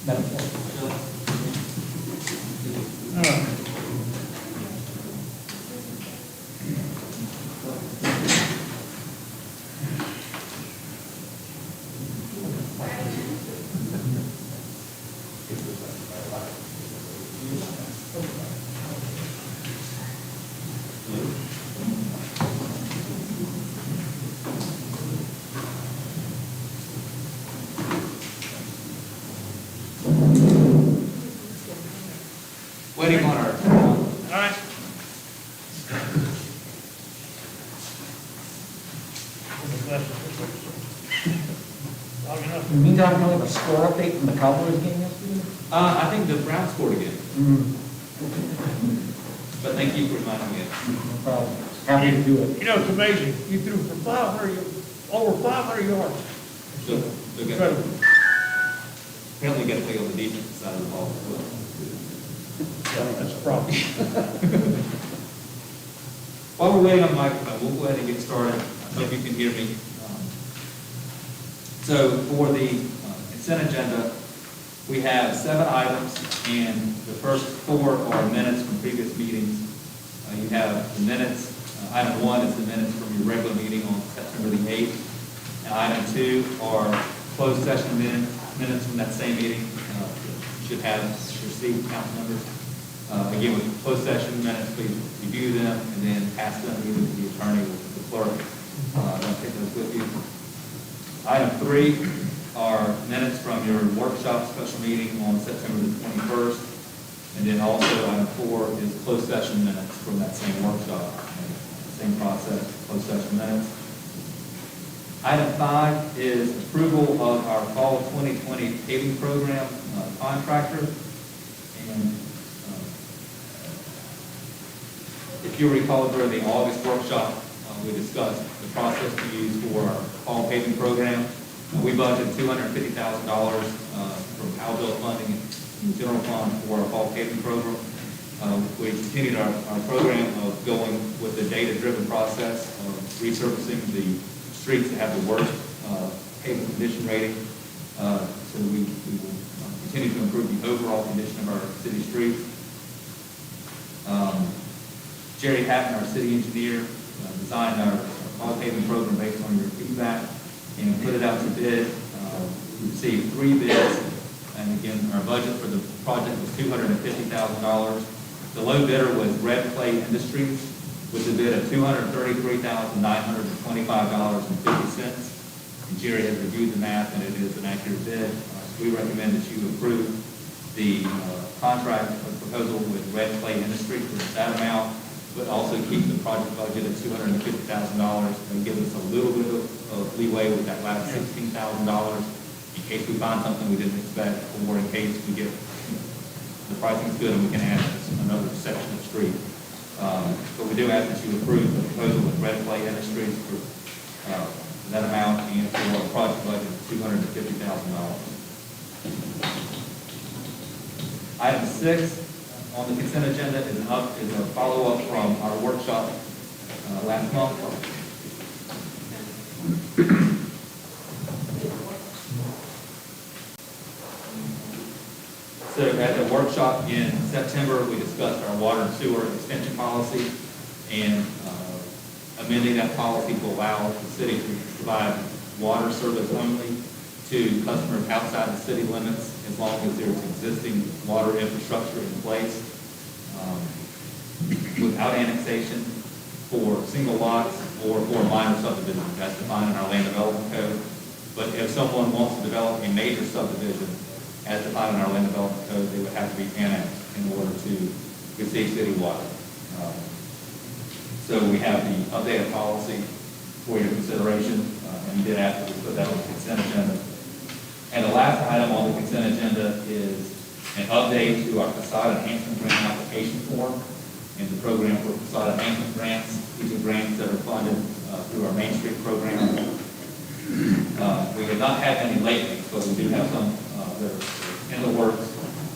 metaphor. Waiting on our. All right. Long enough. In the meantime, can we have a score update from the Cowboys game yesterday? I think the Browns scored again, Mm. but thank you for reminding me. No problem. Happy to do it. You know, it's amazing. You threw for 500, over 500 yards. So, they're gonna, Incredible. apparently got to play on the defensive side of the ball as well. That's a problem. While we're waiting on the microphone, we'll go ahead and get started. I hope you can hear me. So for the consent agenda, we have 7 items, and the first 4 are minutes from previous meetings. You have the minutes. Item 1 is the minutes from your regular meeting on September the 8th. And item 2 are closed session minutes from that same meeting. You should have received, council members. Again, with closed session minutes, please review them and then pass them either to the attorney or to the clerk. Don't take those with you. Item 3 are minutes from your workshop special meeting on September the 21st. And then also item 4 is closed session minutes from that same workshop. Same process, closed session minutes. Item 5 is approval of our fall 2020 paving program contractor. And if you recall during the August workshop, we discussed the process to use for our fall paving program. We budgeted $250,000 from Powell funding in the general fund for our fall paving program. We continued our program of going with the data-driven process of resurfacing the streets that have the worst pavement condition rating. So we will continue to improve the overall condition of our city streets. Jerry Hatton, our city engineer, designed our fall paving program based on your feedback and put it out to bid. We received 3 bids, and again, our budget for the project was $250,000. The low bidder was Red Clay Industries with a bid of $233,925.50. And Jerry has reviewed the math, and it is an accurate bid. So we recommend that you approve the contract proposal with Red Clay Industries for that amount, but also keep the project budget at $250,000 and give us a little bit of leeway with that last $16,000 in case we find something we didn't expect, or in case we get the pricing's good and we can add another section of street. But we do ask that you approve the proposal with Red Clay Industries for that amount and for a project budget of $250,000. Item 6 on the consent agenda is a follow-up from our workshop last month. So at the workshop in September, we discussed our water and sewer extension policy and amending that policy to allow the city to provide water service only to customers outside the city limits as long as there's existing water infrastructure in place, without annexation for single lots or for minor subdivisions. That's defined in our land development code. But if someone wants to develop a major subdivision, as defined in our land development code, they would have to be annexed in order to receive city water. So we have the updated policy for your consideration, and you did ask us to put that on the consent agenda. And the last item on the consent agenda is an update to our Facade Enhancement Grant application form and the program for Facade Enhancement grants. These are grants that are funded through our Main Street program. We have not had any lately, but we do have some that are in the works.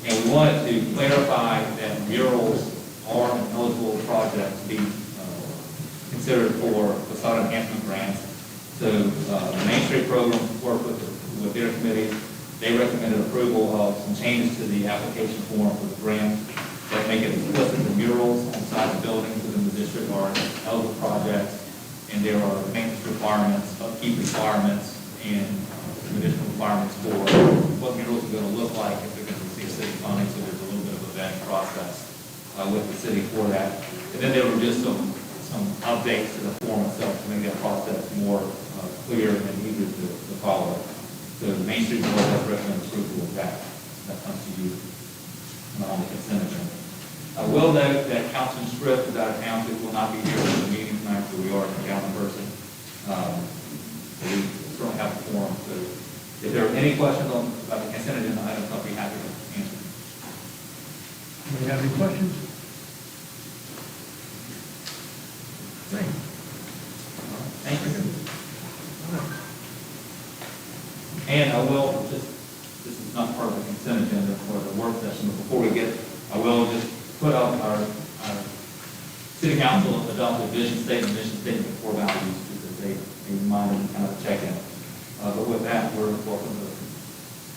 And we wanted to clarify that murals are an eligible project to be considered for Facade Enhancement grants. So the Main Street program worked with their committees They recommended approval of some changes to the application form for the grant that make it explicit the murals inside the buildings within the district are eligible projects, and there are maintenance requirements, upkeep requirements, and some additional requirements for what murals are going to look like if they're going to receive city funding, so there's a little bit of a vetting process with the city for that. And then there were just some updates to the form itself to make that process more clear and easier to follow. So the Main Street Board has recommended approval of that. That comes to you on the consent agenda. I will note that Councilman Script is out of town, so he will not be here for the meeting tonight, so we are down in person. So we certainly have a forum. So if there are any questions about the consent agenda items, I'll be happy to answer. Do you have any questions? Thank you. Thank you. All right. And I will just, this is not part of the consent agenda for the work session, but before we get, I will just put up our city council adopted vision statement, mission statement, core values, because they remind them kind of check in. But with that, we're welcome to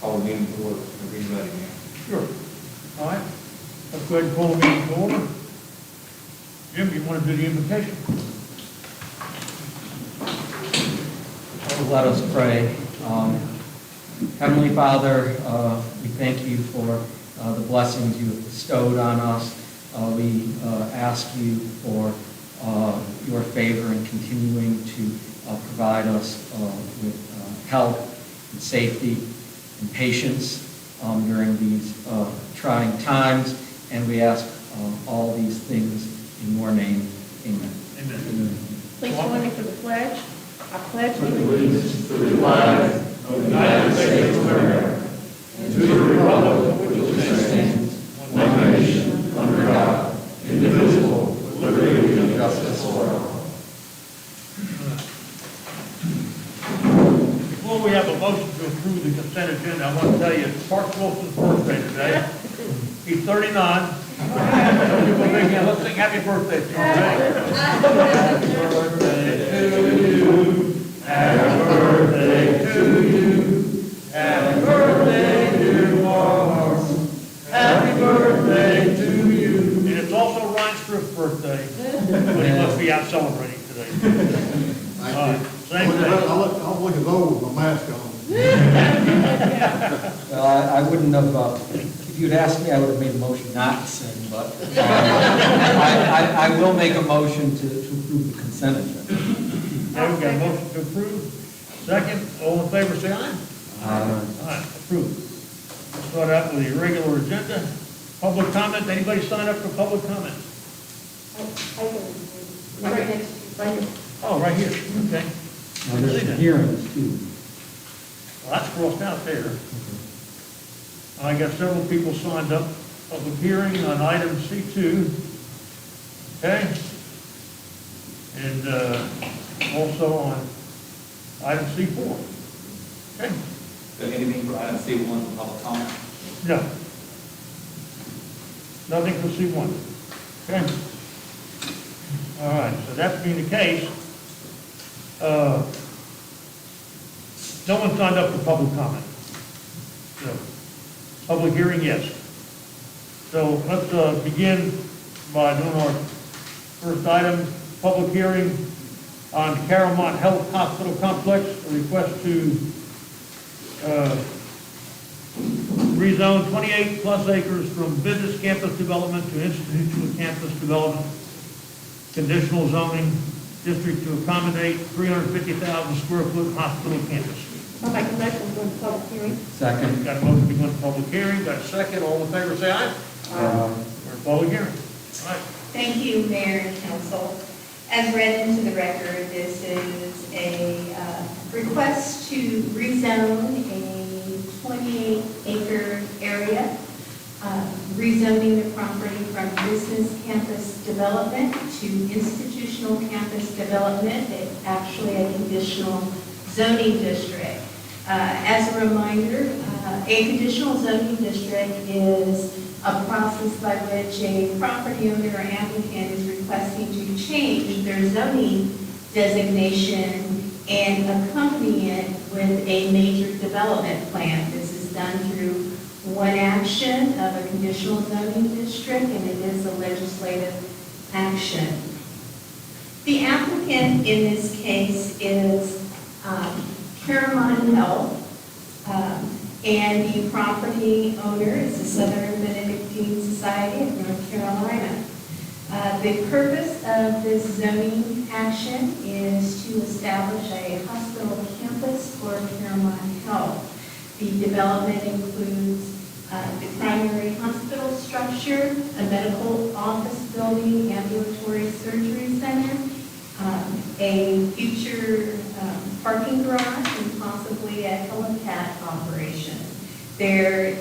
call the meeting to order. We're getting ready, man. Sure. All right. Let's go ahead and call the meeting to order. Jim, you want to do the invocation? Let us pray. Heavenly Father, we thank you for the blessings you have bestowed on us. We ask you for your favor in continuing to provide us with health and safety and patience during these trying times. And we ask all these things in your name. Amen. Amen. Please join me for the pledge. I pledge allegiance to the flag of the United States of America and to the republic for which it stands, one nation, under God, indivisible, with liberty and justice for all. Before we have a motion to approve the consent agenda, I want to tell you it's Park Wilson's birthday today. He's 39. Let's sing happy birthday to him. Happy birthday to you. Happy birthday to you. Happy birthday, dear Lawrence. Happy birthday to you. And it's also Ryan Stripp's birthday, but he must be out celebrating today. Same thing. I'll look as old with my mask on. Well, I wouldn't have, if you'd asked me, I would have made a motion not to sing, but I will make a motion to approve the consent agenda. Okay, we've got a motion to approve. Second, all in favor, say aye. All right, approved. Let's start out with the regular agenda. Public comment, anybody sign up for public comment? right next to you. Oh, right here, okay. Now, there's hearings too. Well, that's crossed out there. I got several people signed up, public hearing on item C2. Okay? And also on item C4. Okay? So anything for item C1 for public comment? No. Nothing for C1. Okay? All right, so that being the case, no one signed up for public comment. So, public hearing, yes. So let's begin by doing our first item, public hearing on the CaroMont Health Hospital Complex, a request to rezone 28 plus acres from business campus development to institutional campus development, conditional zoning district to accommodate 350,000 square foot hospital campus. I'll make a motion to go into public hearing. Second. Got a motion to go into public hearing, got a second, all in favor say aye. We're in public hearing. All right. Thank you, Mayor and Council. As read into the record, this is a request to rezone a 28-acre area, rezoning the property from business campus development to institutional campus development. It's actually a conditional zoning district. As a reminder, a conditional zoning district is a process by which a property owner or applicant is requesting to change their zoning designation and accompany it with a major development plan. This is done through one action of a conditional zoning district, and it is a legislative action. The applicant in this case is CaroMont Health, and the property owner is the Southern Benedictine Society of North Carolina. The purpose of this zoning action is to establish a hospital campus for CaroMont Health. The development includes the primary hospital structure, a medical office building, ambulatory surgery center, a future parking garage, and possibly a helipad operation. There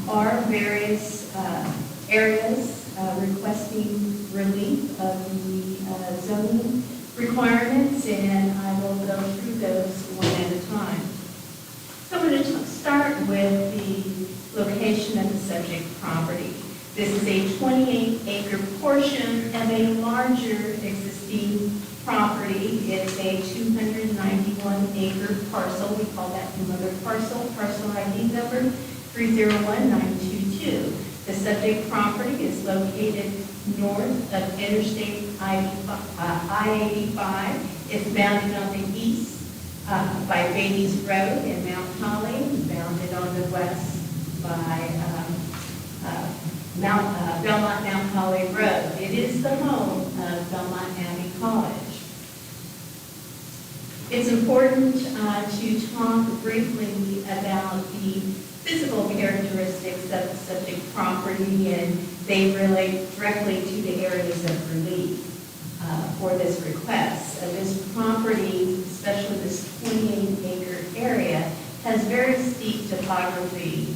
are various areas requesting relief of the zoning requirements, and I will go through those one at a time. So I'm going to start with the location of the subject property. This is a 28-acre portion of a larger existing property. It's a 291-acre parcel. We call that the mother parcel. Parcel ID number 301922. The subject property is located north of Interstate I-85. It's bounded on the east by Beatty's Road and Mount Holly, bounded on the west by Belmont Mount Holly Road. It is the home of Belmont Abbey College. It's important to talk briefly about the physical characteristics of the subject property, and they relate directly to the areas of relief for this request. This property, especially this 28-acre area, has very steep topography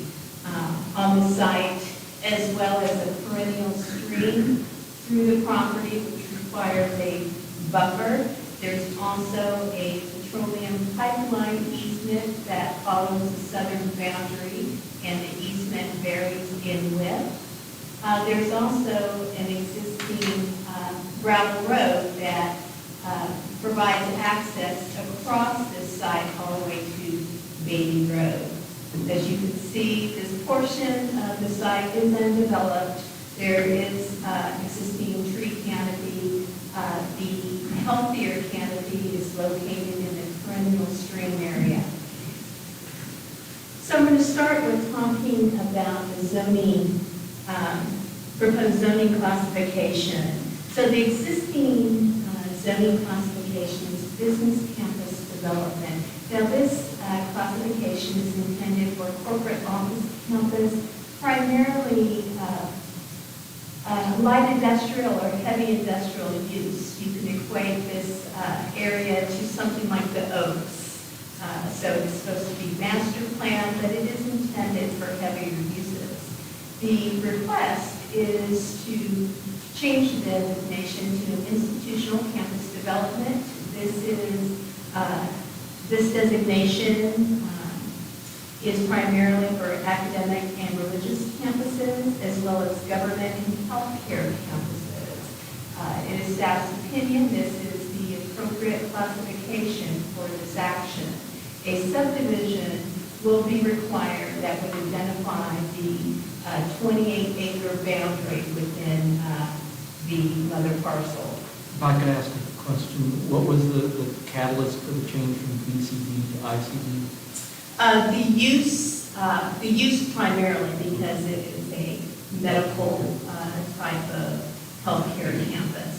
on the site, as well as a perennial stream through the property, which requires a buffer. There's also a petroleum pipeline easement that follows the southern boundary, and the easement varies in width. There's also an existing gravel road that provides access across this site all the way to Beatty Road. As you can see, this portion of the site is undeveloped. There is existing tree canopy. The healthier canopy is located in the perennial stream area. So I'm going to start with talking about the zoning, proposed zoning classification. So the existing zoning classification is business campus development. Now this classification is intended for corporate office campus, primarily light industrial or heavy industrial use. You can equate this area to something like the Oaks. So it's supposed to be master plan, but it is intended for heavier uses. The request is to change the designation to an institutional campus development. This designation is primarily for academic and religious campuses, as well as government and healthcare campuses. It is staff's opinion this is the appropriate classification for this action. A subdivision will be required that would identify the 28-acre boundary within the mother parcel. If I could ask a question, what was the catalyst for the change from BCD to ICD? The use primarily because it is a medical type of healthcare campus.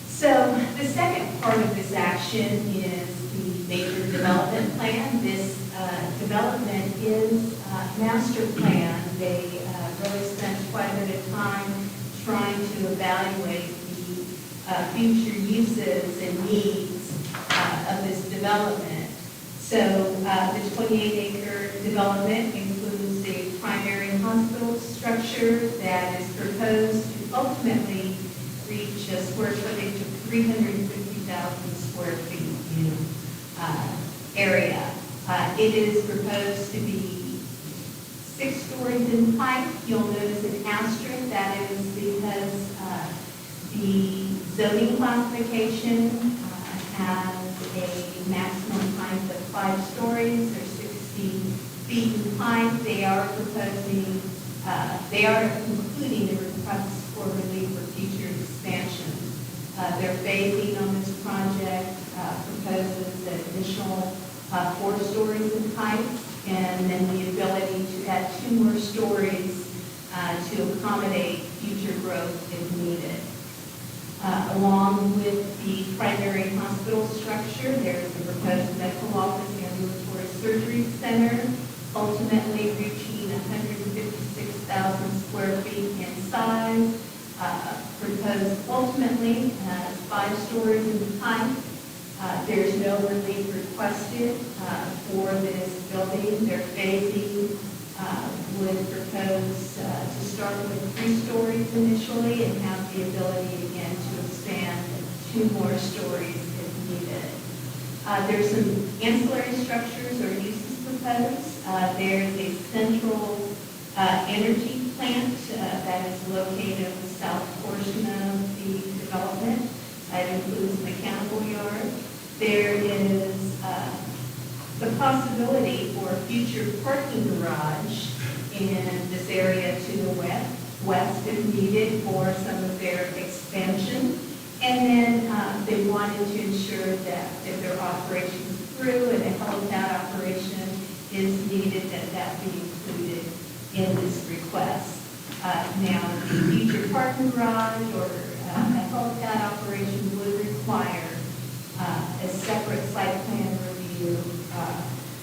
So the second part of this action is the major development plan. This development is master plan. They really spent quite a bit of time trying to evaluate the future uses and needs of this development. So the 28-acre development includes a primary hospital structure that is proposed to ultimately reach a square footage of 350,000 square feet in area. It is proposed to be 6 stories in height. You'll notice an asterisk. That is because the zoning classification has a maximum height of 5 stories or 60 feet in height. They are proposing, they are including the requests for relief for future expansion. Their phasing on this project proposes an additional 4 stories in height, and then the ability to add 2 more stories to accommodate future growth if needed. Along with the primary hospital structure, there is a proposed medical office ambulatory surgery center, ultimately reaching 156,000 square feet in size. Proposed ultimately 5 stories in height. There's no relief requested for this building. Their phasing would propose to start with 3 stories initially and have the ability again to expand 2 more stories if needed. There's some ancillary structures or uses proposed. There's a central energy plant that is located on the south portion of the development. That includes a mechanical yard. There is the possibility for a future parking garage in this area to the west if needed for some of their expansion. And then they wanted to ensure that if their operations through and a helipad operation is needed, that be included in this request. Now, the future parking garage or a helipad operation would require a separate site plan review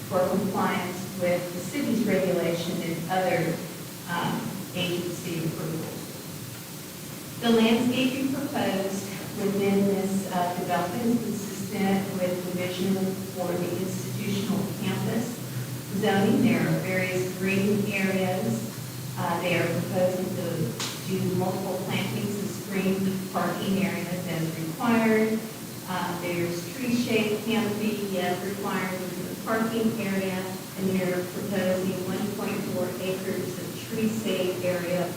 for compliance with the city's regulation and other agency approvals. The landscaping proposed within this development is consistent with the vision for the institutional campus zoning. There are various green areas. They are proposing to do multiple plantings and screened parking areas as required. There's tree shade canopy as required within the parking area, and they're proposing 1.4 acres of tree shade area,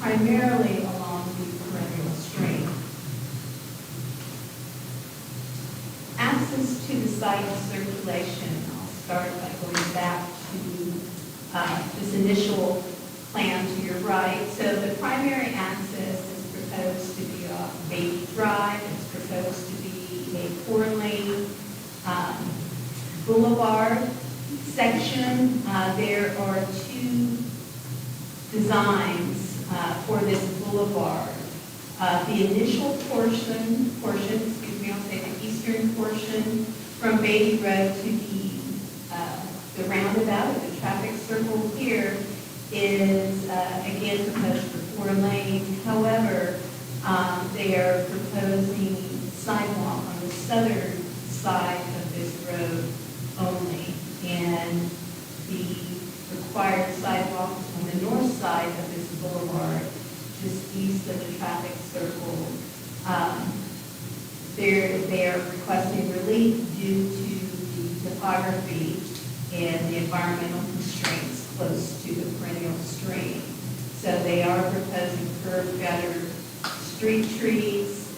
primarily along the perennial stream. Access to the site of circulation. I'll start by going back to this initial plan to your right. So the primary access is proposed to be off Baby Drive. It's proposed to be a 4-lane boulevard section. There are 2 designs for this boulevard. The initial portion, I'll say the eastern portion from Beatty Road to the roundabout, the traffic circle here, is again proposed for 4 lanes. However, they are proposing sidewalk on the southern side of this road only, and the required sidewalk on the north side of this boulevard, just east of the traffic circle. They are requesting relief due to the topography and the environmental constraints close to the perennial stream. So they are proposing curb gutter, street trees,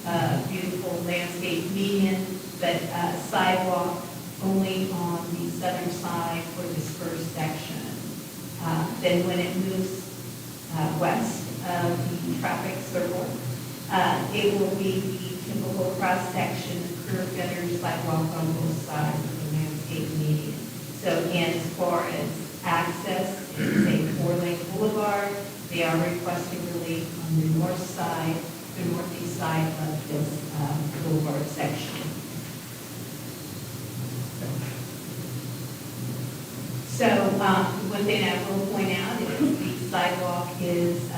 beautiful landscape median, but sidewalk only on the southern side for this first section. Then when it moves west of the traffic circle, it will be the typical cross-section of curb gutter, sidewalk on both sides of the landscape median. So again, as far as access, it's a 4-lane boulevard. They are requesting relief on the north side, the northeast side of this boulevard section. So one thing I will point out is the sidewalk is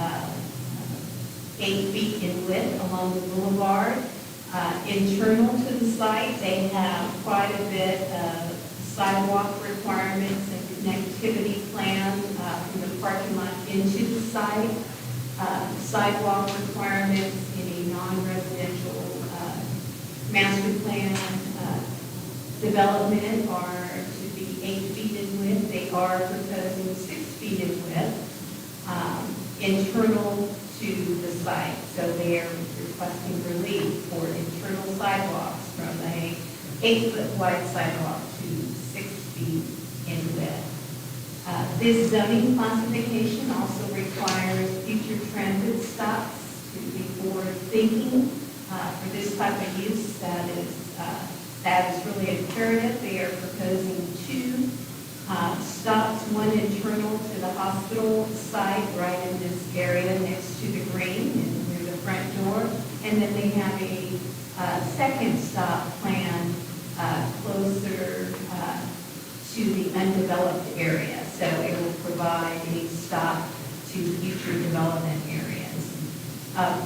8 feet in width along the boulevard. Internal to the site, they have quite a bit of sidewalk requirements and connectivity planned from the parking lot into the site. Sidewalk requirements in a non-residential master plan development are to be 8 feet in width. They are proposing 6 feet in width internal to the site. So they are requesting relief for internal sidewalks from a 8-foot wide sidewalk to 6 feet in width. This zoning classification also requires future transit stops to be forward-thinking. For this type of use, that is really imperative. They are proposing 2 stops, one internal to the hospital site right in this area next to the green and near the front door. And then they have a second stop planned closer to the undeveloped area. So it will provide a stop to future development areas.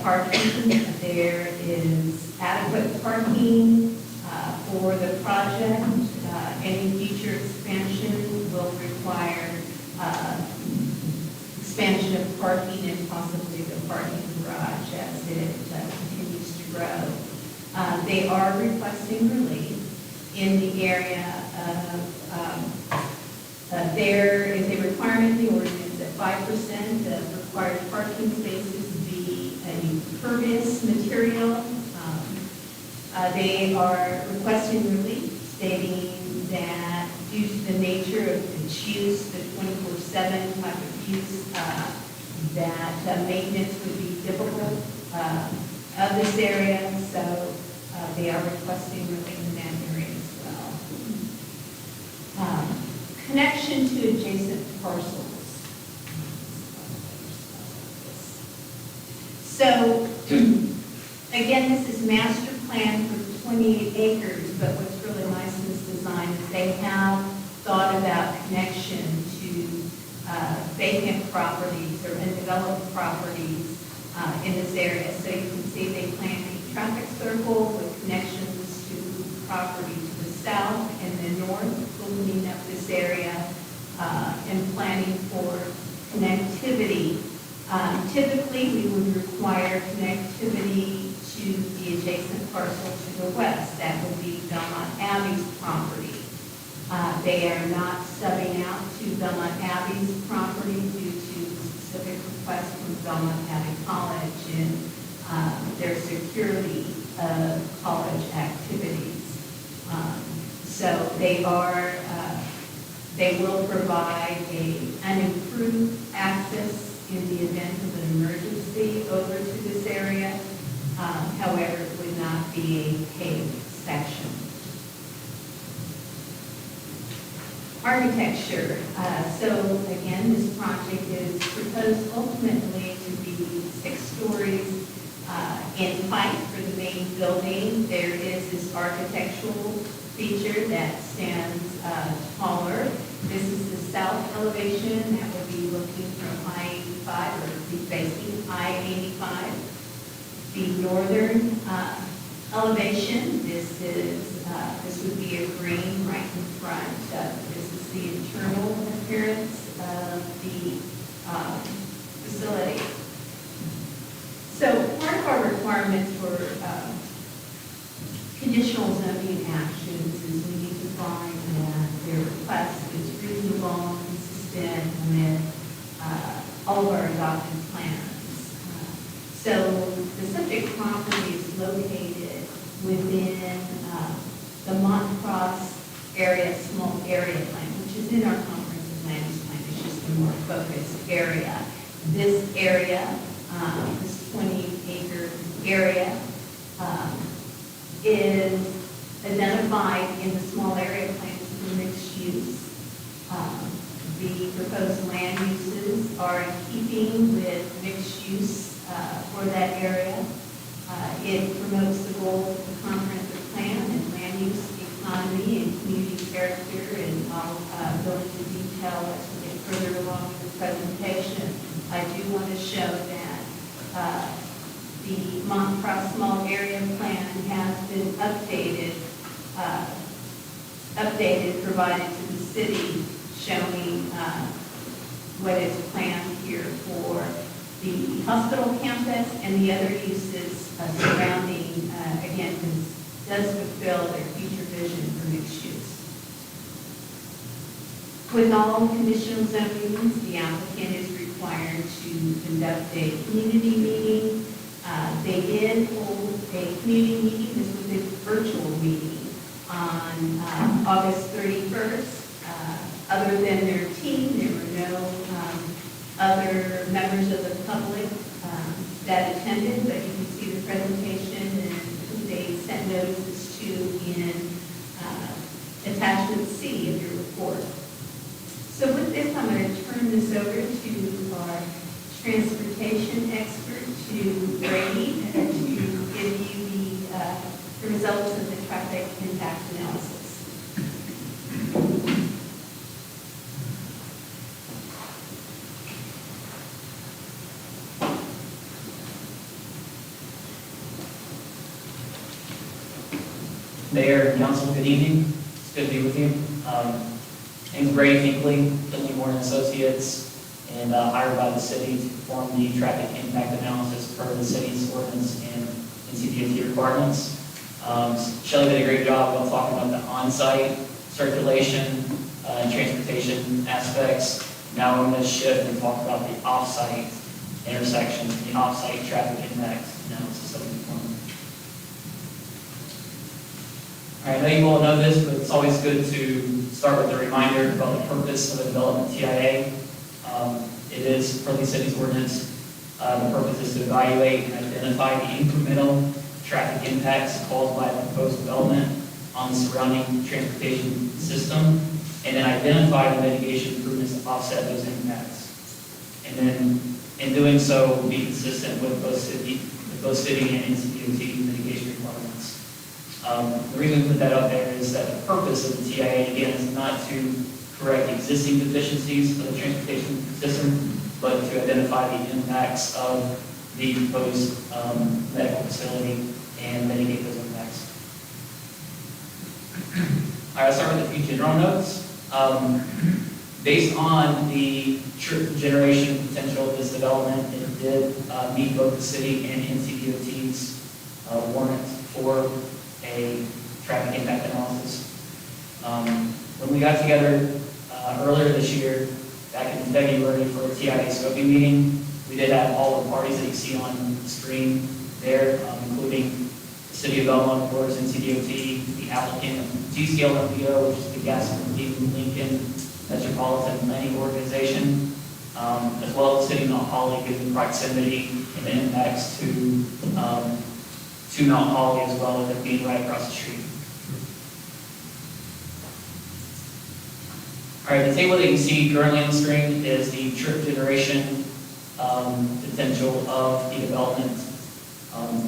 Parking, there is adequate parking for the project. Any future expansion will require expansion of parking and possibly the parking garage as it continues to grow. They are requesting relief in the area of, there is a requirement in the ordinance that 5% of required parking spaces be a impervious material. They are requesting relief, stating that due to the nature of its use, the 24/7 type of use, that maintenance would be difficult of this area, so they are requesting relief in that area as well. Connection to adjacent parcels. So, again, this is master plan for 28 acres, but what's really nice in this design is they have thought about connection to vacant properties or undeveloped properties in this area. So you can see they plan a traffic circle with connections to property to the south and the north, opening up this area and planning for connectivity. Typically, we would require connectivity to the adjacent parcel to the west. That would be Belmont Abbey's property. They are not subbing out to Belmont Abbey's property due to specific requests from Belmont Abbey College and their security of college activities. So they will provide an improved access in the event of an emergency over to this area. However, it would not be a paved section. Architecture. So again, this project is proposed ultimately to be 6 stories in height for the main building. There is this architectural feature that stands taller. This is the south elevation that will be looking from I-85 or be facing I-85. The northern elevation, this would be a green right in front. This is the internal appearance of the facility. So part of our requirements for conditional zoning actions is we need to find that their request is reasonable, consistent with all of our adopted plans. So the subject property is located within the Montcross area, small area plan, which is in our comprehensive land use plan. It's just a more focused area. This area, this 20-acre area, is identified in the small area plans for mixed use. The proposed land uses are in keeping with mixed use for that area. It promotes the goals of the comprehensive plan and land use economy and community character, and I'll go into detail as we get further along in the presentation. I do want to show that the Montcross Small Area Plan has been updated, provided to the city, showing what is planned here for the hospital campus and the other uses surrounding, again, does fulfill their future vision for mixed use. With all conditional zonings, the applicant is required to conduct a community meeting. They did hold a community meeting. This was a virtual meeting on August 31st. Other than their team, there were no other members of the public that attended, but you can see the presentation and who they sent notices to in attachment C of your report. So with this, I'm going to turn this over to our transportation expert, to Brady, to give you the results of the traffic impact analysis. Mayor and Council, good evening. It's good to be with you. I'm Brady Finkley, Finley Warren Associates, and hired by the city to perform the traffic impact analysis per the city's ordinance and NCDOT requirements. Shelley did a great job of talking about the on-site circulation and transportation aspects. Now I'm going to shift and talk about the off-site intersections, the off-site traffic impact analysis of the form. All right, I know you all know this, but it's always good to start with a reminder about the purpose of a development TIA. It is, per the city's ordinance, the purpose is to evaluate and identify the incremental traffic impacts caused by the proposed development on the surrounding transportation system, and then identify the mitigation improvements to offset those impacts. And then, in doing so, be consistent with both city and NCDOT mitigation requirements. The reason we put that up there is that the purpose of the TIA, again, is not to correct existing deficiencies of the transportation system, but to identify the impacts of the proposed medical facility and mitigate those impacts. All right, I'll start with a few general notes. Based on the trip generation potential of this development, it did meet both the city and NCDOT's warrant for a traffic impact analysis. When we got together earlier this year, back in February for a TIA scoping meeting, we did have all the parties that you see on the screen there, including the City of Belmont, of course, NCDOT, the applicant, G-Scale MPO, which is the Gaston Lincoln Metropolitan Planning Organization, as well as City of Mount Holly, given the proximity and the impacts to Mount Holly, as well as it being right across the street. All right, the table that you see currently on the screen is the trip generation potential of the development.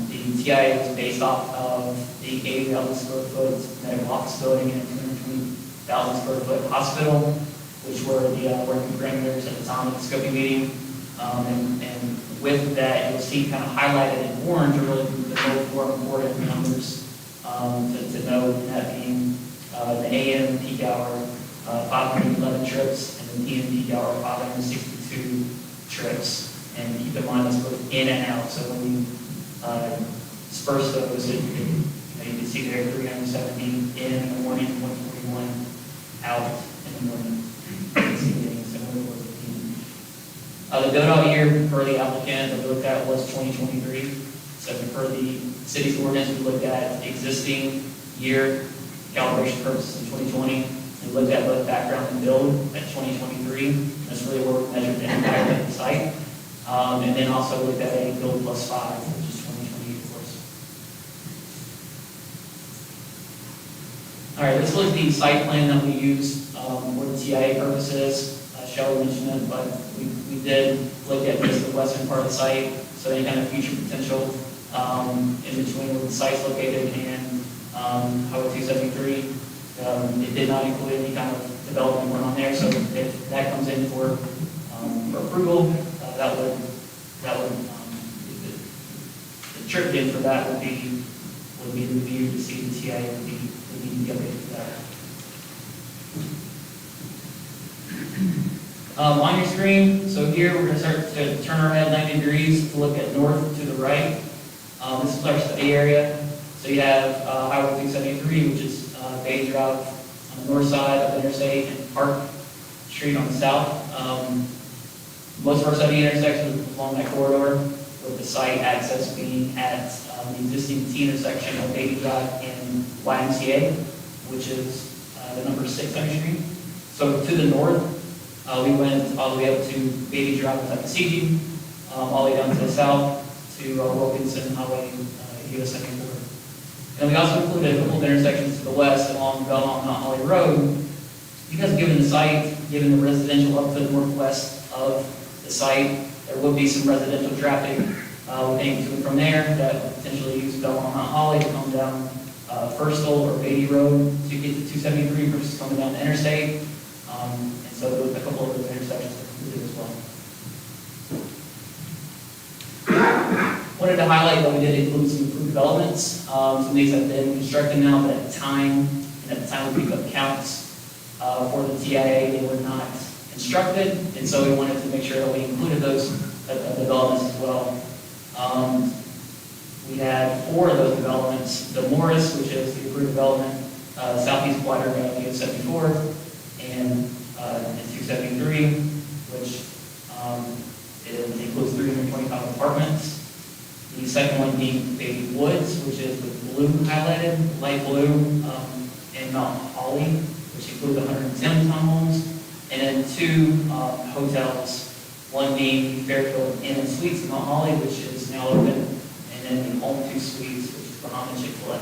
The TIA was based off of the 80,000 square foot medical office building and 220,000 square foot hospital, which were the working parameters at the time of the scoping meeting. And with that, you'll see kind of highlighted in orange are really the more important numbers to note, and that being the AM peak hour 511 trips and the PM peak hour 562 trips. And keep in mind that's both in and out. So when you disperse those, you can see there 370 in the morning, 141 out in the morning. The build-out year for the applicant that we looked at was 2023. So for the city's ordinance, we looked at existing year calibration purposes in 2020. We looked at both background and build at 2023. That's really where we measured the impact of the site. And then also looked at a build plus 5, which is 2028, of course. All right, this was the site plan that we used for the TIA purposes. Shelley mentioned it, but we did look at just the western part of the site, so any kind of future potential in between where the site's located and Highway 273. It did not include any kind of development work on there, so if that comes in for approval, that would the trip in for that would be the review to see the TIA would be updated for that. On your screen, so here we're going to start to turn our head 90 degrees to look at north to the right. This is our study area. So you have Highway 273, which is Bay Drive on the north side of the interstate, and Park Street on the south. Most of our study intersections along that corridor, with the site access being at the existing T intersection of Bay Drive and YMCA. which is the number 6 Center Street. So to the north, we went all the way up to Baby Drive at Facade, all the way down to the south to Wilkinson Highway, US 74. And we also included a couple of intersections to the west along Belmont, Mount Holly Road, because given the site, given the residential up to the northwest of the site, there would be some residential traffic came to and from there that would potentially use Belmont, Mount Holly to come down Firstal or Beatty Road to get to 273 versus coming down the interstate. And so there was a couple of those intersections that included as well. Wanted to highlight that we did include some improved developments. Some of these have been constructed now, but at the time we pick up counts for the TIA, they were not constructed, and so we wanted to make sure that we included those developments as well. We had 4 of those developments: the Morris, which is the approved development, southeast quadrant of US 74, and 273, which it includes 325 apartments. The second one being Baby Woods, which is with blue highlighted, light blue, in Mount Holly, which includes 110 townhomes, and then 2 hotels, one being Fairfield Inn and Suites in Mount Holly, which is now open, and then the Home 2 Suites, which is behind the Chick-fil-A.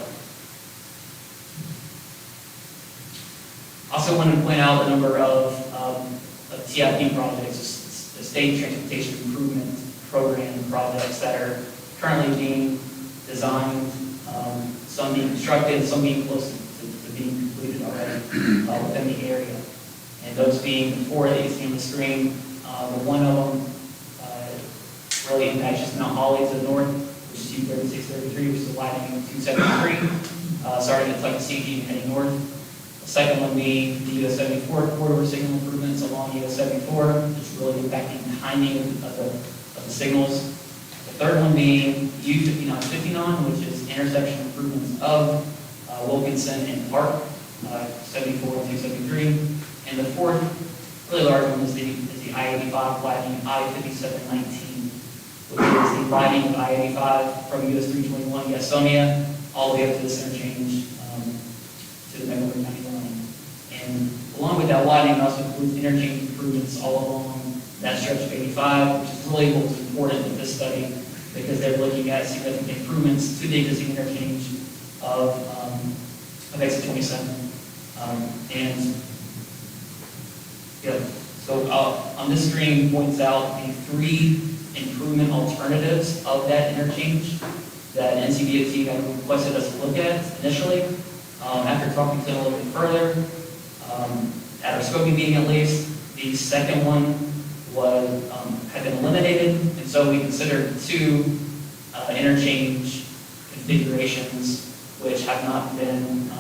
Also wanted to point out the number of TIP projects, the State Transportation Improvement Program projects that are currently being designed, some being constructed, some being close to being completed already within the area. And those being the 4 that you see on the screen. The one of them really impacts just Mount Holly to the north, which is U3633, which is the widening of 273, starting at Tuckasegee and heading north. The second one being the US 74 corridor signal improvements along US 74, which is really impacting the timing of the signals. The third one being U5959, which is intersection improvements of Wilkinson and Park, 74 and 273. And the fourth really large one is the I-85 widening I-5719, which is the widening of I-85 from US 321 Gastonia all the way up to this interchange to the Mecklenburg County line. And along with that widening, it also includes interchange improvements all along that stretch of 85, which is really what was important in this study, because they're looking at significant improvements to the existing interchange of exit 27. So on this screen points out the 3 improvement alternatives of that interchange that NCDOT had requested us to look at initially. After talking to them a little bit further, at our scoping meeting at least, the second one had been eliminated, and so we considered 2 interchange configurations which have not been,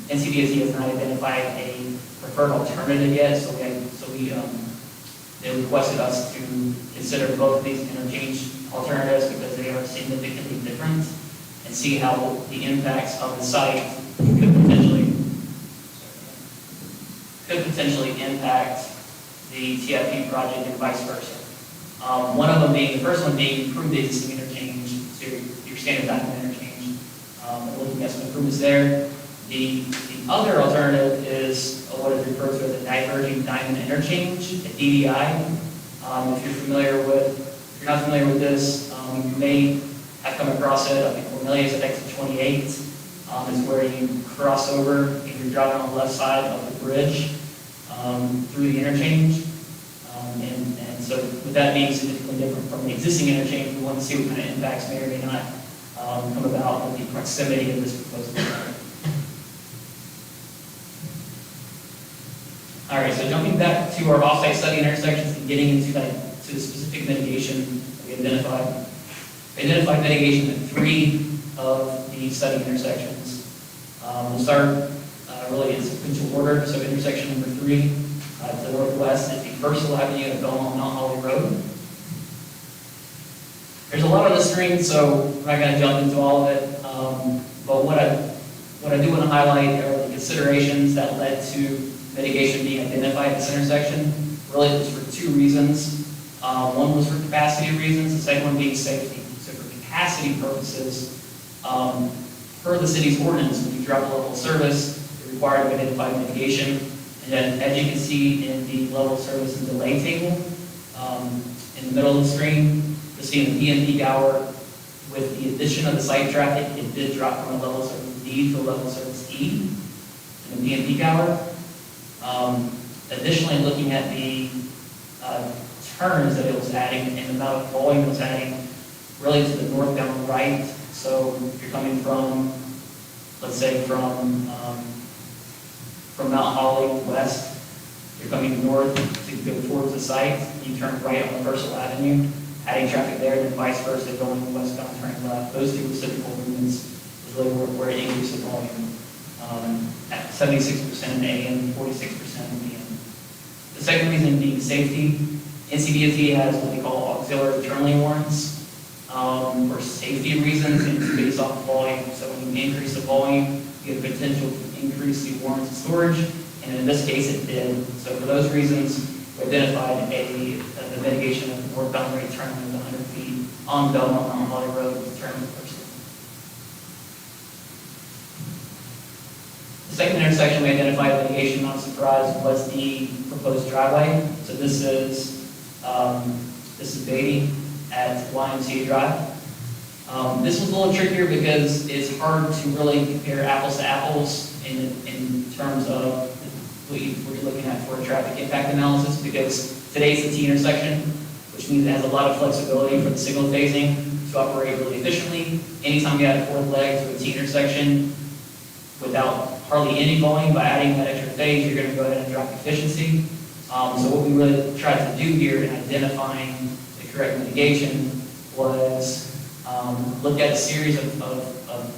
NCDOT has not identified a preferred alternative yet, so they requested us to consider both of these interchange alternatives because they are significantly different, and see how the impacts of the site could potentially impact the TIP project and vice versa. One of them being, the first one being improve the existing interchange to your standard diamond interchange, and looking at some improvements there. The other alternative is what is referred to as a diverging diamond interchange, a DDI. If you're not familiar with this, you may have come across it. I think Cornelius at exit 28 is where you cross over if you're driving on the left side of the bridge through the interchange. And so with that being significantly different from the existing interchange, we want to see what kind of impacts may or may not come about with the proximity of this proposal. All right, so jumping back to our off-site study intersections and getting into the specific mitigation we identified. We identified mitigation in 3 of the study intersections. We'll start really in sequential order. So intersection number 3 to the northwest is the Parcel Avenue and Belmont Mount Holly Road. There's a lot on the screen, so I'm not going to jump into all of it. But what I do want to highlight are the considerations that led to mitigation being identified at this intersection. Really, it was for 2 reasons. One was for capacity reasons, the second one being safety. So for capacity purposes, per the city's ordinance, when you drop a level of service, required of identified mitigation. And then, as you can see in the level of service and delay table, in the middle of the screen, you'll see in the P and peak hour, with the addition of the site traffic, it did drop from a level of service D to a level of service E in the P and peak hour. Additionally, looking at the turns that it was adding and the amount of volume it was adding, really to the northbound right. So if you're coming from, let's say from Mount Holly west, you're coming north to go towards the site, you turn right on Parcel Avenue, adding traffic there, and then vice versa, going westbound, turning left. Those two reciprocal movements is really where it increased the volume at 76% in AM, 46% in PM. The second reason being safety. NCDOT has what they call auxiliary turn lane warrants for safety reasons, and it's based off volume. So when you increase the volume, you have potential to increase the warrants and storage, and in this case it did. So for those reasons, we identified the mitigation of the northbound rate turn lane of 100 feet on Belmont on Holly Road with turn first. The second intersection we identified mitigation, not a surprise, was the proposed driveway. So this is Beatty at YMCA Drive. This was a little trickier because it's hard to really compare apples to apples in terms of what you're looking at for a traffic impact analysis, because today's the T intersection, which means it has a lot of flexibility for the signal phasing to operate really efficiently. Anytime you add a fourth leg to a T intersection without hardly any volume, by adding that extra phase, you're going to go ahead and drop efficiency. So what we really tried to do here in identifying the correct mitigation was look at a series of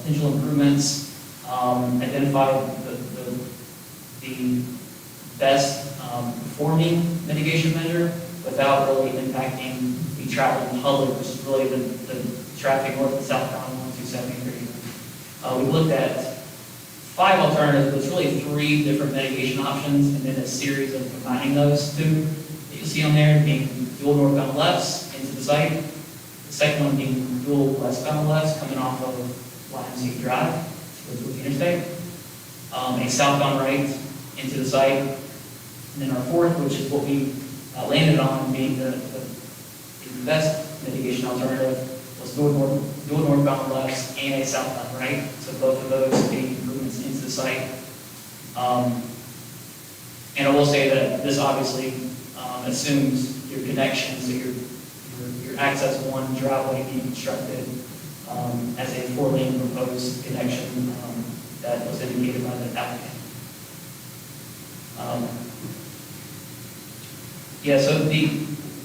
potential improvements, identify the best performing mitigation measure without really impacting the traveling public, which is really the traffic north and southbound 127. We looked at 5 alternatives, but it's really 3 different mitigation options, and then a series of combining those 2 that you see on there, being dual northbound lefts into the site. The second one being dual westbound lefts coming off of YMCA Drive towards the interstate. A southbound right into the site. And then our fourth, which is what we landed on being the best mitigation alternative, was dual northbound lefts and a southbound right. So both of those being improvements into the site. And I will say that this obviously assumes your connection, so your access 1 driveway being constructed as a 4-lane proposed connection that was indicated by the applicant. So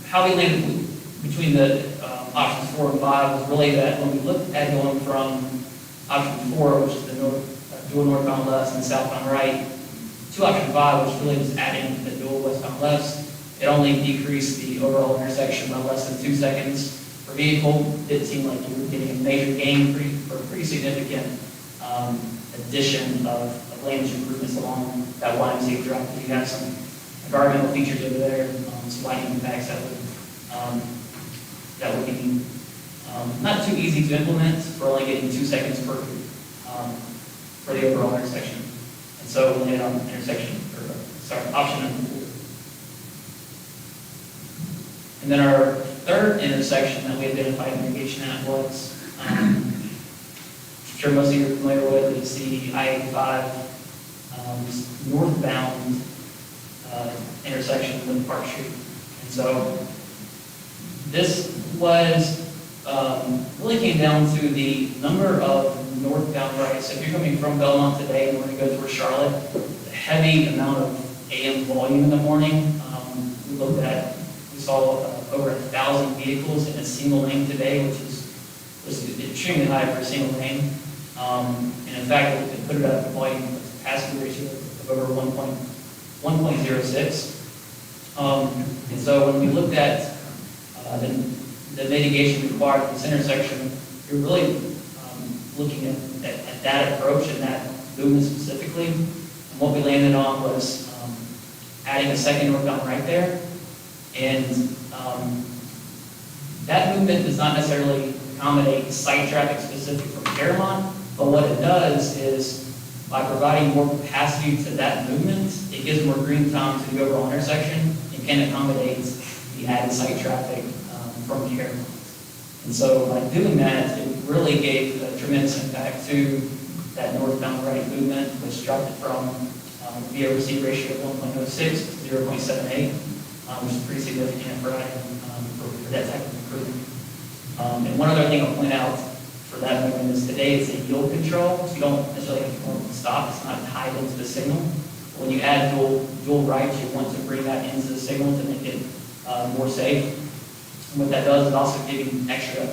how we landed between the options 4 and 5 was really that when we looked at going from option 4, which is the dual northbound lefts and southbound right, to option 5, which really was adding the dual westbound lefts, it only decreased the overall intersection by less than 2 seconds per vehicle. It didn't seem like you were getting a major gain for a pretty significant addition of lanes improvements along that YMCA Drive. You have some environmental features over there, some lighting impacts that would be not too easy to implement for only getting 2 seconds per for the overall intersection. And so we landed on option number 4. And then our third intersection that we identified mitigation at was, I'm sure most of you are familiar with, is the I-85 northbound intersection with Park Street. And so this was really came down to the number of northbound rights. So if you're coming from Belmont today and we're going to go towards Charlotte, the heavy amount of AM volume in the morning, we saw over 1,000 vehicles in a single lane today, which was extremely high for a single lane. And in fact, it put it at a volume of passenger ratio of over 1.06. And so when we looked at the mitigation required for this intersection, you're really looking at that approach and that movement specifically. And what we landed on was adding a second northbound right there. And that movement does not necessarily accommodate site traffic specific from CaroMont, but what it does is By providing more capacity to that movement, it gives more green time to the overall intersection and can accommodate the added site traffic from the Carrimont. And so by doing that, it really gave a tremendous impact to that northbound right movement, which dropped it from VOC ratio of 1.06 to 0.78, which is pretty significant for that type of improvement. And one other thing I'll point out for that movement is today it's a yield control, so you don't necessarily have to stop, it's not tied into the signal. But when you add dual rights, you want to bring that into the signal to make it more safe. And what that does is also give you extra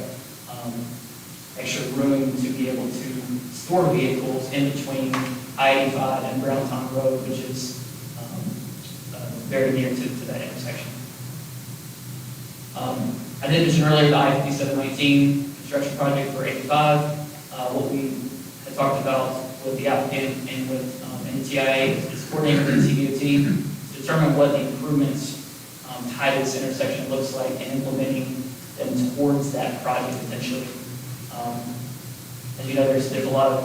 room to be able to store vehicles in between I-85 and Browntown Road, which is very near to that intersection. I did mention earlier the I-5719 construction project for 85. What we had talked about with the applicant and with NTIA is coordinating with NCDOT to determine what the improvements tied to this intersection looks like and implementing them towards that project potentially. As you know, there's a lot of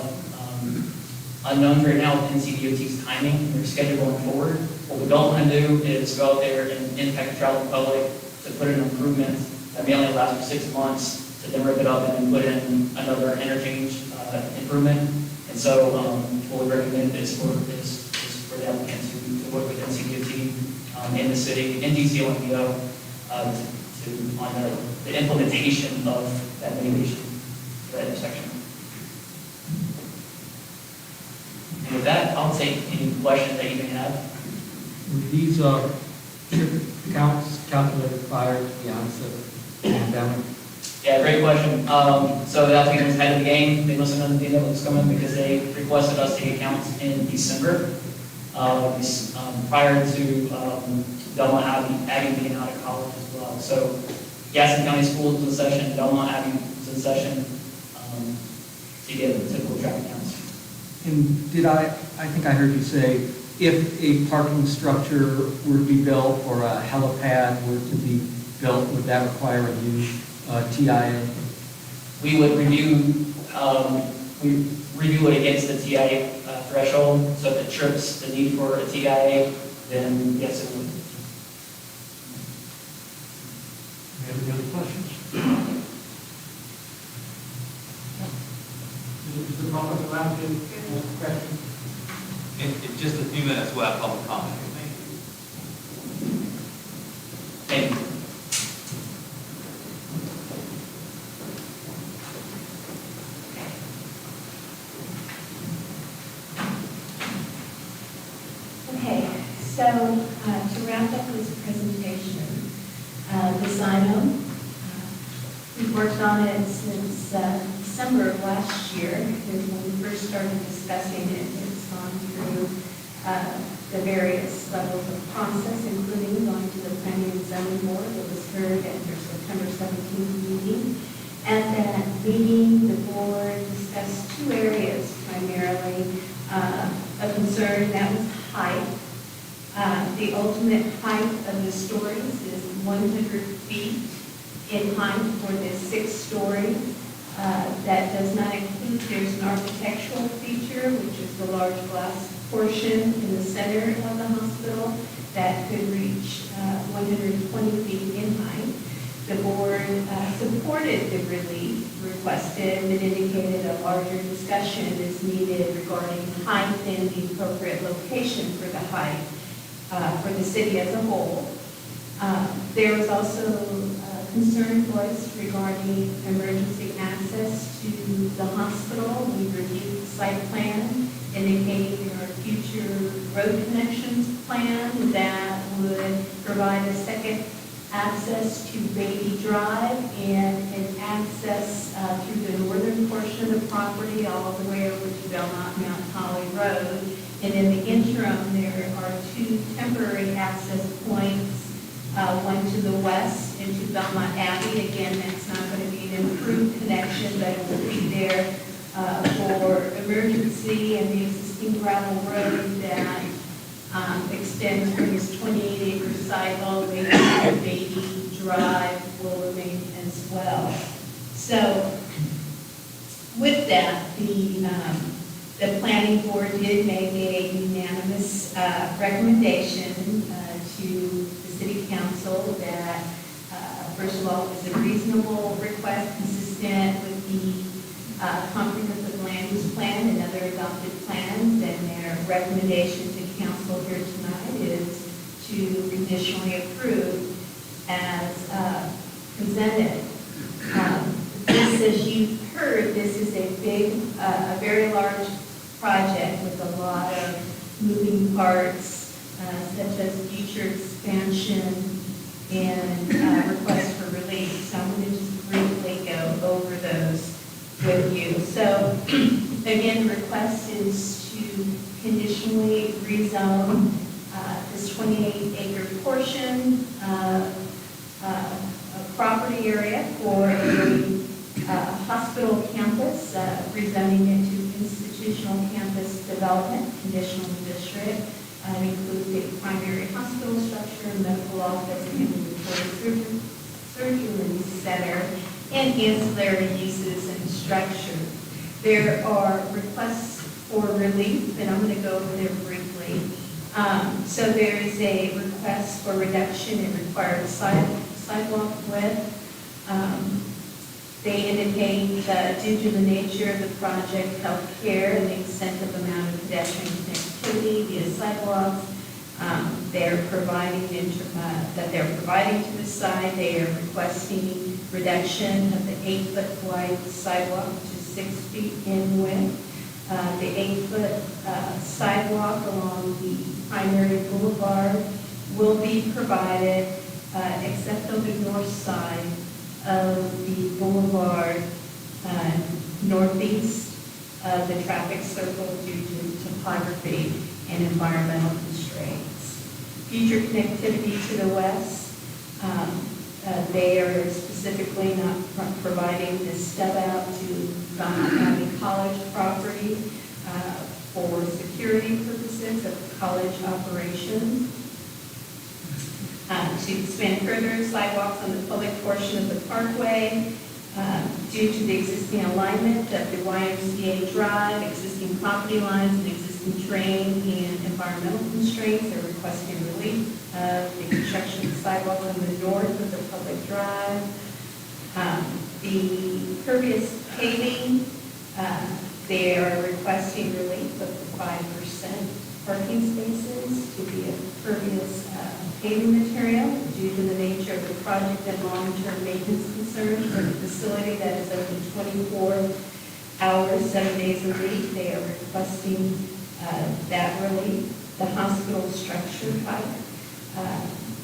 unknowns right now with NCDOT's timing and their schedule going forward. What we don't want to do is go out there and impact the traveling public to put in an improvement that may only last for 6 months, to then rip it up and then put in another interchange improvement. And so what we recommend is for the applicant to work with NCDOT and the city and DCO on the implementation of that mitigation for that intersection. And with that, I'll take any questions that you may have. These trip counts calculated prior to the onset of the pandemic? Yeah, great question. So the applicant was ahead of the game. They must have known the data was coming because they requested us to get counts in December, prior to Belmont Abbey being out of college as well. So Gaston County Schools was in session, Belmont Abbey was in session to get the typical traffic counts. And I think I heard you say, if a parking structure were to be built or a helipad were to be built, would that require a new TIA? We would review it against the TIA threshold. So if it trips the need for a TIA, then yes, it would. Any other questions? Mr. Mullins, allow me to ask a question? In just a few minutes, we'll have public comment. Thank you. Okay, so to wrap up this presentation, this item, we've worked on it since December of last year, is when we first started discussing it. It's gone through the various levels of process, including going to the Planning and Zoning Board that was heard at their September 17th meeting. At that meeting, the board discussed two areas primarily of concern. That was height. The ultimate height of the stories is 100 feet in height for this 6-story. That does not include, there's an architectural feature, which is the large glass portion in the center of the hospital that could reach 120 feet in height. The board supported the relief requested but indicated a larger discussion is needed regarding height and the appropriate location for the height for the city as a whole. There was also concern voiced regarding emergency access to the hospital. We reviewed the site plan, indicating there are future road connections planned that would provide a second access to Beatty Drive and an access through the northern portion of the property all the way over to Belmont Mount Holly Road. And in the interim, there are 2 temporary access points, one to the west into Belmont Abbey. Again, that's not going to be an improved connection, but it will be there for emergency, and the existing gravel road that extends from this 28-acre site all the way to Beatty Drive will remain as well. So with that, the The planning board did make a unanimous recommendation to the city council that, first of all, it's a reasonable request consistent with the comprehensive land use plan and other adopted plans, and their recommendation to council here tonight is to conditionally approve as presented. This, as you've heard, this is a very large project with a lot of moving parts, such as future expansion and requests for relief. So I'm going to just briefly go over those with you. So again, the request is to conditionally rezone this 28-acre portion of a property area for a hospital campus, rezoning it to institutional campus development, conditional district. Includes a primary hospital structure, medical office, ambulatory surgery center, and ancillary uses and structure. There are requests for relief, and I'm going to go over there briefly. So there is a request for reduction in required sidewalk width. They indicate due to the nature of the project, healthcare, and the extent of amount of pedestrian connectivity via sidewalks, they're providing to the side. They are requesting reduction of the 8-foot wide sidewalk to 6 feet in width. The 8-foot sidewalk along the primary boulevard will be provided except on the north side of the boulevard, northeast of the traffic circle due to topography and environmental constraints. Future connectivity to the west, they are specifically not providing this stub out to Belmont College property for security purposes of college operations. To expand further sidewalks on the public portion of the parkway due to the existing alignment of the YMCA drive, existing property lines, and existing terrain and environmental constraints. They're requesting relief of the construction of sidewalk on the north of the public drive. The pervious paving, they are requesting relief of the 5% parking spaces to be a pervious paving material due to the nature of the project and long-term maintenance concerns for the facility that is open 24 hours, 7 days a week. They are requesting that relief. The hospital structure height,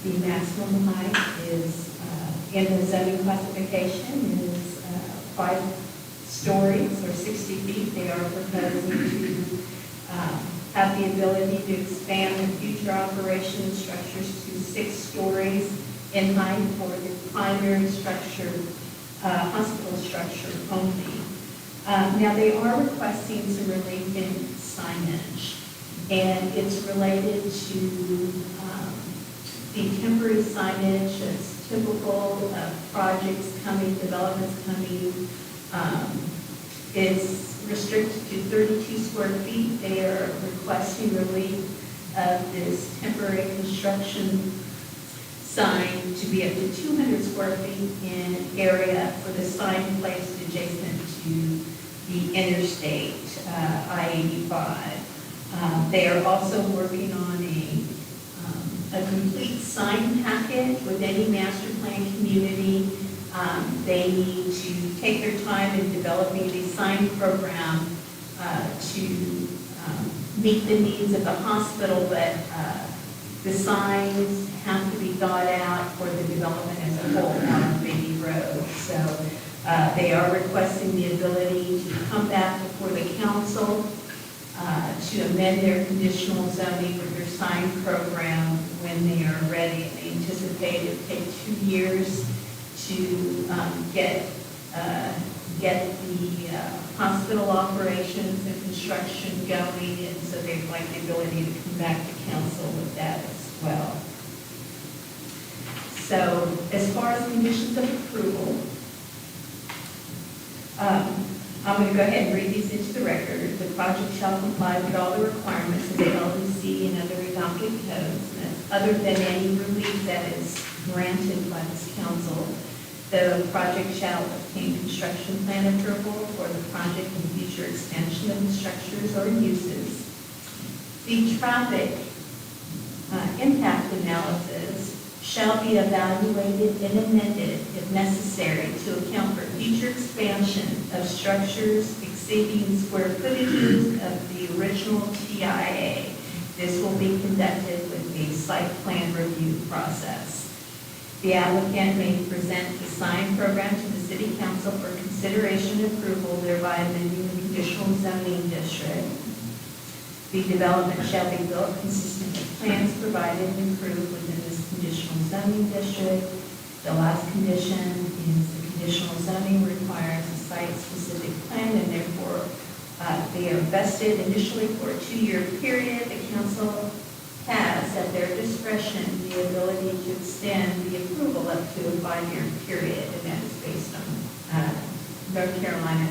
the maximum height is in the zoning classification is 5 stories or 60 feet. They are proposing to have the ability to expand the future operation structures to 6 stories in height for the primary structure, hospital structure only. Now they are requesting some relief in signage, and it's related to the temporary signage that's typical of projects coming, developments coming. It's restricted to 32 square feet. They are requesting relief of this temporary construction sign to be up to 200 square feet in area for the sign placed adjacent to the interstate, I-85. They are also working on a complete sign packet with any master plan community. They need to take their time in developing a sign program to meet the needs of the hospital, but the signs have to be thought out for the development as a whole on Baby Road. So they are requesting the ability to come back before the council to amend their conditional zoning with their sign program when they are ready. They anticipate it will take 2 years to get the hospital operations and construction going, and so they'd like the ability to come back to council with that as well. So as far as conditions of approval, I'm going to go ahead and read these into the record. The project shall comply with all the requirements of the LDC and other adopted codes, other than any relief that is granted by this council. The project shall obtain construction plan approval for the project and future expansion of the structures or uses. The traffic impact analysis shall be evaluated and amended if necessary to account for future expansion of structures exceeding square footages of the original TIA. This will be conducted with the site plan review process. The applicant may present the sign program to the city council for consideration and approval, thereby amending the conditional zoning district. The development shall be built consistent with plans provided and approved within this conditional zoning district. The last condition is the conditional zoning requires a site-specific plan, and therefore they are vested initially for a 2-year period. The council has at their discretion the ability to extend the approval up to a 5-year period, and that is based on North Carolina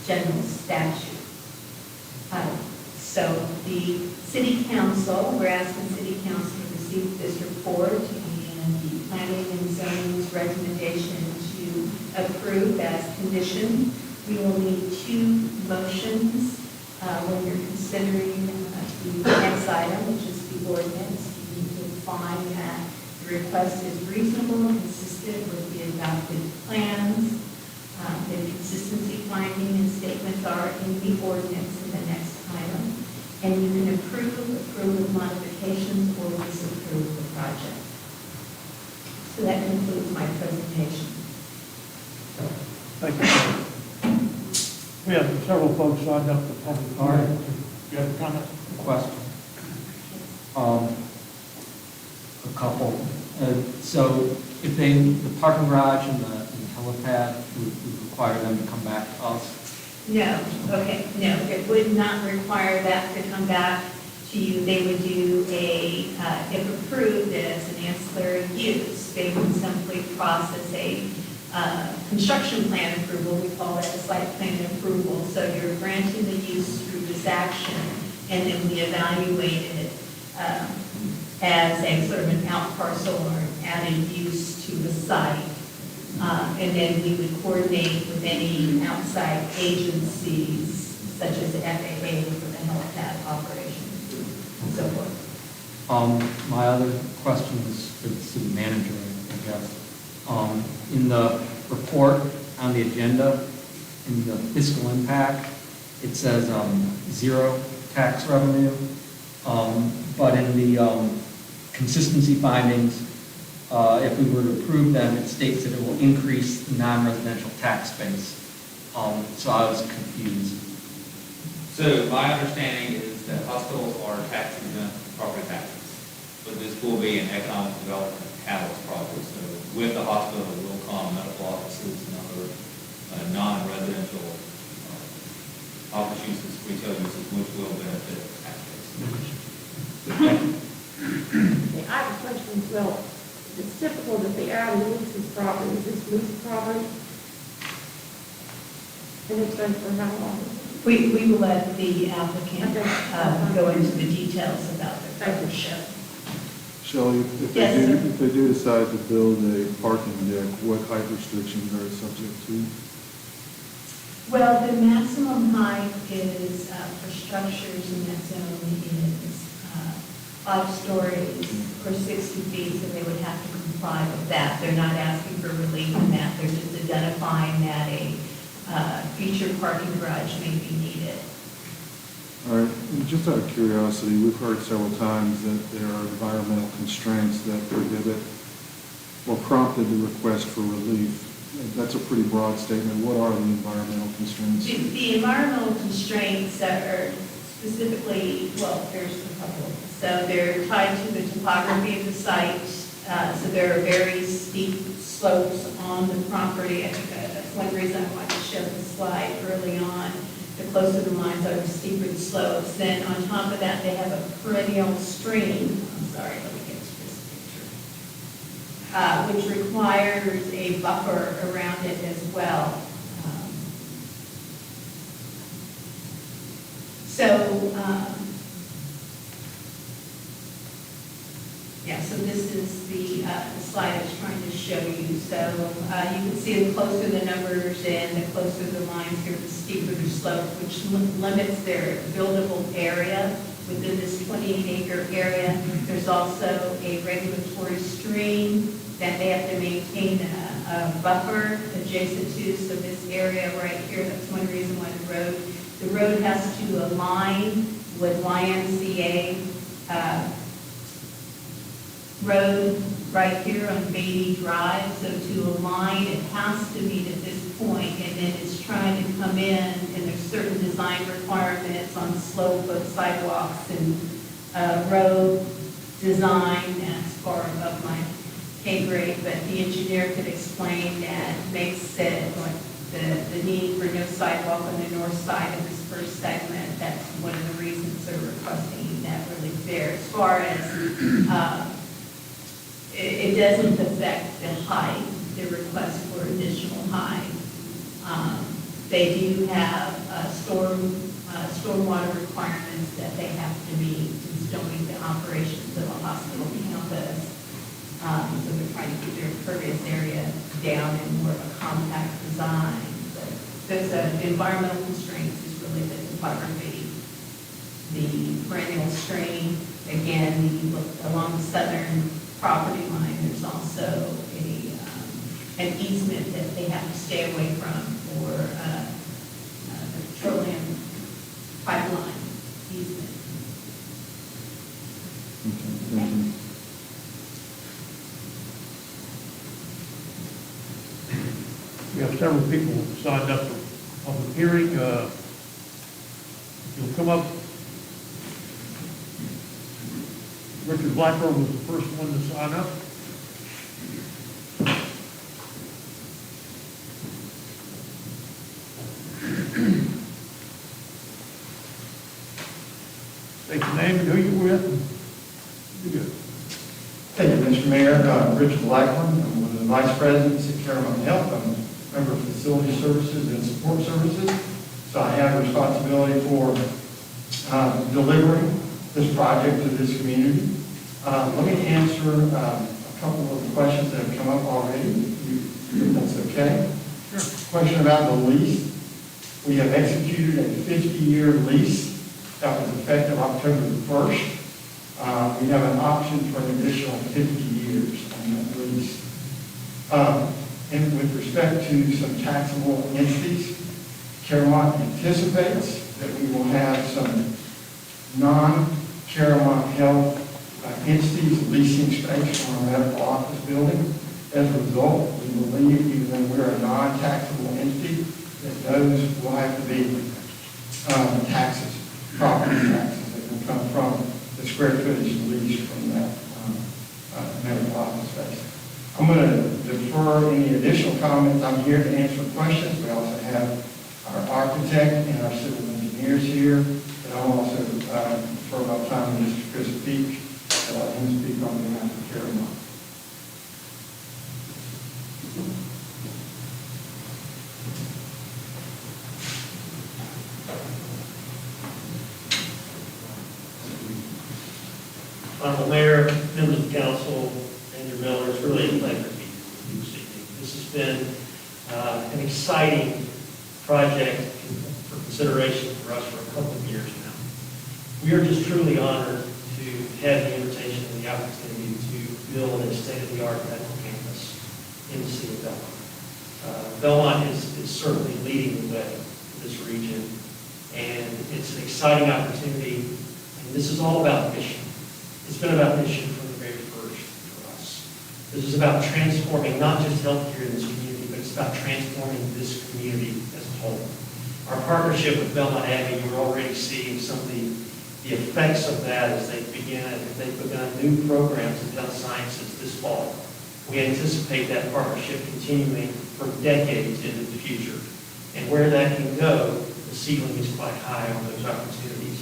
general statute. So the city council, we're asking city council to receive this report and the planning and zoning's recommendation to approve as conditioned. We will need 2 motions when you're considering the next item, which is the ordinance. You need to find that the request is reasonable and consistent with the adopted plans. The consistency finding and statements are in the ordinance in the next item. And you can approve with modifications, or disapprove the project. So that concludes my presentation. Thank you. We have several folks signed up for public comment. Do you have a comment? Question. A couple. So if the parking garage and the helipad would require them to come back to us? No, okay, no, it would not require that to come back to you. They would do if approved as an ancillary use, they would simply process a construction plan approval. We call that a site plan approval. So you're granting the use through this action, and then we evaluate it as a sort of an out parcel or an added use to the site. And then we would coordinate with any outside agencies, such as the FAA for the helipad operations and so forth. My other question is for the city manager, I guess. In the report on the agenda, in the fiscal impact, it says 0 tax revenue. But in the consistency findings, if we were to approve them, it states that it will increase the non-residential tax base. So I was confused. So my understanding is that hospitals are tax exempt property taxes, but this will be an economic development catalyst project. So with the hospital will come medical offices and other non-residential office uses, retail uses, which will benefit the tax base. Okay, I have a question as well. It's typical that the alley leases property, is this lease property? And it's been for how long? We will let the applicant go into the details about their ownership. Shelley, if Yes, they do, sir. if they do decide to build a parking deck, what height restrictions are it subject to? Well, the maximum height is for structures in that zone is 5 stories or 60 feet, so they would have to comply with that. They're not asking for relief in that, they're just identifying that a future parking garage may be needed. All right, and just out of curiosity, we've heard several times that there are environmental constraints that prohibit or prompted the request for relief. That's a pretty broad statement. What are the environmental constraints? The environmental constraints are specifically, well, there's a couple. So they're tied to the topography of the site. So there are very steep slopes on the property. I think that's one reason I wanted to show the slide early on. The closer the lines are, the steeper the slopes. Then on top of that, they have a perennial stream. I'm sorry, let me get to this picture. Which requires a buffer around it as well. So this is the slide I was trying to show you. So you can see the closer the numbers and the closer the lines here, the steeper the slope, which limits their buildable area within this 28-acre area. There's also a regulatory stream that they have to maintain a buffer adjacent to. So this area right here, that's one reason why the road has to align with YMCA road right here on Beatty Drive. So to align, it has to meet at this point, and then it's trying to come in, and there's certain design requirements on slope of sidewalks and road design. That's far above my pay grade, but the engineer could explain that makes it like the need for no sidewalk on the north side of this first segment. That's one of the reasons they're requesting that relief there. As far as it doesn't affect the height, the request for additional height. They do have stormwater requirements that they have to meet in starting the operations of a hospital campus. So they're trying to keep their impervious area down in more of a compact design. But those environmental constraints is really the topography, the perennial stream. Again, you look along the southern property line, there's also an easement that they have to stay away from for the petroleum pipeline easement. We have several people signed up for public hearing. You'll come up. Richard Blackburn was the first one to sign up. State your name and who you're with. Be good. Thank you, Mr. Mayor. Richard Blackburn. I'm one of the vice presidents at CaroMont Health. I'm a member of Facility Services and Support Services. So I have responsibility for delivering this project to this community. Let me answer a couple of the questions that have come up already, if that's okay. Sure. Question about the lease. We have executed a 50-year lease that was effective October the 1st. We have an option for an additional 50 years on that lease. And with respect to some taxable entities, CaroMont anticipates that we will have some non-CaroMont Health entities leasing space from our medical office building. As a result, we believe, even though we're a non-taxable entity, that those will have to be taxes, property taxes that will come from the square footage leased from that medical office space. I'm going to defer any additional comments. I'm here to answer questions. We also have our architect and our civil engineers here. And I'll also defer my time to Mr. Chris Peak to let him speak on behalf of CaroMont. Honorable Mayor, members of the council, and your Miller, it's really a pleasure to be here with you this evening. This has been an exciting project for consideration for us for a couple of years now. We are just truly honored to have the invitation and the opportunity to build a state-of-the-art medical campus in the city of Belmont. Belmont is certainly leading the way in this region, and it's an exciting opportunity, and this is all about mission. It's been about mission from the very first for us. This is about transforming not just healthcare in this community, but it's about transforming this community as a whole. Our partnership with Belmont Abbey, you're already seeing some of the effects of that as they've begun new programs in health sciences this fall. We anticipate that partnership continuing for decades into the future. And where that can go, the ceiling is quite high on those opportunities.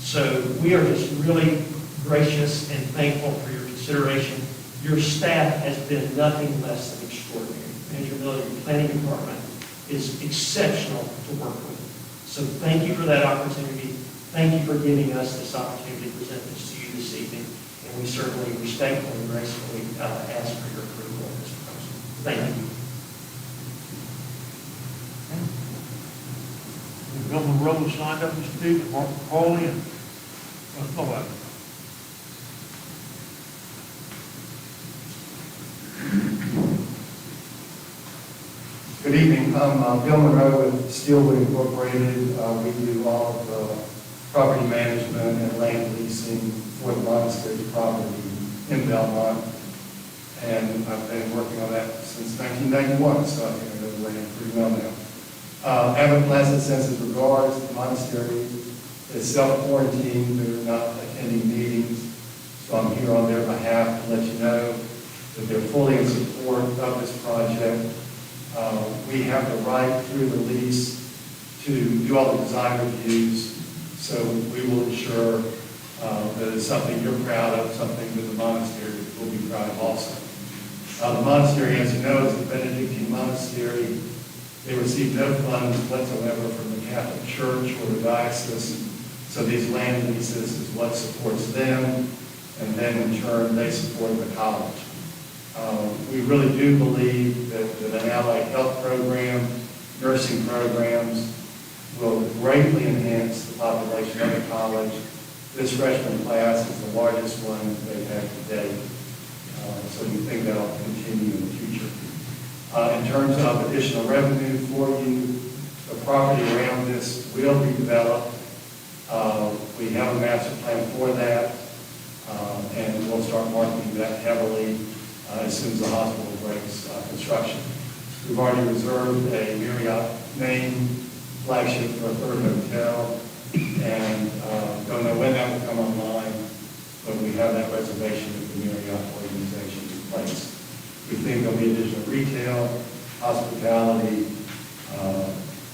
So we are just really gracious and thankful for your consideration. Your staff has been nothing less than extraordinary. Manager Miller, your planning department is exceptional to work with. So thank you for that opportunity. thank you for giving us this opportunity to present this to you this evening, and we certainly respectfully and gracefully ask for your approval of this proposal. Thank you. Belmont Road signed up this week, Mark Hawley and, nobody. Good evening. I'm Bill Monroe with Steelwood Incorporated. We do all of the property management and land leasing for the monastery's property in Belmont. And I've been working on that since 1991, so I think I know the land pretty well now. I have a pleasant sense of regards. The monastery is self-quarantined. They're not attending meetings. So I'm here on their behalf to let you know that they're fully in support of this project. We have the right through the lease to do all the design reviews, so we will ensure that it's something you're proud of, something that the monastery will be proud of also. The monastery, as you know, is a Benedictine monastery. They receive no funds whatsoever from the Catholic Church or the diocese, so these land leases is what supports them, and then in turn they support the college. We really do believe that an allied health program, nursing programs will greatly enhance the population of the college. This freshman class is the largest one they've had to date, so we think that'll continue in the future. In terms of additional revenue for you, the property around this will be developed. We have a master plan for that, and we'll start marketing that heavily as soon as the hospital breaks construction. We've already reserved a Marriott main flagship for a third hotel, and don't know when that will come online, but we have that reservation with the Marriott organization in place. We think there'll be additional retail, hospitality,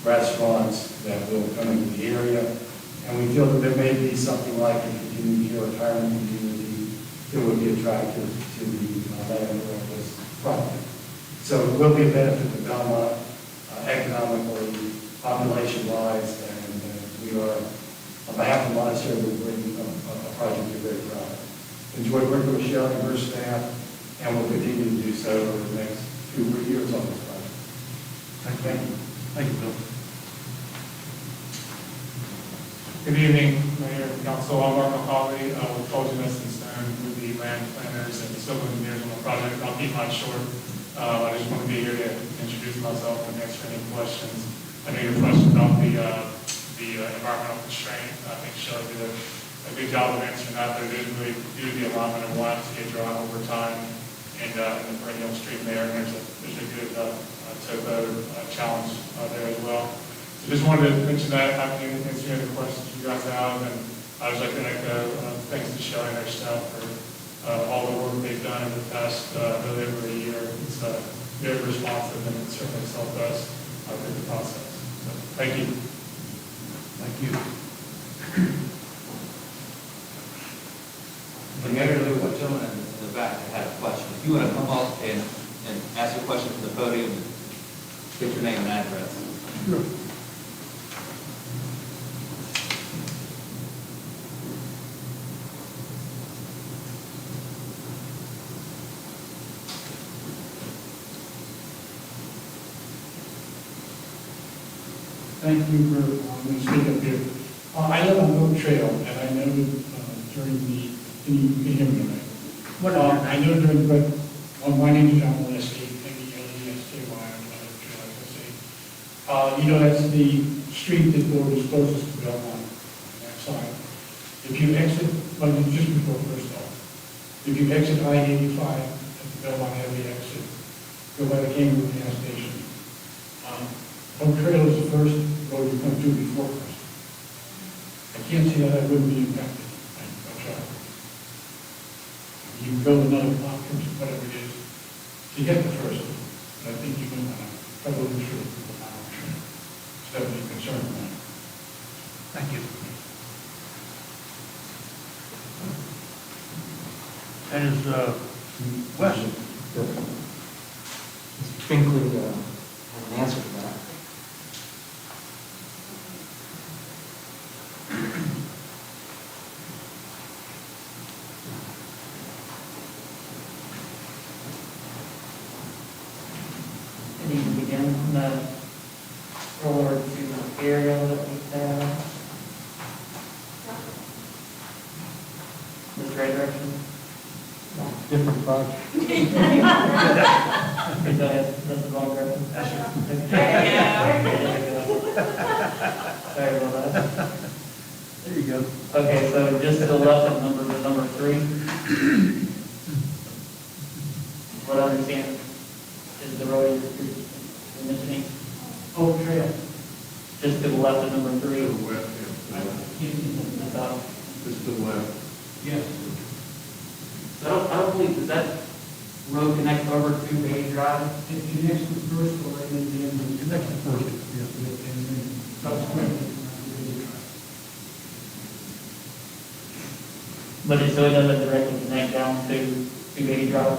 restaurants that will come into the area, and we feel that there may be something like a continued care retirement community that would be attractive to the land of this property. So it will be a benefit to Belmont economically, population-wise, and we are, on behalf of the monastery, we're bringing a project we're very proud of. Enjoyed working with Shelley and her staff, and will continue to do so over the next 2 or 3 years on this project. Thank you. Thank you, Bill. Good evening, Mayor and Council. I'm Mark McCauley with Colton Stone, with the land planners and civil engineers on the project. I'll keep mine short. I just want to be here to introduce myself and answer any questions. I know your question about the environmental constraint. I think Shelley did a good job of answering that. But it is really due to the alignment of lines to get dry over time and the perennial stream there. And there's a good topo challenge there as well. So just wanted to mention that. Happy to answer any other questions you guys have. And I would like to echo thanks to Shelley and her staff for all the work they've done in the past really over a year. It's very responsive, and it certainly has helped us through the process. So, thank you. Thank you. The Mayor, there was a gentleman in the back that had a question. If you want to come up and ask your question from the podium, get your name and address. Sure. Thank you for letting me speak up here. I live on Oak Trail, and I know during the, can you hear me tonight? I know during, my name is John Molesky, M-E-L-E-S-K-Y, on Oak Trail, as I say. You know, that's the street that goes closest to Belmont, on that side. If you exit, well, just before first off, if you exit I-85 at the Belmont Heavy exit, go by the Cambridge gas station. Oak Trail is the first road you come to before first. I can't see how that wouldn't be impacted by traffic. You can build another block or whatever it is to get the first one, but I think you can probably ensure people not on trail. So that would be a concern of mine. Thank you. That is Wes. Mr. Finkley has an answer to that. area that we have. This right direction? Different project. That's the wrong direction. Sorry about that. There you go. Okay, so just to the left of number 3. What I understand is the road you're mentioning. Old Trail. Just to the left of number 3. To the west, About. just to the left. Yes. So I don't believe, does that road connect over to Bay Drive? It connects to First Floor and then the end. Connects to First, yes, and then subsequently. But so it doesn't directly connect down to Bay Drive?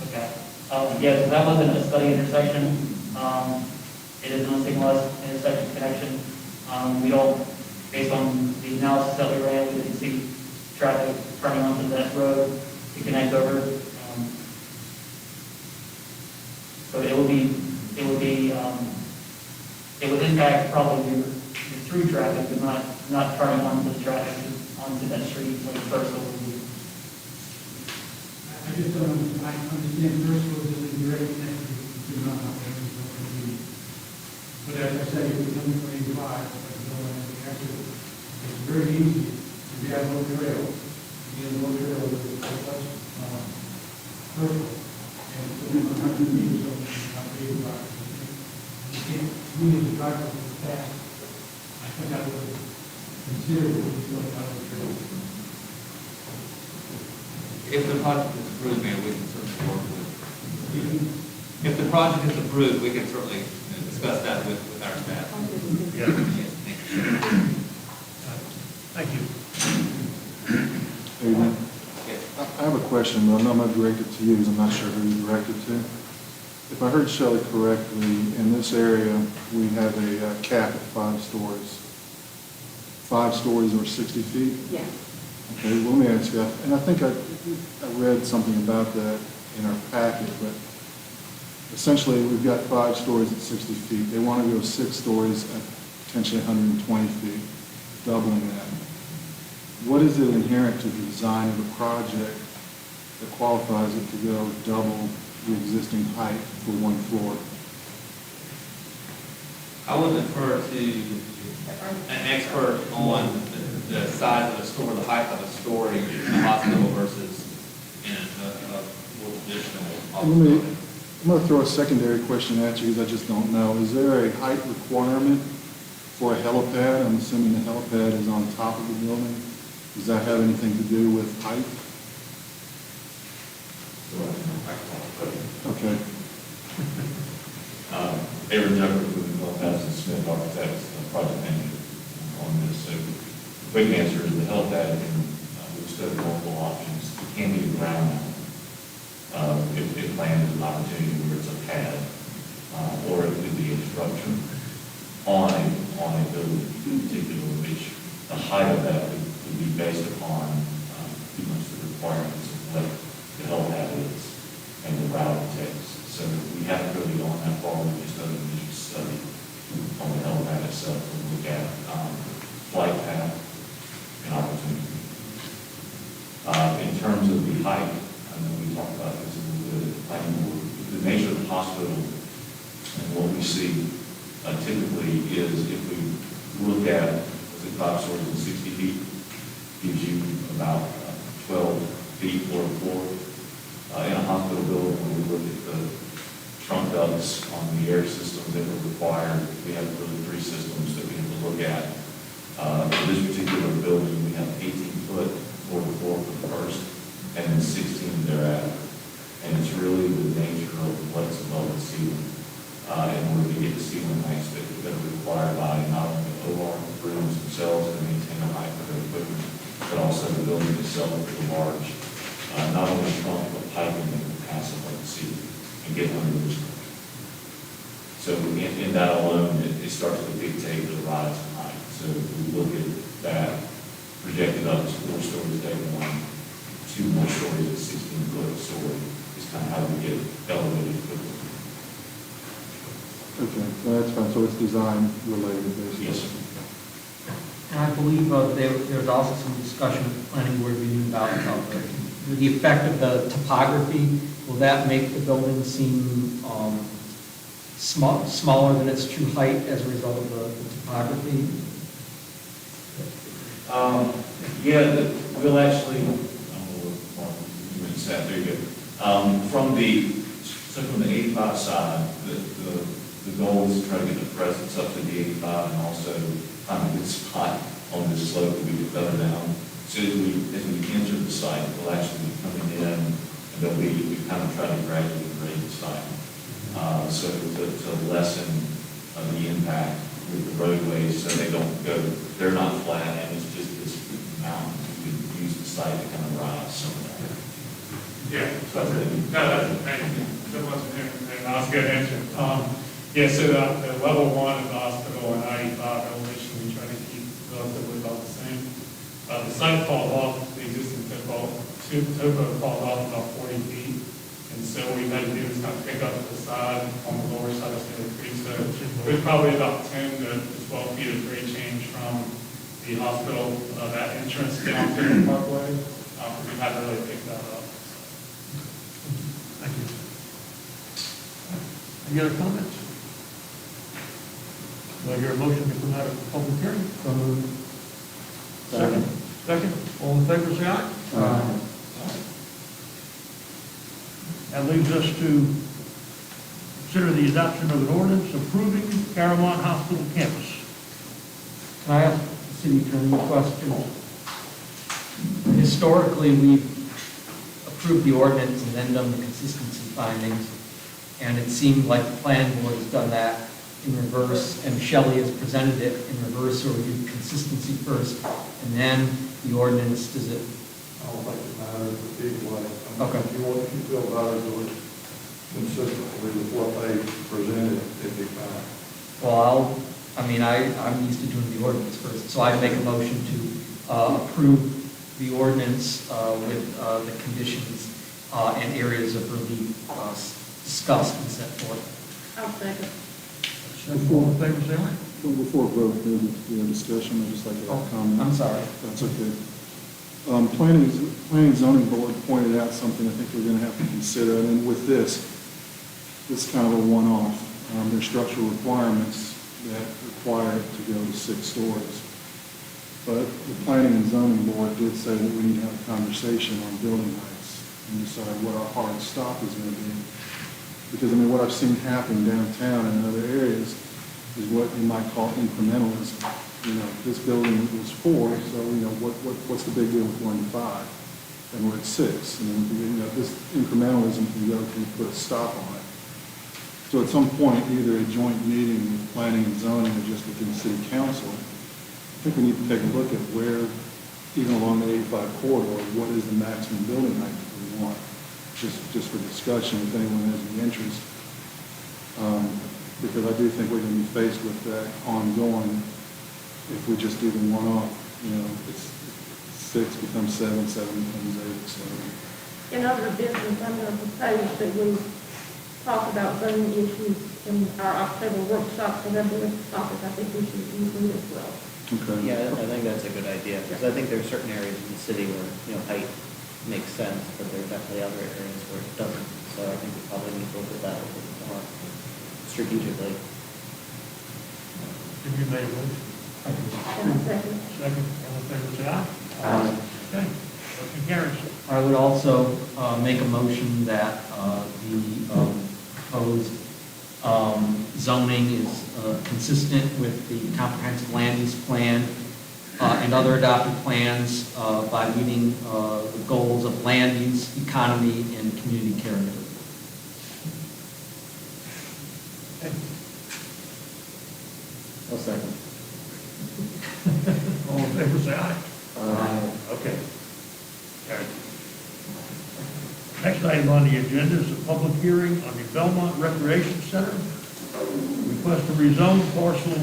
Okay. Yeah, so that wasn't a study intersection. It is not a signalized intersection connection. We don't, based on the analysis that we ran, we didn't see traffic running onto that road to connect over. So it would impact probably your through traffic, but not turning onto the traffic onto that street like First Floor would be. I just don't, I understand First Floor is a direct connection to not but as I said, if we come from 85, it's very easy to be on low trail. Again, low trail is First Floor. And so we don't have to meet so not 85. You can't, we need to drive over the fast. I think I would consider it to be like on the trail. If the project is approved, Mayor, we can certainly work with it. If the project is approved, we can certainly discuss that with our staff. Yeah. Thank you. Evening. I have a question, but I'm not directed to you, because I'm not sure who you're directed to. If I heard Shelley correctly, in this area, we have a cap at 5 stories. 5 stories or 60 feet? Yes. Okay, well, let me ask you, and I think I read something about that in our packet, but essentially, we've got 5 stories at 60 feet. They want to go 6 stories at potentially 120 feet, doubling that. What is it inherent to the design of the project that qualifies it to go double the existing height for 1 floor? I would defer to an expert on the size of the store, the height of a story in a hospital versus in a more traditional office building. I'm going to throw a secondary question at you because I just don't know. Is there a height requirement for a helipad? I'm assuming the helipad is on top of the building. Does that have anything to do with height? Okay. Aaron Jeffers with Belmont Smith Architects, project manager on this. So the quick answer is the helipad, we've studied multiple options. It can be a ground mount. If planned as an opportunity where it's a pad, or it could be a structure on a building in particular, which the height of that would be based upon pretty much the requirements of what the helipad is and the route it takes. So we haven't really gone that far. We just done an initial study on the helipad itself to look at flight path and opportunity. In terms of the height, I know we talked about this a little bit at the planning board. The nature of the hospital and what we see typically is if we look at, was it 5 stories and 60 feet, gives you about 12 feet for a floor. In a hospital building, when we look at the trunk ducts on the air systems that are required, we have really 3 systems that we have to look at. For this particular building, we have 18-foot for the floor for the first, and then 16 thereafter. And it's really the nature of what's above the ceiling. In order to get the ceiling heights that are required by not only the OR rooms themselves to maintain the height of their equipment, but also the building itself with the large, not only trunk, but piping that will pass above the ceiling and get under the structure. So in that alone, it starts to dictate the rise in height. So if we look at that projected up as 4 stories day 1, 2 more stories at 16-foot story is kind of how we get elevated quickly. Okay, well, that's fine. so it's design related, basically. Yes, sir. And I believe there's also some discussion at the planning board meeting about the effect of the topography. Will that make the building seem smaller than its true height as a result of the topography? Yeah, we'll actually, there you go. From the 85 side, the goal is to try to get the presence up to the 85 and also find a good spot on this slope that we can feather down. So as we enter the site, we'll actually be coming in and we kind of try to gradually grade the site. So to lessen the impact with the roadways so they don't go, they're not flat and it's just this mountain. We can use the site to kind of rise some of that. Yeah. So I think- That wasn't here, and I was good answer. Yeah, so the level 1 of the hospital and 95 elevation, we try to keep relatively about the same. The site falls off, the existing topo falls off about 40 feet. And so what we've had to do is kind of pick up the side on the lower side of the creek. So there's probably about 10 to 12 feet of grade change from the hospital, that entrance down to the parkway. We haven't really picked that up. Thank you. Any other comments? Do I hear a motion to come out of the public hearing? Second. Second. All in favor, say aye. Aye. That leaves us to consider the adoption of an ordinance approving CaroMont Hospital campus. Can I ask the city attorney a question? Historically, we've approved the ordinance and then done the consistency findings, and it seemed like the planning board has done that in reverse, and Shelley has presented it in reverse, or we do consistency first, and then the ordinance, does it? I don't think it matters the big way. Okay. If you feel better do it consistently with what they presented, it'd be fine. Well, I'm used to doing the ordinance first, so I make a motion to approve the ordinance with the conditions and areas of relief discussed and set forth. I'll second. All in favor, say aye. Well, before vote, there's discussion, I'd just like to have a comment. I'm sorry. That's okay. Planning and zoning board pointed out something I think we're going to have to consider. I mean, with this kind of a one-off. There's structural requirements that require it to go to 6 stories. But the planning and zoning board did say that we need to have a conversation on building heights and decide what our hard stop is going to be. Because, I mean, what I've seen happen downtown and in other areas is what you might call incrementalism. You know, this building was 4, so, you know, what's the big deal with going to 5? And we're at 6. And then, you know, this incrementalism can put a stop on it. So at some point, either a joint meeting with planning and zoning or just within city council, I think we need to take a look at where, even along the 85 corridor, what is the maximum building height that we want? Just for discussion, if anyone has any interest. Because I do think we're going to be faced with that ongoing if we just do the one-off. You know, it's 6 becomes 7, 7 becomes 8. So. In other business, I'm going to propose that we talk about zoning issues in our October workshop, and then the topic I think we should include as well. Okay. Yeah, I think that's a good idea, because I think there are certain areas in the city where, you know, height makes sense, but there are definitely other areas where it doesn't. So I think we probably need to look at that a little more strategically. Have you made a motion? And a second. Second. All in favor, say aye. Okay. Motion carries. I would also make a motion that the proposed zoning is consistent with the comprehensive land use plan and other adopted plans by meeting the goals of land use, economy, and community character. Okay. I'll second. All in favor, say aye. Okay. Carried. Next item on the agenda is a public hearing on the Belmont Recreation Center. Request to rezone parcel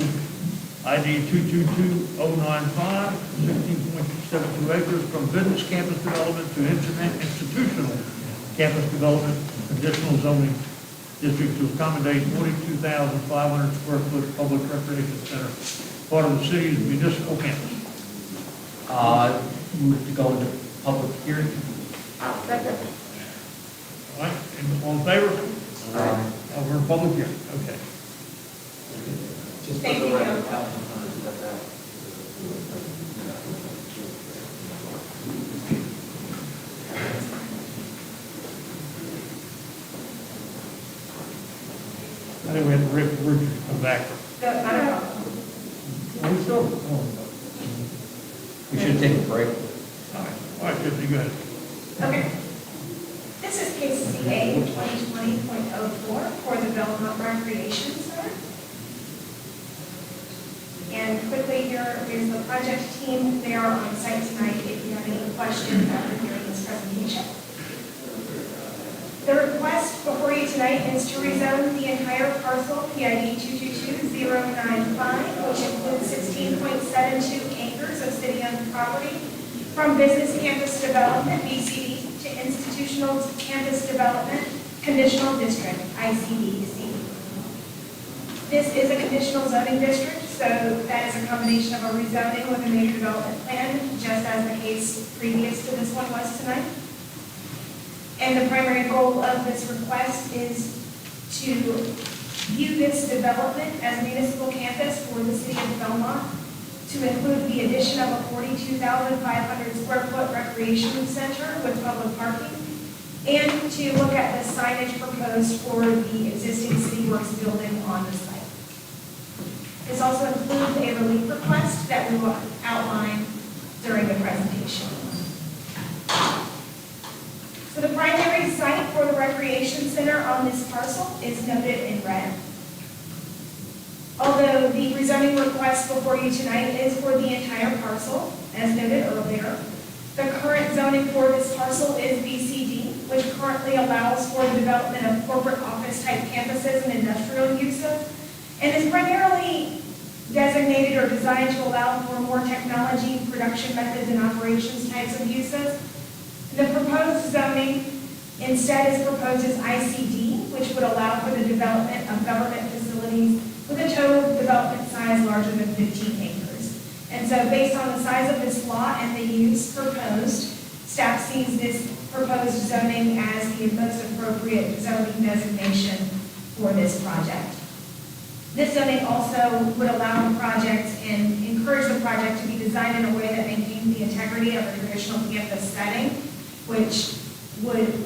ID 222095, 16.72 acres from business campus development to institutional campus development, additional zoning district to accommodate 42,500 square foot public recreation center, part of the city's municipal campus. Move to go into public hearing. Second. All right, and all in favor? We're in public hearing, okay. Thank you, Council. I think we have Rick Richards come back. No, not at all. Are we still? Oh, We should take a break. all right, Tiffany, go ahead. Okay. This is case CA 2020.04 for the Belmont Recreation Center. And quickly, here is the project team. They are on site tonight if you have any questions after hearing this presentation. The request before you tonight is to rezone the entire parcel, PID 222095, which includes 16.72 acres of city-owned property, from business campus development, BCD, to institutional campus development, conditional district, ICDC. This is a conditional zoning district, so that is a combination of a rezoning with a major development plan, just as the case previous to this one was tonight. And the primary goal of this request is to view this development as a municipal campus for the city of Belmont, to include the addition of a 42,500 square foot recreation center with public parking, and to look at the signage proposed for the existing City Works building on the site. This also includes a relief request that we will outline during the presentation. So the primary site for the recreation center on this parcel is noted in red. Although the rezoning request before you tonight is for the entire parcel, as noted earlier, the current zoning for this parcel is BCD, which currently allows for the development of corporate office-type campuses and industrial uses, and is primarily designated or designed to allow for more technology, production methods, and operations types of uses. The proposed zoning instead is proposed as ICD, which would allow for the development of government facilities with a total development size larger than 15 acres. And so based on the size of this lot and the use proposed, staff sees this proposed zoning as the most appropriate zoning designation for this project. This zoning also would allow the project and encourage the project to be designed in a way that maintains the integrity of a traditional campus setting, which would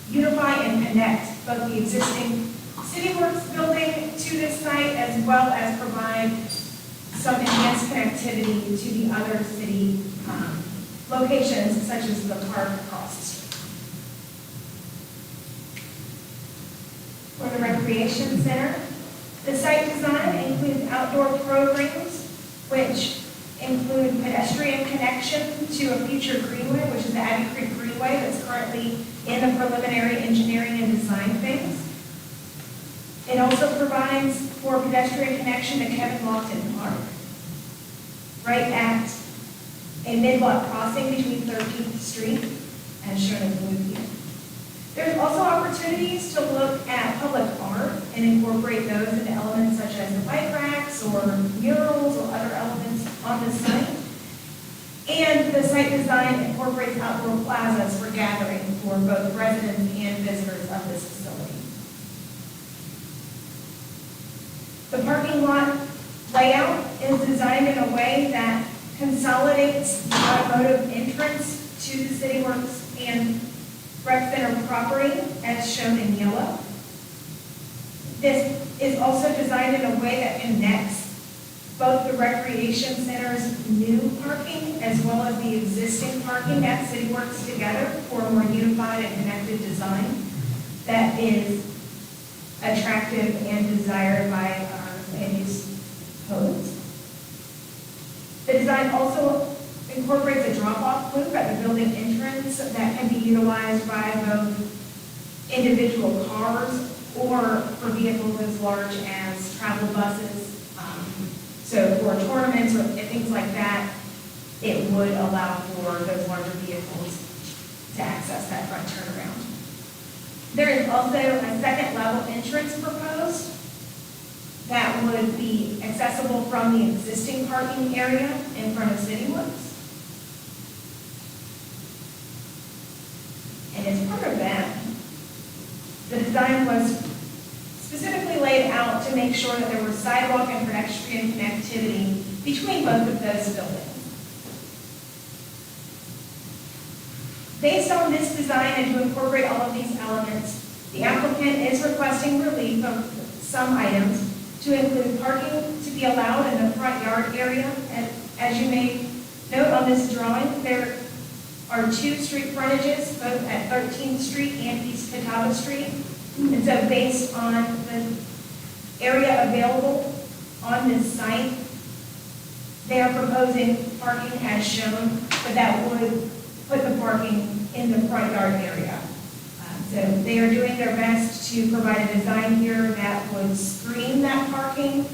unify and connect both the existing City Works building to this site, as well as provide some enhanced connectivity to the other city locations, such as the park across the street. For the recreation center, the site design includes outdoor programs, which include pedestrian connection to a future greenway, which is the Abbey Creek Greenway that's currently in the preliminary engineering and design phase. It also provides for pedestrian connection to Kevin Lofton Park, right at a mid-lot crossing between 13th Street, as shown in blue here. There's also opportunities to look at public art and incorporate those into elements such as the bike racks or murals or other elements on the site. And the site design incorporates outdoor plazas for gathering for both residents and visitors of this facility. The parking lot layout is designed in a way that consolidates the automotive entrance to the City Works and Rec Center property, as shown in yellow. This is also designed in a way that connects both the recreation center's new parking as well as the existing parking at City Works together for a more unified and connected design that is attractive and desired by our land use codes. The design also incorporates a drop-off loop at the building entrance that can be utilized by both individual cars or for vehicles as large as travel buses. So for tournaments or things like that, it would allow for those larger vehicles to access that front turnaround. There is also a second level entrance proposed that would be accessible from the existing parking area in front of City Works. And as part of that, the design was specifically laid out to make sure that there was sidewalk and pedestrian connectivity between both of those buildings. Based on this design and to incorporate all of these elements, the applicant is requesting relief of some items to include parking to be allowed in the front yard area. And as you may note on this drawing, there are two street frontages, both at 13th Street and East Catawba Street. And so based on the area available on this site, they are proposing parking as shown, but that would put the parking in the front yard area. So they are doing their best to provide a design here that would screen that parking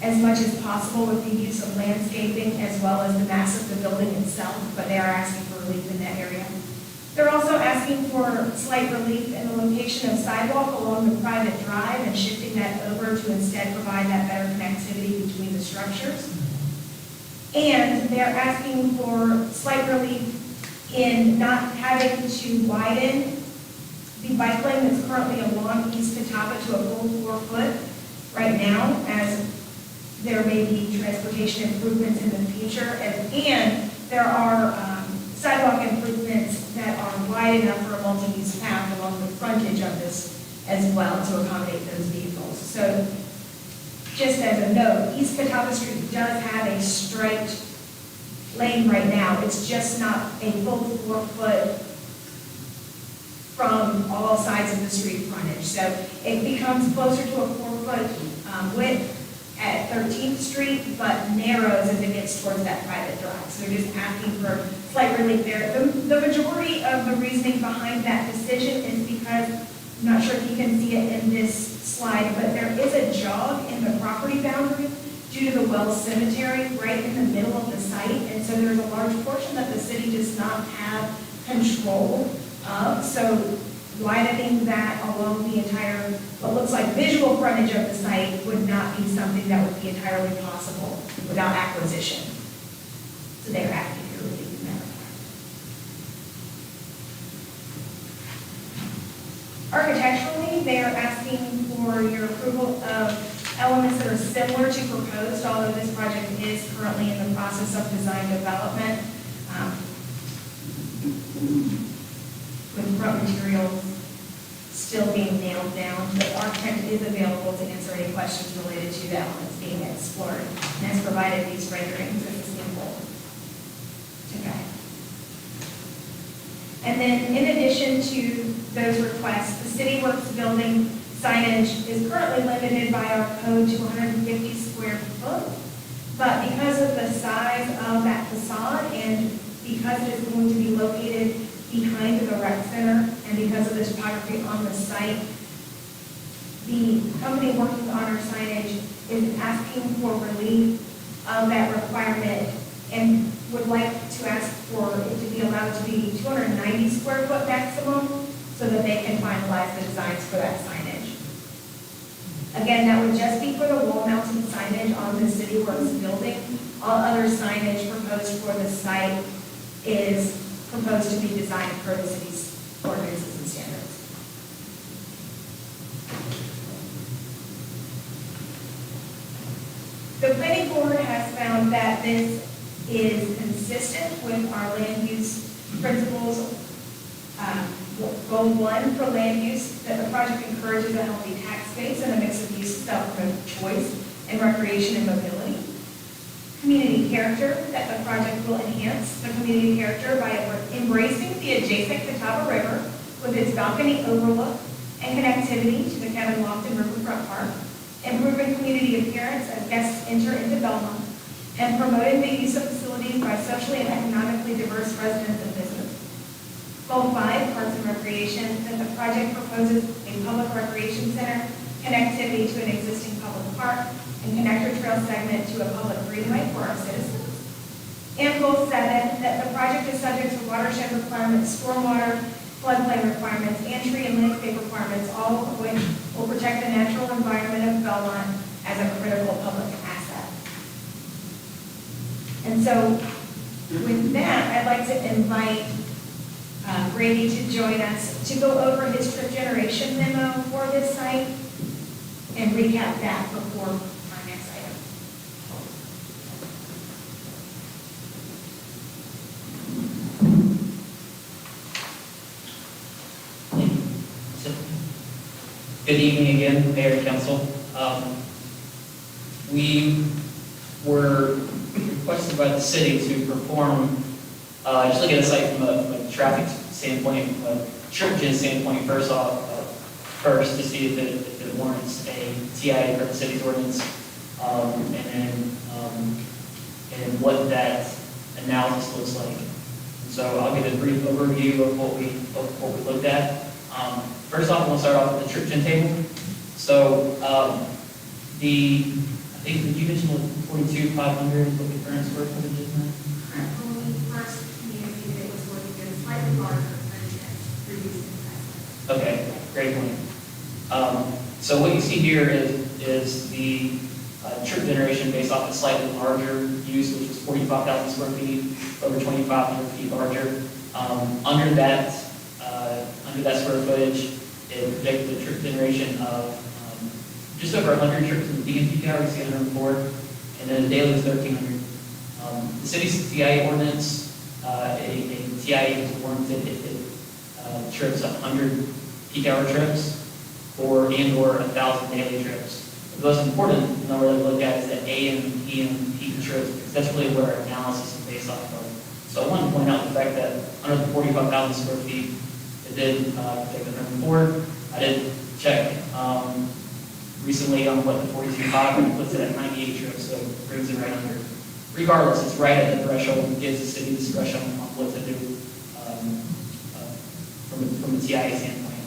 as much as possible with the use of landscaping as well as the mass of the building itself, but they are asking for relief in that area. They're also asking for slight relief in the location of sidewalk along the private drive and shifting that over to instead provide that better connectivity between the structures. And they're asking for slight relief in not having to widen the bike lane that's currently along East Catawba to a full 4 foot right now, as there may be transportation improvements in the future. And there are sidewalk improvements that are wide enough for a multi-use path along the frontage of this as well to accommodate those vehicles. So just as a note, East Catawba Street does have a striped lane right now. It's just not a full 4 foot from all sides of the street frontage. So it becomes closer to a 4 foot width at 13th Street, but narrows as it gets towards that private drive. So they're just asking for slight relief there. The majority of the reasoning behind that decision is because, I'm not sure if you can see it in this slide, but there is a jog in the property boundary due to the Wells Cemetery right in the middle of the site. And so there's a large portion that the city does not have control of. So widening that along the entire, what looks like visual frontage of the site would not be something that would be entirely possible without acquisition. So they're asking for relief in that regard. Architecturally, they are asking for your approval of elements that are similar to proposed, although this project is currently in the process of design development. With front materials still being nailed down, the architect is available to answer any questions related to the elements being explored, and has provided these renderings as a sample to guide. And then in addition to those requests, the City Works building signage is currently limited by our code to 150 square foot, but because of the size of that facade and because it is going to be located behind the rec center and because of the topography on the site, the company working on our signage is asking for relief of that requirement and would like to ask for it to be allowed to be 290 square foot maximum so that they can finalize the designs for that signage. Again, that would just be for the wall-mounted signage on the City Works building. All other signage proposed for the site is proposed to be designed per the city's ordinances and standards. The planning board has found that this is consistent with our land use principles. Goal 1 for land use, that the project encourages a healthy tax base and a mix of uses that promote choice and recreation and mobility. Community character, that the project will enhance the community character by embracing the adjacent Catawba River with its balcony overlook and connectivity to the Kevin Lofton Riverfront Park, improving community appearance as guests enter into Belmont, and promoting the use of facilities by socially and economically diverse residents and visitors. Goal 5, Parks and Recreation, that the project proposes a public recreation center, connectivity to an existing public park, and connector trail segment to a public greenway for our citizens. And Goal 7, that the project is subject to watershed requirements, stormwater, floodplain requirements, and tree and landscape requirements, all of which will protect the natural environment of Belmont as a critical public asset. And so with that, I'd like to invite Brady to join us to go over his trip generation memo for this site and recap that before our next item. Good evening again, Mayor and Council. We were requested by the city to perform, just look at the site from a traffic standpoint, a trip gen standpoint, first to see if it warrants a TIA for the city's ordinance, and what that analysis looks like. And so I'll give a brief overview of what we looked at. First off, we'll start off with the trip gen table. So I think, did you mention 42,500 what the current square footage is now? When we first communicated, it was going to be slightly larger than its previous investment. Okay, great point. So what you see here is the trip generation based off a slightly larger use, which is 45,000 square feet, over 2,500 feet larger. Under that square footage, it predicted a trip generation of just over 100 trips in the peak and peak hour, you see 104, and then the daily is 1,300. The city's TIA ordinance, a TIA is warranted if it trips 100 peak hour trips or 1,000 daily trips. The most important number that we look at is the AM and PM peak trips, because that's really where our analysis is based off of. So I want to point out the fact that under the 45,000 square feet, it did take 104. I did check recently on what the 42.5 and it puts it at 98 trips, so it brings it right under. Regardless, it's right at the threshold and gives the city discretion on what to do from a TIA standpoint.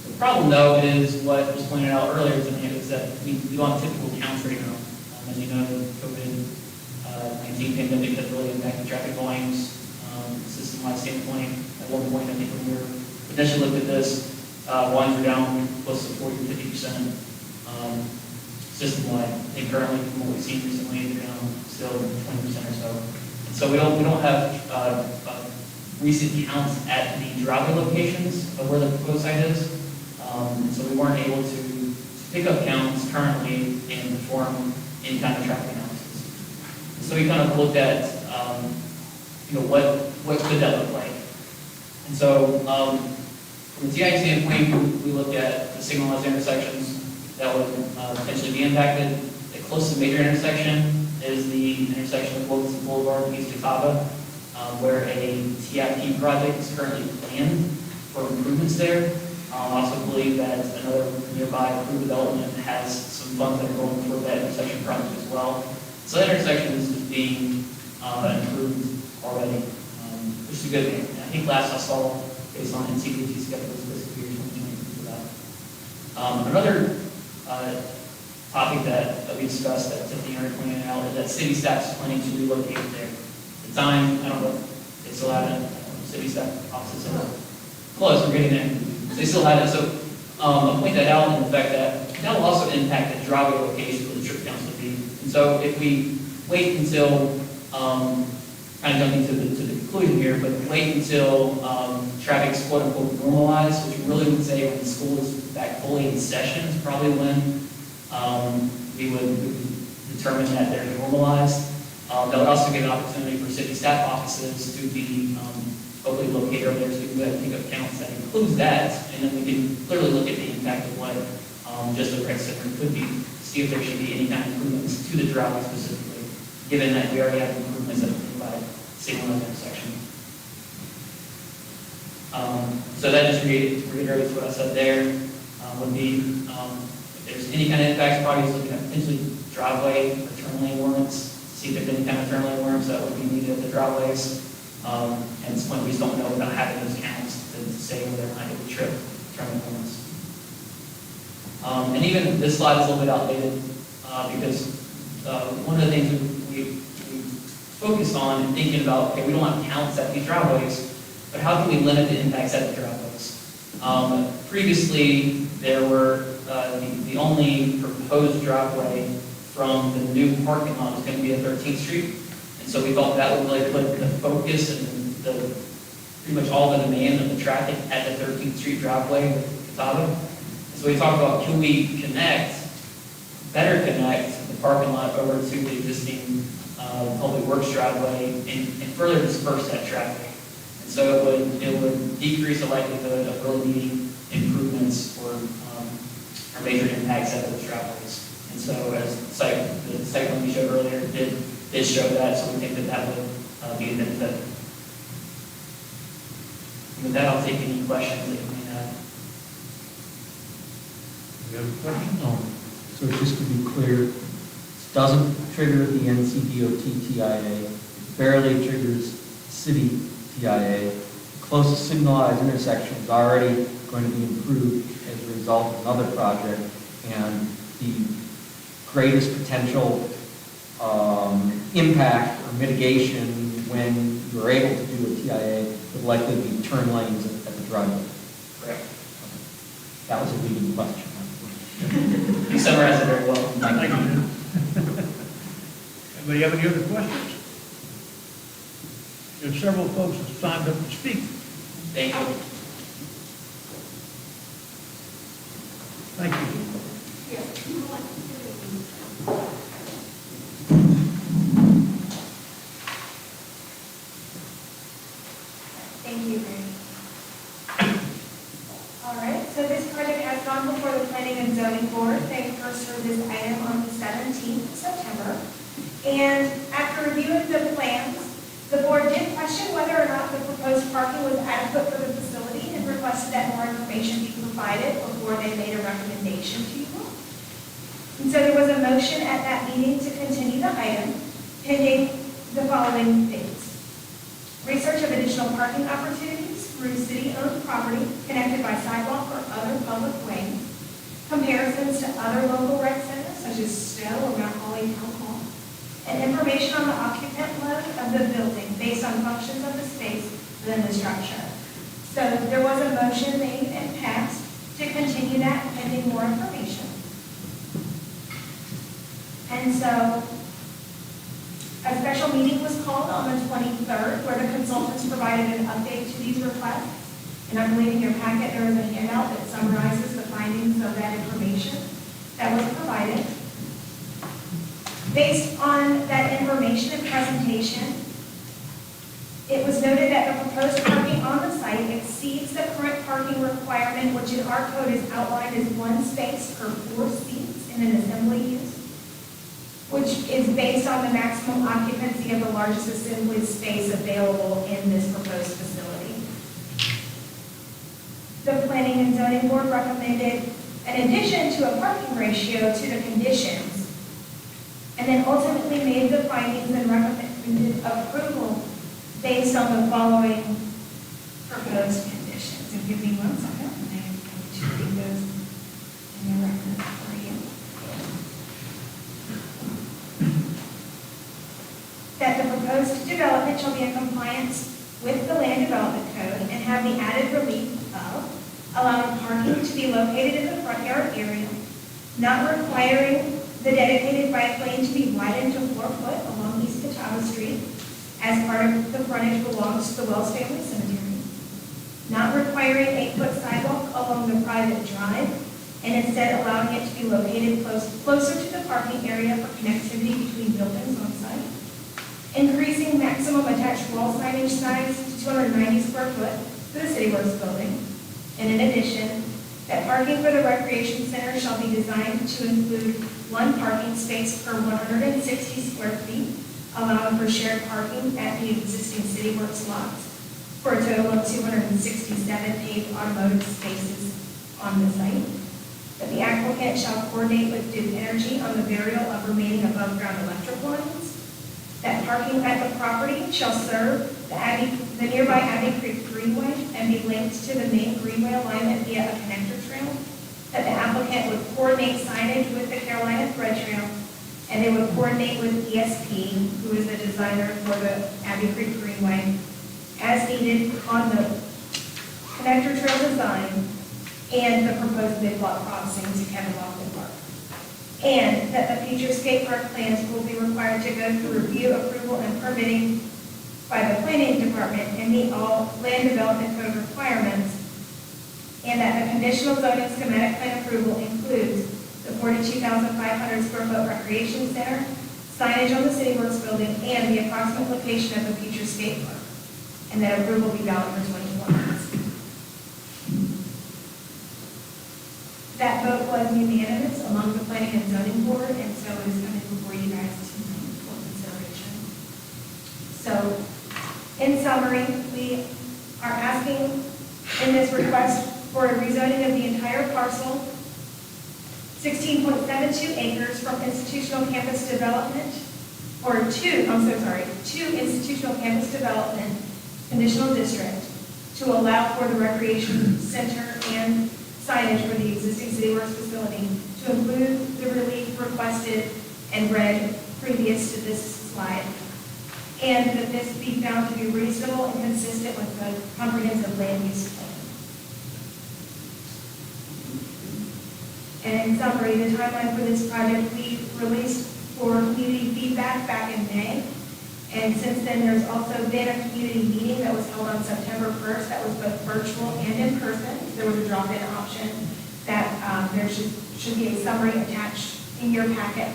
The problem, though, is what was pointed out earlier tonight, is that we don't have typical counts right now. As you know, the COVID-19 pandemic has really impacted traffic volumes, system-wide standpoint. At one point, I think when we were initially looked at this, volumes were down close to 40 to 50%. System-wide. I think currently, from what we've seen recently, they're down still 20% or so. And so we don't have recent counts at the driveway locations of where the proposed site is. So we weren't able to pick up counts currently and perform any kind of traffic analysis. So we kind of looked at, what could that look like? And so from a TI standpoint, we looked at the signalized intersections that would potentially be impacted. The closest major intersection is the intersection of Wilkinson Boulevard and East Catawba, where a TIP project is currently planned for improvements there. I also believe that another nearby approved development has some funds that are going toward that intersection project as well. So that intersection is being improved already, which is a good thing. And I think last I saw, based on NCDOT schedules, fiscal year 2023 for that. Another topic that we discussed that Tiffany already pointed out is that city staff is planning to relocate there. At the time, I don't know if they still have it. City staff offices are close, we're getting there. They still had it. So I'll point that out in the fact that will also impact the driveway location where the trip counts will be. And so if we wait until, kind of jumping to the conclusion here, but wait until traffic's quote unquote normalized, which we really would say when the school is back fully in session is probably when we would determine that they're normalized. That would also give an opportunity for city staff offices to be hopefully located over there, so we can go ahead and pick up counts that includes that, and then we can clearly look at the impact of what just the rec center could be, see if there should be any kind of improvements to the driveway specifically, given that we already have improvements that are provided signalized intersection. So that just reiterates what I said there. Would be if there's any kind of impacts, probably just looking at potentially driveway or turn lane warrants, see if there's any kind of turn lane warrants that would be needed at the driveways. And at this point, we just don't know without having those counts to say whether or not it would trip turn lane warrants. And even this slide is a little bit outdated because one of the things we focused on and thinking about, okay, we don't have counts at these driveways, but how can we limit the impacts at the driveways? Previously, there were, the only proposed driveway from the new parking lot was going to be at 13th Street. And so we thought that would really put the focus and pretty much all the demand of the traffic at the 13th Street driveway with Catawba. So we talked about, can we better connect the parking lot over to the existing public works driveway and further disperse that traffic. And so it would decrease the likelihood of really needing improvements or major impacts at those driveways. And so as the site plan we showed earlier did show that, so we think that would be a benefit. And with that, I'll take any questions that you may have. You have a question? No. So just to be clear, it doesn't trigger the NCDOT TIA, barely triggers city TIA. The closest signalized intersection is already going to be improved as a result of another project, and the greatest potential impact or mitigation when you're able to do a TIA would likely be turn lanes at the driveway. Correct. That was a leading question. You summarized it very well. Thank you. Anybody have any other questions? There's several folks that signed up to speak. Thank you. Thank you. Thank you, Mary. All right, so this project has gone before the Planning and Zoning Board. They first heard this item on the 17th of September. And after reviewing the plans, the board did question whether or not the proposed parking was adequate for the facility and requested that more information be provided before they made a recommendation to you. And so there was a motion at that meeting to continue the item pending the following things. Research of additional parking opportunities through city-owned property connected by sidewalk or other public ways. Comparisons to other local rec centers such as Stowe or Mount Holly Town Hall. And information on the occupant load of the building based on functions of the space within the structure. So there was a motion made and passed to continue that pending more information. And so a special meeting was called on the 23rd where the consultants provided an update to these requests. And I believe in your packet there is a handout that summarizes the findings of that information that was provided. Based on that information and presentation, it was noted that the proposed parking on the site exceeds the current parking requirement, which in our code is outlined as 1 space per 4 seats in an assembly use, which is based on the maximum occupancy of the largest assembly space available in this proposed facility. The Planning and Zoning Board recommended an addition to a parking ratio to the conditions, and then ultimately made the findings and recommended approval based on the following proposed conditions. And give me 1 second, and I am going to read those in the record for you. That the proposed development shall be in compliance with the Land Development Code and have the added relief of allowing parking to be located in the front yard area, not requiring the dedicated bike lane to be widened to 4 foot along East Catawba Street as part of the frontage belongs to the Wells Family Cemetery, not requiring 8-foot sidewalk along the private drive, and instead allowing it to be located closer to the parking area for connectivity between buildings on site, increasing maximum attached wall signage size to 290 square foot for the City Works building, and in addition, that parking for the recreation center shall be designed to include 1 parking space per 160 square feet, allowing for shared parking at the existing City Works lots, for a total of 267 paved automotive spaces on the site. That the applicant shall coordinate with Duke Energy on the burial of remaining above-ground electric lines. That parking at the property shall serve the nearby Abbey Creek Greenway and be linked to the main Greenway alignment via a connector trail. That the applicant would coordinate signage with the Carolina Thread Trail, and they they would coordinate with ESP, who is the designer for the Abbey Creek Greenway, as needed on the connector trail design and the proposed mid-block crossing to Kevin Laughlin Park. And that the future skate park plans will be required to go through review, approval, and permitting by the planning department and meet all land development code requirements, and that the conditional zoning schematic plan approval includes the 42,500 square foot recreation center, signage on the City Works building, and the approximate location of the future skate park, and that approval will be valid for 24 months. That vote was unanimous among the planning and zoning board, and so it is coming before you guys tonight for consideration. So, in summary, we are asking in this request for a rezoning of the entire parcel, 16.72 acres from institutional campus development, two institutional campus development conditional district to allow for the recreation center and signage for the existing City Works facility to include the relief requested and read previous to this slide, and that this be found to be reasonable and consistent with the comprehensive land use plan. And in summary, the timeline for this project, we released for community feedback back in May. And since then, there's also been a community meeting that was held on September 1st that was both virtual and in person. There was a drop-in option that there should be a summary attached in your packet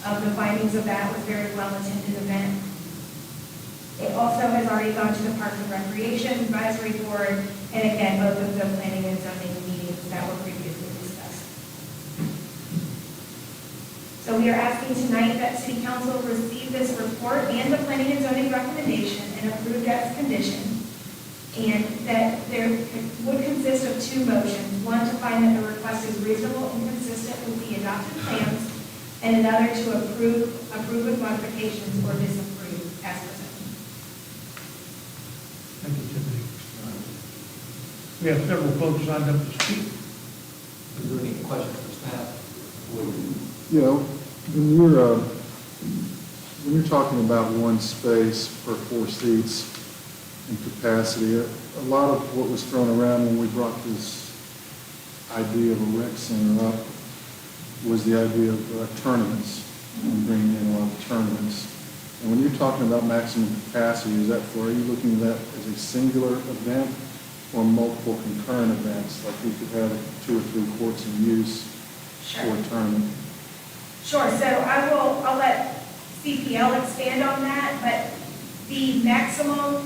of the findings of that. It was a very well-attended event. It also has already gone to the Parks and Recreation Advisory Board, and again, both of the planning and zoning meetings that were previously discussed. So we are asking tonight that City Council receive this report and the planning and zoning recommendation and approve as conditioned, and that there would consist of two motions. One, to find that the request is reasonable and consistent with the adopted plans, and another to approve with modifications or disapprove as presented. Thank you, Tiffany. We have several folks signed up to speak. Is there any questions for staff? You know, when you're talking about one space per 4 seats in capacity, a lot of what was thrown around when we brought this idea of a rec center up was the idea of tournaments and bringing in a lot of tournaments. And when you're talking about maximum capacity, are you looking at that as a singular event or multiple concurrent events? Like we could have 2 or 3 courts in use for a tournament? Sure, so I'll let CPL expand on that, but the maximum,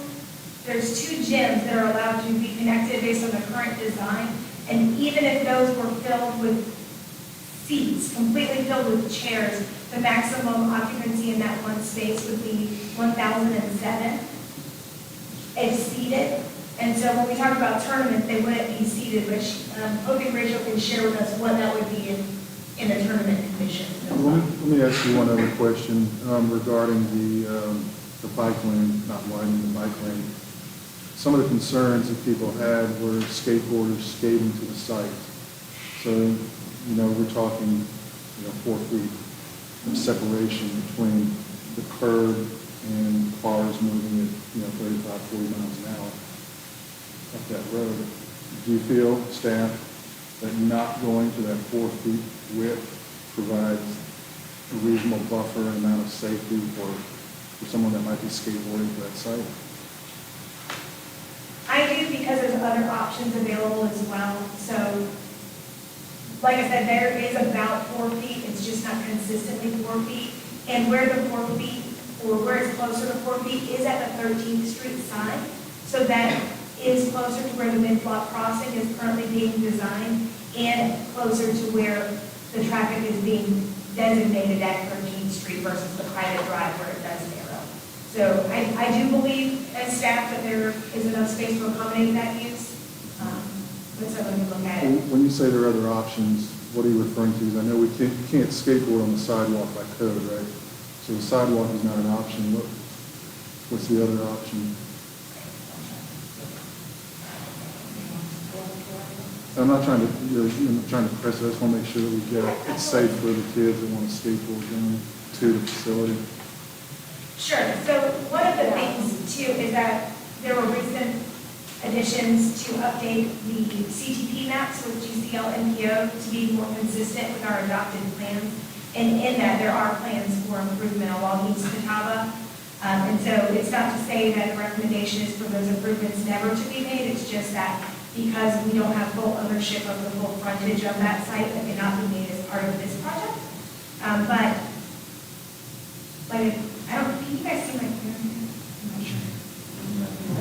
there's 2 gyms that are allowed to be connected based on the current design, and even if those were filled with seats, completely filled with chairs, the maximum occupancy in that one space would be 1,007 if seated. And so when we talk about tournaments, they wouldn't be seated, but hoping Rachel can share with us what that would be in a tournament condition. Let me ask you one other question regarding the bike lane, not widening the bike lane. Some of the concerns that people had were skateboarders skating to the site. So, we're talking, 4 feet of separation between the curb and cars moving at, 35, 40 miles an hour up that road. Do you feel, staff, that not going to that 4 feet width provides a reasonable buffer and amount of safety for someone that might be skateboarding to that site? I do, because there's other options available as well. So, like I said, there is about 4 feet. It's just not consistently 4 feet. And where the 4 feet, or where it's closer to 4 feet, is at the 13th Street side. So that is closer to where the mid-block crossing is currently being designed, and closer to where the traffic is being designated at 13th Street versus the private drive where it does narrow. So I do believe as staff that there is enough space to accommodate that use. But so let me look at it. When you say there are other options, what are you referring to? Because I know we can't skateboard on the sidewalk by code, right? So the sidewalk is not an option. What's the other option? I'm not trying to, trying to press it, I just want to make sure that we get it safe for the kids that want to skateboard down to the facility. Sure, so one of the things too is that there were recent additions to update the CTP maps with GCL NPO to be more consistent with our adopted plans. And in that, there are plans for improvement along East Catawba. And so it's not to say that the recommendation is for those improvements never to be made, it's just that because we don't have full ownership of the full frontage of that site, that cannot be made as part of this project. But, like, I don't, can you guys see my camera? I'm not sure.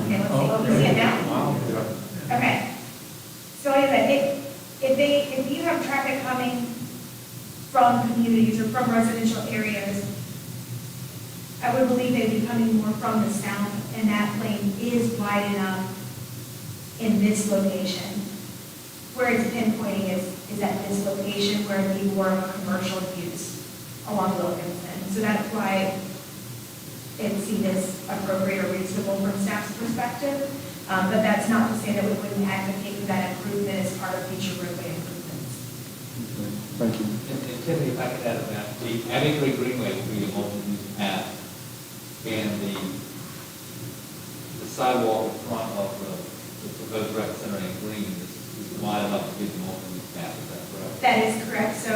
Okay, let's see. Can you see it now? Okay. So like I said, if you have traffic coming from communities or from residential areas, I would believe they'd be coming more from the south, and that lane is wide enough in this location. Where it's pinpointing is at this location where it'd be more of a commercial use along Wilkinson. So that's why it's seen as appropriate or reasonable from staff's perspective. But that's not to say that we wouldn't advocate for that improvement as part of future roadway improvements. Okay, thank you. And Tiffany, if I could add to that, the Abbey Creek Greenway will be a multi-use path, and the sidewalk in front of the proposed rec center in green is wide enough to be the multi-use path, is that correct? That is correct. So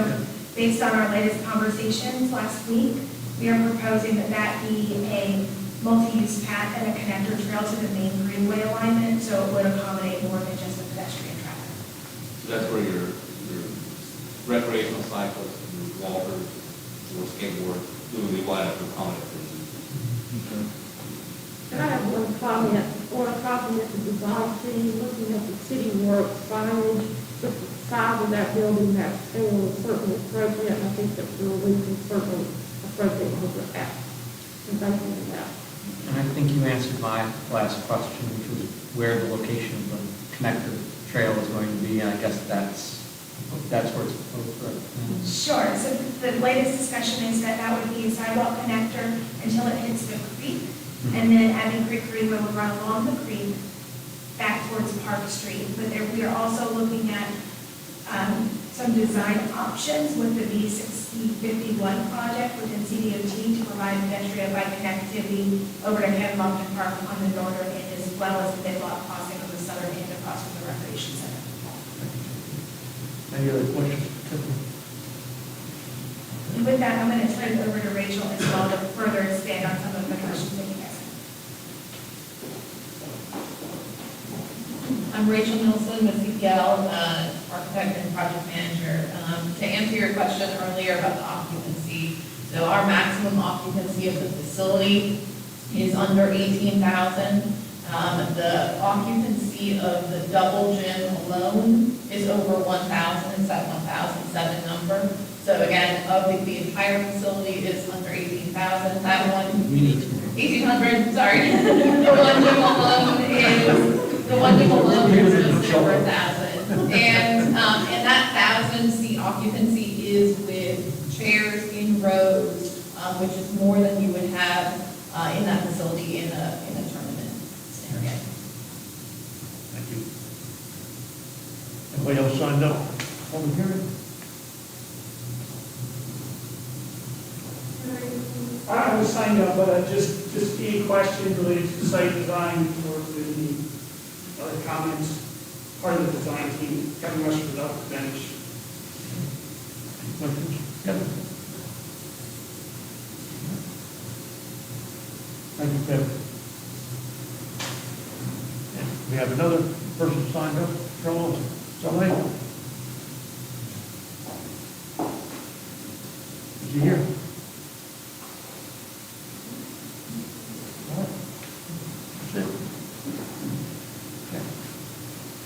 based on our latest conversations last week, we are proposing that that be a multi-use path and a connector trail to the main greenway alignment, so it would accommodate more than just the pedestrian traffic. So that's where your recreational cyclists, your walkers, your skateboard, will be wide enough to accommodate for you. Okay. And I have one comment, or a compliment to the design team, looking at the city work signage, the size of that building, that scale is certainly appropriate, and I think that the relief is certainly appropriate to look at. And thank you for that. And I think you answered my last question, which was where the location of the connector trail is going to be, and I guess that's where it's proposed, right? Sure. So the latest discussion is that that would be a sidewalk connector until it hits the creek, and then Abbey Creek Greenway would run along the creek back towards Park Street. But there, we are also looking at some design options with the B6051 project within CDOT to provide pedestrian bike connectivity over to Carrimont Park on the northern end, as well as the mid-block crossing on the southern end across from the recreation center. Any other questions? And with that, I'm going to turn it over to Rachel as well to further expand on some of the questions that you guys have. I'm Rachel Nielsen with CPL, architect and project manager. To answer your question earlier about the occupancy, so our maximum occupancy of the facility is under 18,000. The occupancy of the double gym alone is over 1,000. It's that 1,007 number. So again, of the entire facility is under 18,000. That one, 1,800. Sorry, the one gym alone is just over 1,000. And that 1,000-seat occupancy is with chairs in rows, which is more than you would have in that facility in a tournament scenario. Thank you. Anybody else signed up? Public hearing? I was signed up, but just any questions related to site design or any other comments, part of the design team, Kevin Rush was up the bench. Questions? Kevin? Thank you, Kevin. And we have another person signed up, Charles Saleh. Is he here? That's it. Okay.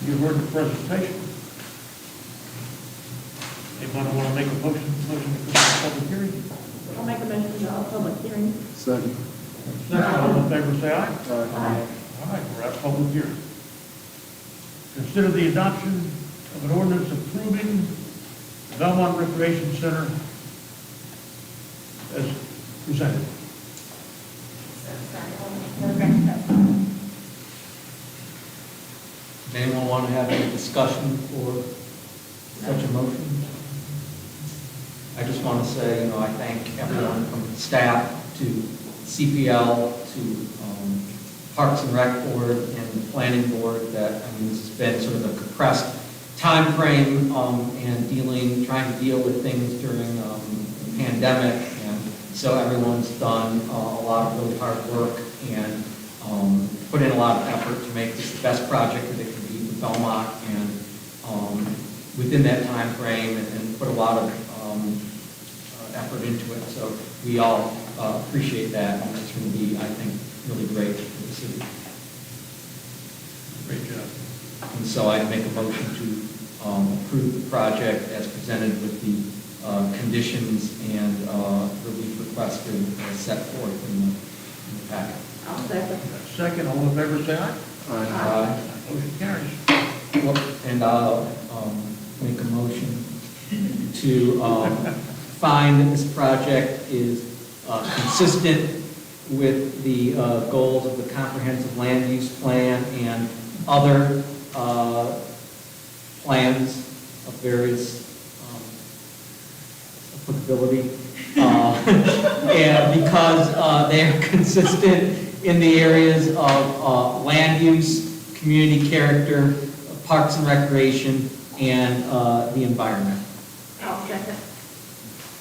You heard the presentation. Anybody want to make a motion to close the public hearing? I'll make a motion to close public hearing. Second. Second, all in favor, say aye. Aye. All right, we're at public hearing. Consider the adoption of an ordinance approving Belmont Recreation Center as presented. Does anyone anyone want to have any discussion for such a motion? I just want to say, I thank everyone from staff to CPL to Parks and Rec Board and the Planning Board that, this has been sort of a compressed time frame and trying to deal with things during the pandemic. And so everyone's done a lot of really hard work and put in a lot of effort to make this the best project that it can be for Belmont, and within that time frame, and put a lot of effort into it. So we all appreciate that, and it's going to be, I think, really great for the city. Great job. And so I'd make a motion to approve the project as presented with the conditions and relief requested set forth in the packet. I'll second. Second, all in favor, say aye. Aye. Motion carries. And I'll make a motion to find that this project is consistent with the goals of the comprehensive land use plan and other plans of various applicability. And because they are consistent in the areas of land use, community character, parks and recreation, and the environment. I'll second.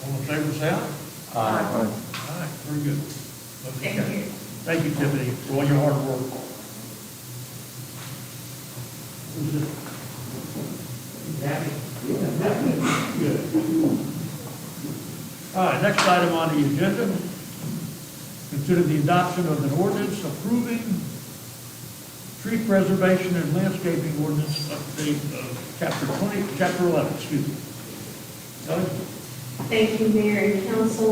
All in favor, say aye. Aye. All right, very good. Motion Thank carries. you. Thank you, Tiffany, for all your hard work. Who's this? Good. All right, next item on the agenda. Consider the adoption of an ordinance approving tree preservation and landscaping ordinance update of chapter 11, excuse me. Kelly? Thank you, Mayor and Council.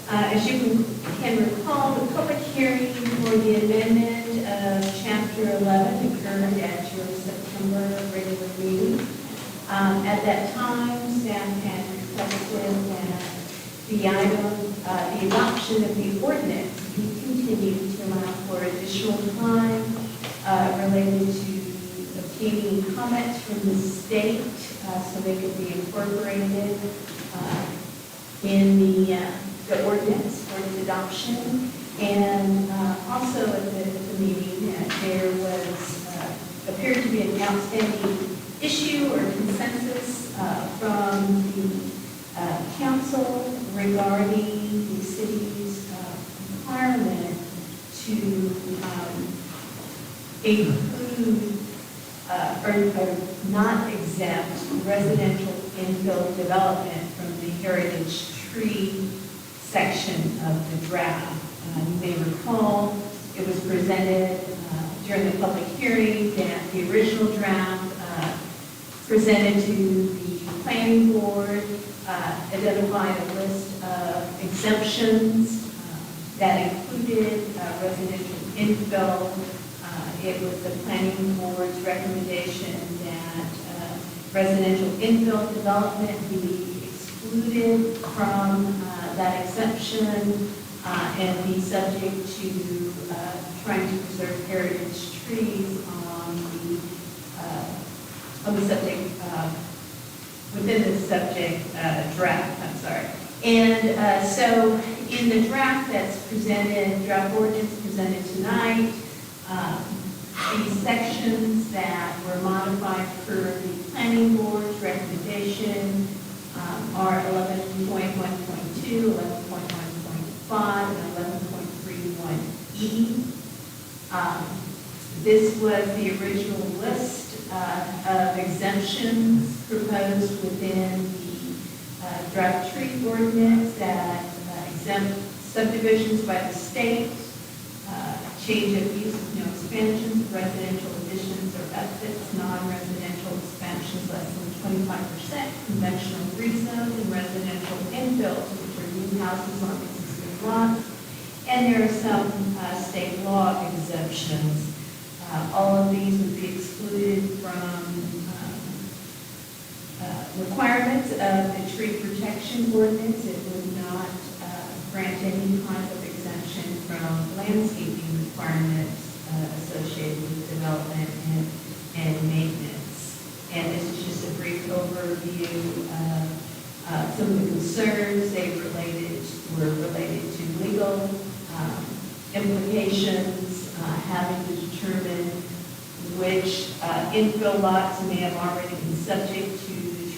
As you can recall, the public hearing for the amendment of Chapter 11 occurred at your September regular meeting. At that time, staff had requested that the item, the adoption of the ordinance be continued to allow for additional time related to obtaining comments from the state so they could be incorporated in the ordinance for its adoption. And also at the meeting, there was appeared to be an outstanding issue or consensus from the council regarding the city's requirement to include or not exempt residential infill development from the heritage tree section of the draft. You may recall it was presented during the public hearing that the original draft presented to the planning board identified a list of exemptions that included residential infill. It was the planning board's recommendation that residential infill development be excluded from that exemption and be subject to trying to preserve heritage trees on the subject, within the subject draft, I'm sorry. And so in the draft that's presented, draft ordinance presented tonight, these sections that were modified per the planning board's recommendation are 11.1.2, 11.1.5, and 11.31E. This was the original list of exemptions proposed within the draft tree ordinance that exempt subdivisions by the state, change of use, no expansions, residential additions or upfits, non-residential expansions less than 25%, conventional rezone, and residential infills, which are new houses on existing lots. And there are some state law exemptions. All of these would be excluded from requirements of the tree protection ordinance. It would not grant any kind of exemption from landscaping requirements associated with development and maintenance. And this is just a brief overview of some of the concerns were related to legal implications, having to determine which infill lots may have already been subject to the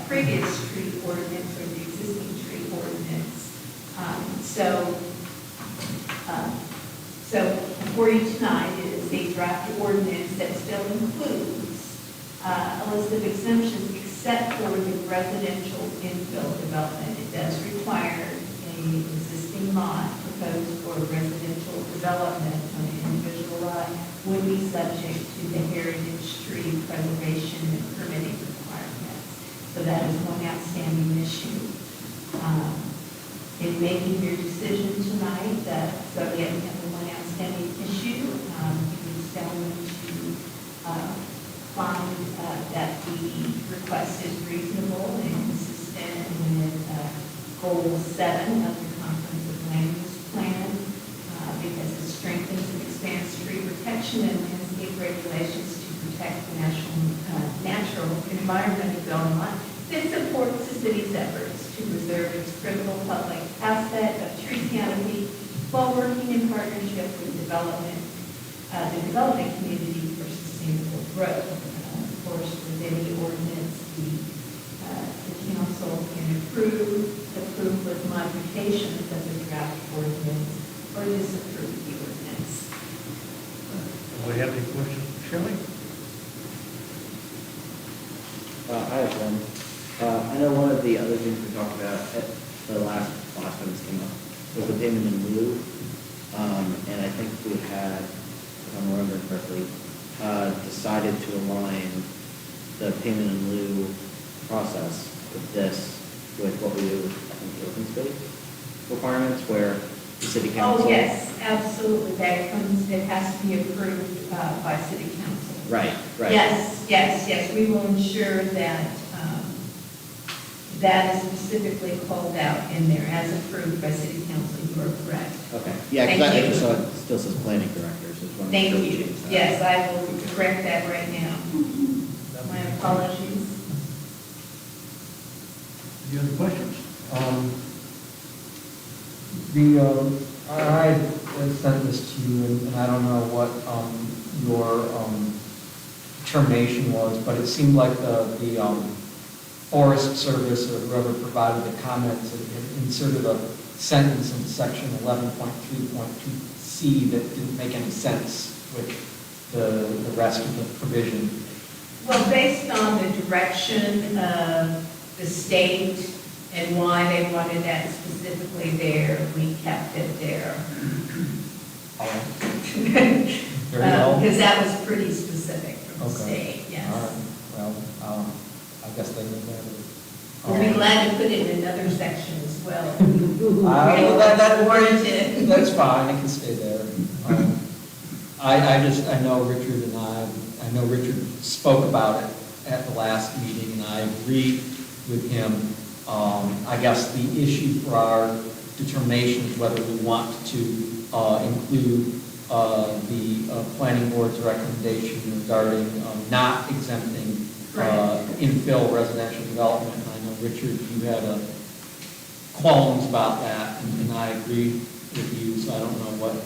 previous tree ordinance or the existing tree ordinance. So before you tonight is a draft ordinance that still includes a list of exemptions except for the residential infill development. It does require an existing lot proposed for residential development on an individual lot would be subject to the heritage tree preservation and permitting requirements. So that is one outstanding issue. In making your decision tonight, so we have the one outstanding issue, you still need to find that the request is reasonable and consistent with Goal 7 of the Comprehensive Land Use Plan, because it strengthens and expands tree protection and landscape regulations to protect the natural environment of Belmont. This supports the city's efforts to preserve its critical public asset of tree canopy while working in partnership with the development community for sustainable growth. Of course, with any ordinance, the council can approve with modifications of the draft ordinance or disapprove the ordinance. Do we have any questions? Shelley? I have one. I know one of the other things we talked about at the last time this came up was the payment in lieu. And I think we had, if I'm remembering correctly, decided to align the payment in lieu process with what we do with, I think, the open space requirements where the city council. Oh, yes, absolutely. It has to be approved by city council. Right. Yes. We will ensure that that is specifically called out in there as approved by city council. You are correct. Okay. Yeah, because Thank I you. just saw it still says planning director. So just wanted to Thank double you. check that. Yes, I will correct that right now. My apologies. Any other questions? I sent this to you, and I don't know what your determination was, but it seemed like the Forest Service or whoever provided the comments had inserted a sentence in section 11.3.2C that didn't make any sense with the rest of the provision. Well, based on the direction of the state and why they wanted that specifically there, we kept it there. All right. Very well. Because that was pretty specific from the Okay. state, yes. All right. Well, I guess they knew better. We'll be glad to put it in another section as well. Warranted. That's fine, it can stay there. I know Richard and I know Richard spoke about it at the last meeting, and I agree with him. I guess the issue for our determination is whether we want to include the planning board's recommendation regarding not exempting infill residential development. And I know, Richard, you had qualms about that, and I agree with you, so I don't know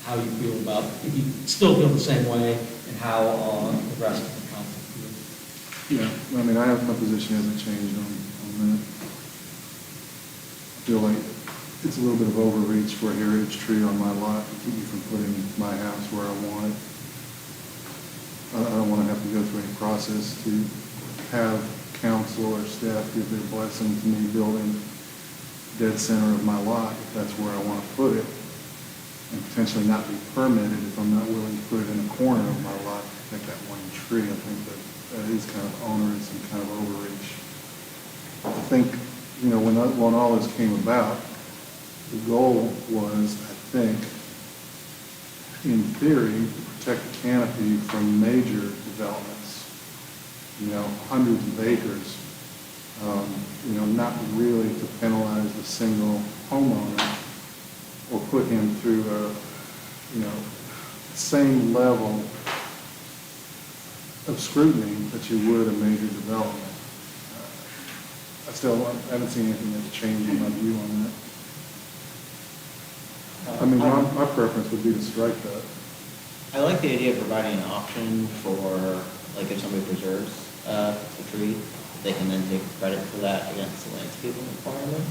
how you feel about it. If you still feel the same way, and how the rest of the council feels. Yeah, I mean, my position hasn't changed on that. I feel like it's a little bit of overreach for a heritage tree on my lot to keep me from putting my house where I want it. I don't want to have to go through any process to have council or staff give their blessing to me building dead center of my lot, if that's where I want to put it, and potentially not be permitted if I'm not willing to put it in a corner of my lot to protect that one tree. I think that is kind of onerous and kind of overreach. I think, when all this came about, the goal was, I think, in theory, to protect the canopy from major developments, hundreds of acres, not really to penalize the single homeowner or put him through a, same level of of scrutiny that you would a major development. I haven't seen anything that's changed my view on that. I mean, my preference would be to strike that. I like the idea of providing an option for, like, if somebody preserves a tree, they can then take credit for that against the landscaping requirement,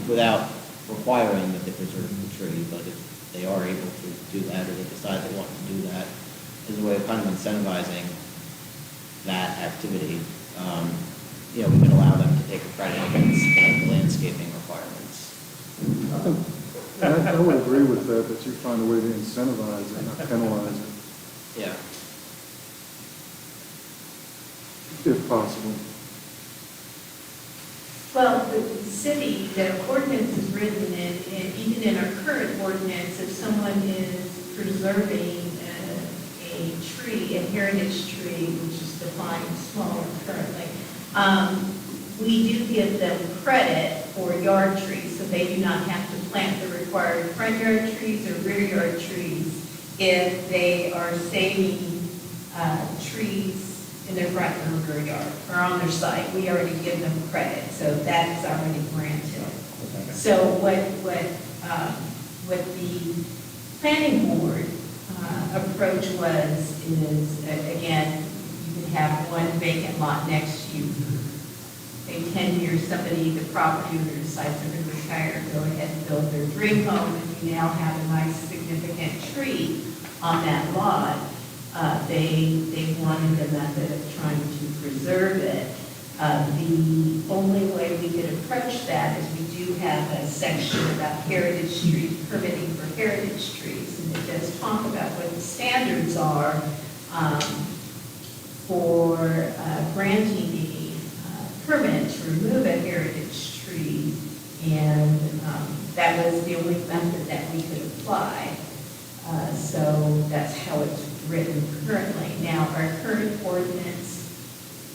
without requiring that they preserve the tree, but if they are able to do that, or they decide they want to do that, as a way of kind of incentivizing that activity, we can allow them to take a credit against the landscaping requirements. I would agree with that you find a way to incentivize it, not penalize it, Yeah. if possible. Well, the city, the ordinance is written in, even in our current ordinance, if someone is preserving a tree, a heritage tree, which is defined smaller currently, we do give them credit for yard trees, so they do not have to plant the required front yard trees or rear yard trees if they are saving trees in their front or rear yard, or on their site. We already give them credit, so that's already granted. So what the planning board approach is, again, you can have one vacant lot next to you for, say, 10 years, somebody, the property owner decides they're going to retire, go ahead and build their dream home, and you now have a nice significant tree on that lot. They wanted a method of trying to preserve it. The only way we could approach that is we do have a section about heritage trees, permitting for heritage trees, and it does talk about what the standards are for granting a permit to remove a heritage tree, and that was the only method that we could apply. So that's how it's written currently. Now, our current ordinance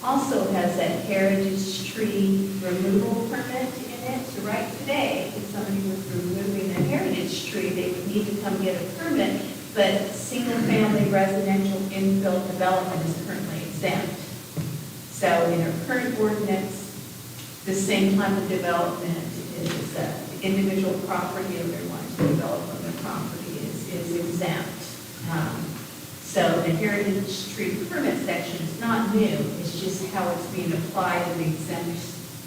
also has that heritage tree removal permit in it. So right today, if somebody was removing a heritage tree, they would need to come get a permit, but single-family residential infill development is currently exempt. So in our current ordinance, the same type of development is the individual property owner wanting to develop on their property is exempt. So the heritage tree permit section is not new, it's just how it's being applied, and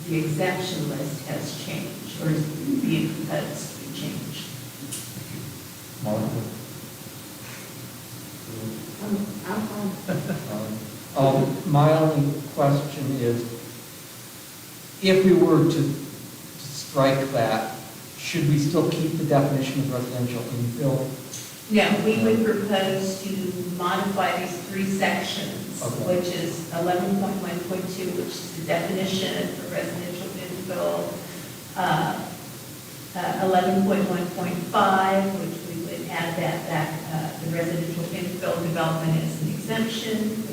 the exemption list has changed, or is being proposed to be changed. Monica? I'm fine. My only question is, if we were to strike that, should we still keep the definition of residential infill? No, we would propose to modify these three sections, Okay. which is 11.1.2, which is the definition for residential infill, 11.1.5, which we would add that the residential infill development is an exemption,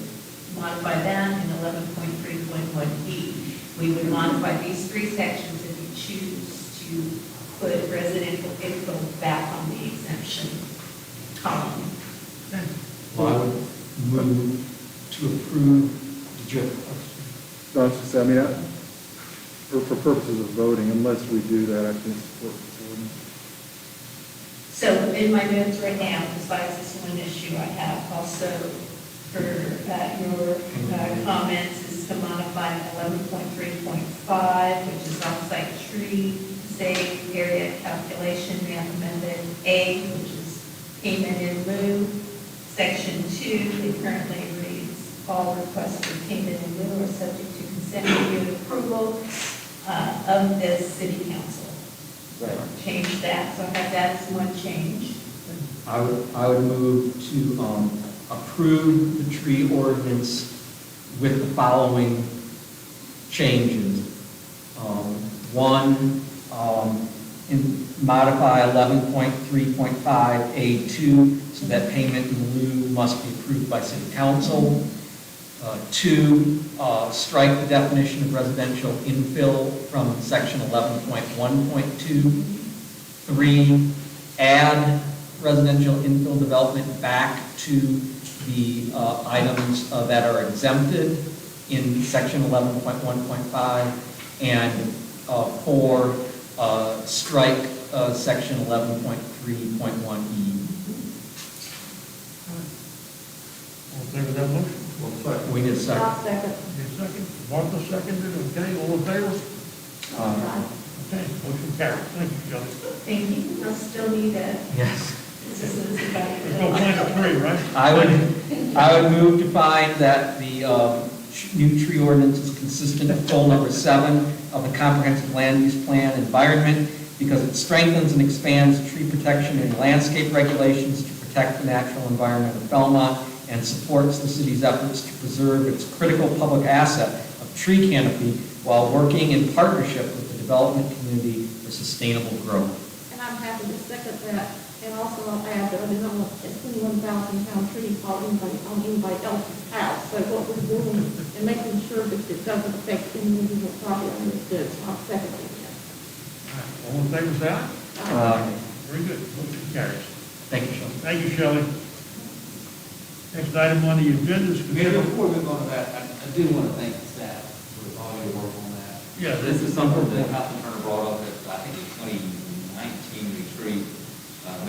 modify that, and 11.3.1B. We would modify these three sections if we choose to put residential infill back on the exemption column. Well, I would move to approve. Did you have a question? No, I was just saying, for purposes of voting, unless we do that, I can support this ordinance. So in my notes right now, besides this one issue, I have also for your comments is to modify 11.3.5, which is off-site tree save area calculation method A, which is payment in lieu. Section 2, it currently reads, all requests for payment in lieu are subject to consent review and approval of the city council. Right. Change that, so I have that as one change. I would move to approve the tree ordinance with the following changes. One, modify 11.3.5A2 so that payment in lieu must be approved by city council. 2, strike the definition of residential infill from section 11.1.2. 3, add residential infill development back to the items that are exempted in section 11.1.5, and 4, strike section 11.3.1E. All in favor of that motion? We need a second. I'll second. Need a second? Martha seconded, okay, all in favor? Okay, motion carries. Thank you, Shelley. Thank you. I'll still need a, Yes. There's no plan of three, right? I would move to find that the new tree ordinance is consistent with goal number 7 of the comprehensive land use plan environment, because it strengthens and expands tree protection and landscape regulations to protect the natural environment of Belmont and supports the city's efforts to preserve its critical public asset of tree canopy while working in partnership with the development community for sustainable growth. And I'm happy to second that. And also I'll add that I did not want a 21,000-pound tree falling on anybody else's house. So what we're doing and making sure that it doesn't affect individual property owners, good. So I'll second it. All in favor, say aye. Very good, motion carries. Thank you, Sean. Thank you, Shelley. Next item on the agenda is. Mayor, before we go to that, I do want to thank the staff for all your work on that. Yeah, This is something that Councilman Turner brought up at, I think, the 2019 retreat,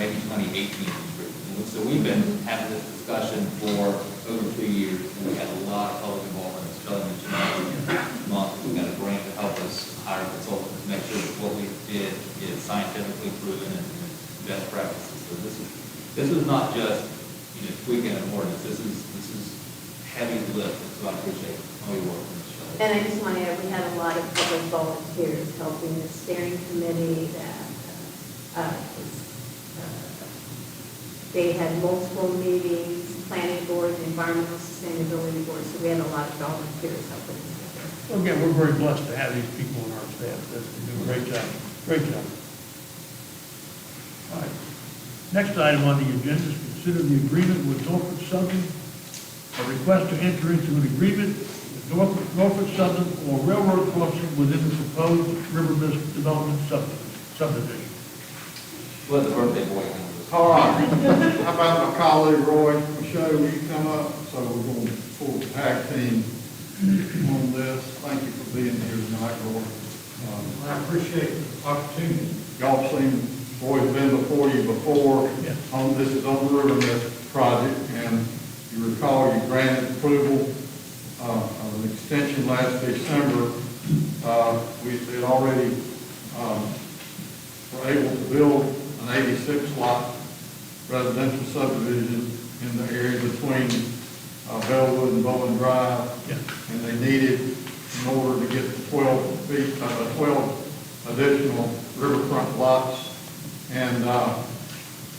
maybe 2018 retreat. And so we've been having this discussion for over 2 years, and we had a lot of public involvement. As Shelley mentioned last month, we got a grant to help us hire consultants to make sure that what we did is scientifically proven and best practices. So this is not just tweaking an ordinance. This is heavy lift. So I appreciate all your work. and I just want to add, we had a lot of public volunteers helping the steering committee that they had multiple meetings, planning board, environmental sustainability board, so we had a lot of volunteers helping us with that. Well, again, we're very blessed to have these people on our staff. They do a great job. Great job. All right. Next item on the agenda is consider the agreement with Norfolk Southern, a request to enter into an agreement with Norfolk Southern for railroad crossing within the proposed River Development subdivision. What the birthday boy? All right. How about my colleague Rory? Michelle, will you come up? So we're going to pull the tag team on this. Thank you for being here tonight, Rory. I appreciate the opportunity. Y'all seen, Roy's been before you before. Yeah. This is on the River project, and you recall you granted approval of an extension last December. We had already were able to build an 86-lot residential subdivision in the area between Bellwood and Bowman Drive. Yeah. And they needed, in order to get the 12 additional riverfront lots and the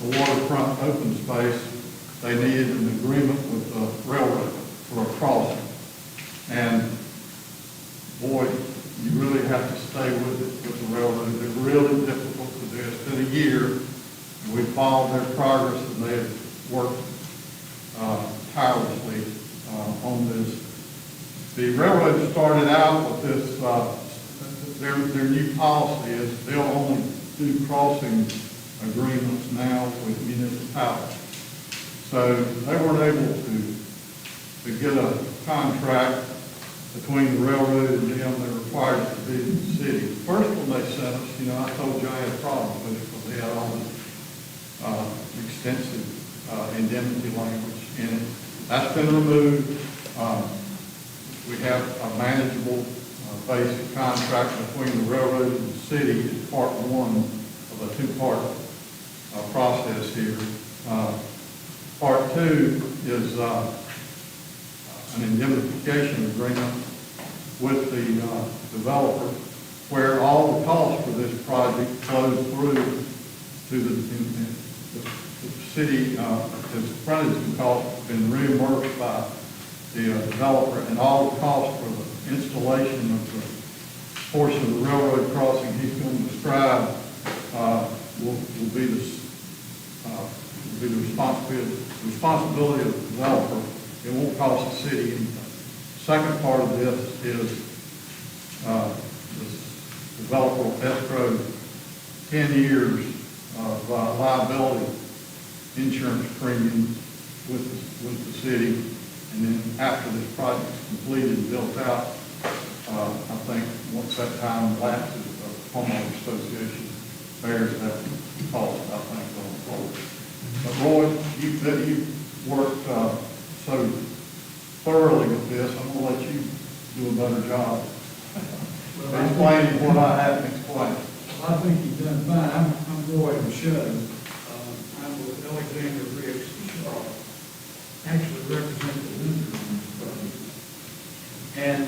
waterfront open space, they needed an agreement with the railroad for a crossing. And boy, you really have to stay with it with the railroad. They're really difficult to do. It's been a year. We followed their progress, and they have worked tirelessly on this. The railroad started out with this, their new policy is they'll only do crossing agreements now with municipalities. So they weren't able to get a contract between the railroad and them. They're required to be in the city. First one they sent us, I told you I had a problem with it because they had all this extensive indemnity language in it. That's been removed. We have a manageable basic contract between the railroad and the city. It's part one of a two-part process here. Part two is an indemnification agreement with the developer, where all the costs for this project flows through to the city. The frontage cost has been reimbursed by the developer, and all the costs for the installation of the portion of the railroad crossing he's going to describe will be the responsibility of the developer. It won't cost the city anything. Second part of this is this developer will escrow 10 years of liability insurance premiums with the city. And then after this project's completed and built out, I think once that time lapses, the homeowner association bears that cost, I think, going forward. But Roy, you've worked so thoroughly with this, I'm gonna let you do a better job explaining what I haven't explained. I think you've done fine. I'm Roy Machado. I'm with Alexander Briggs in Charlotte. Actually represent the lender on this project. And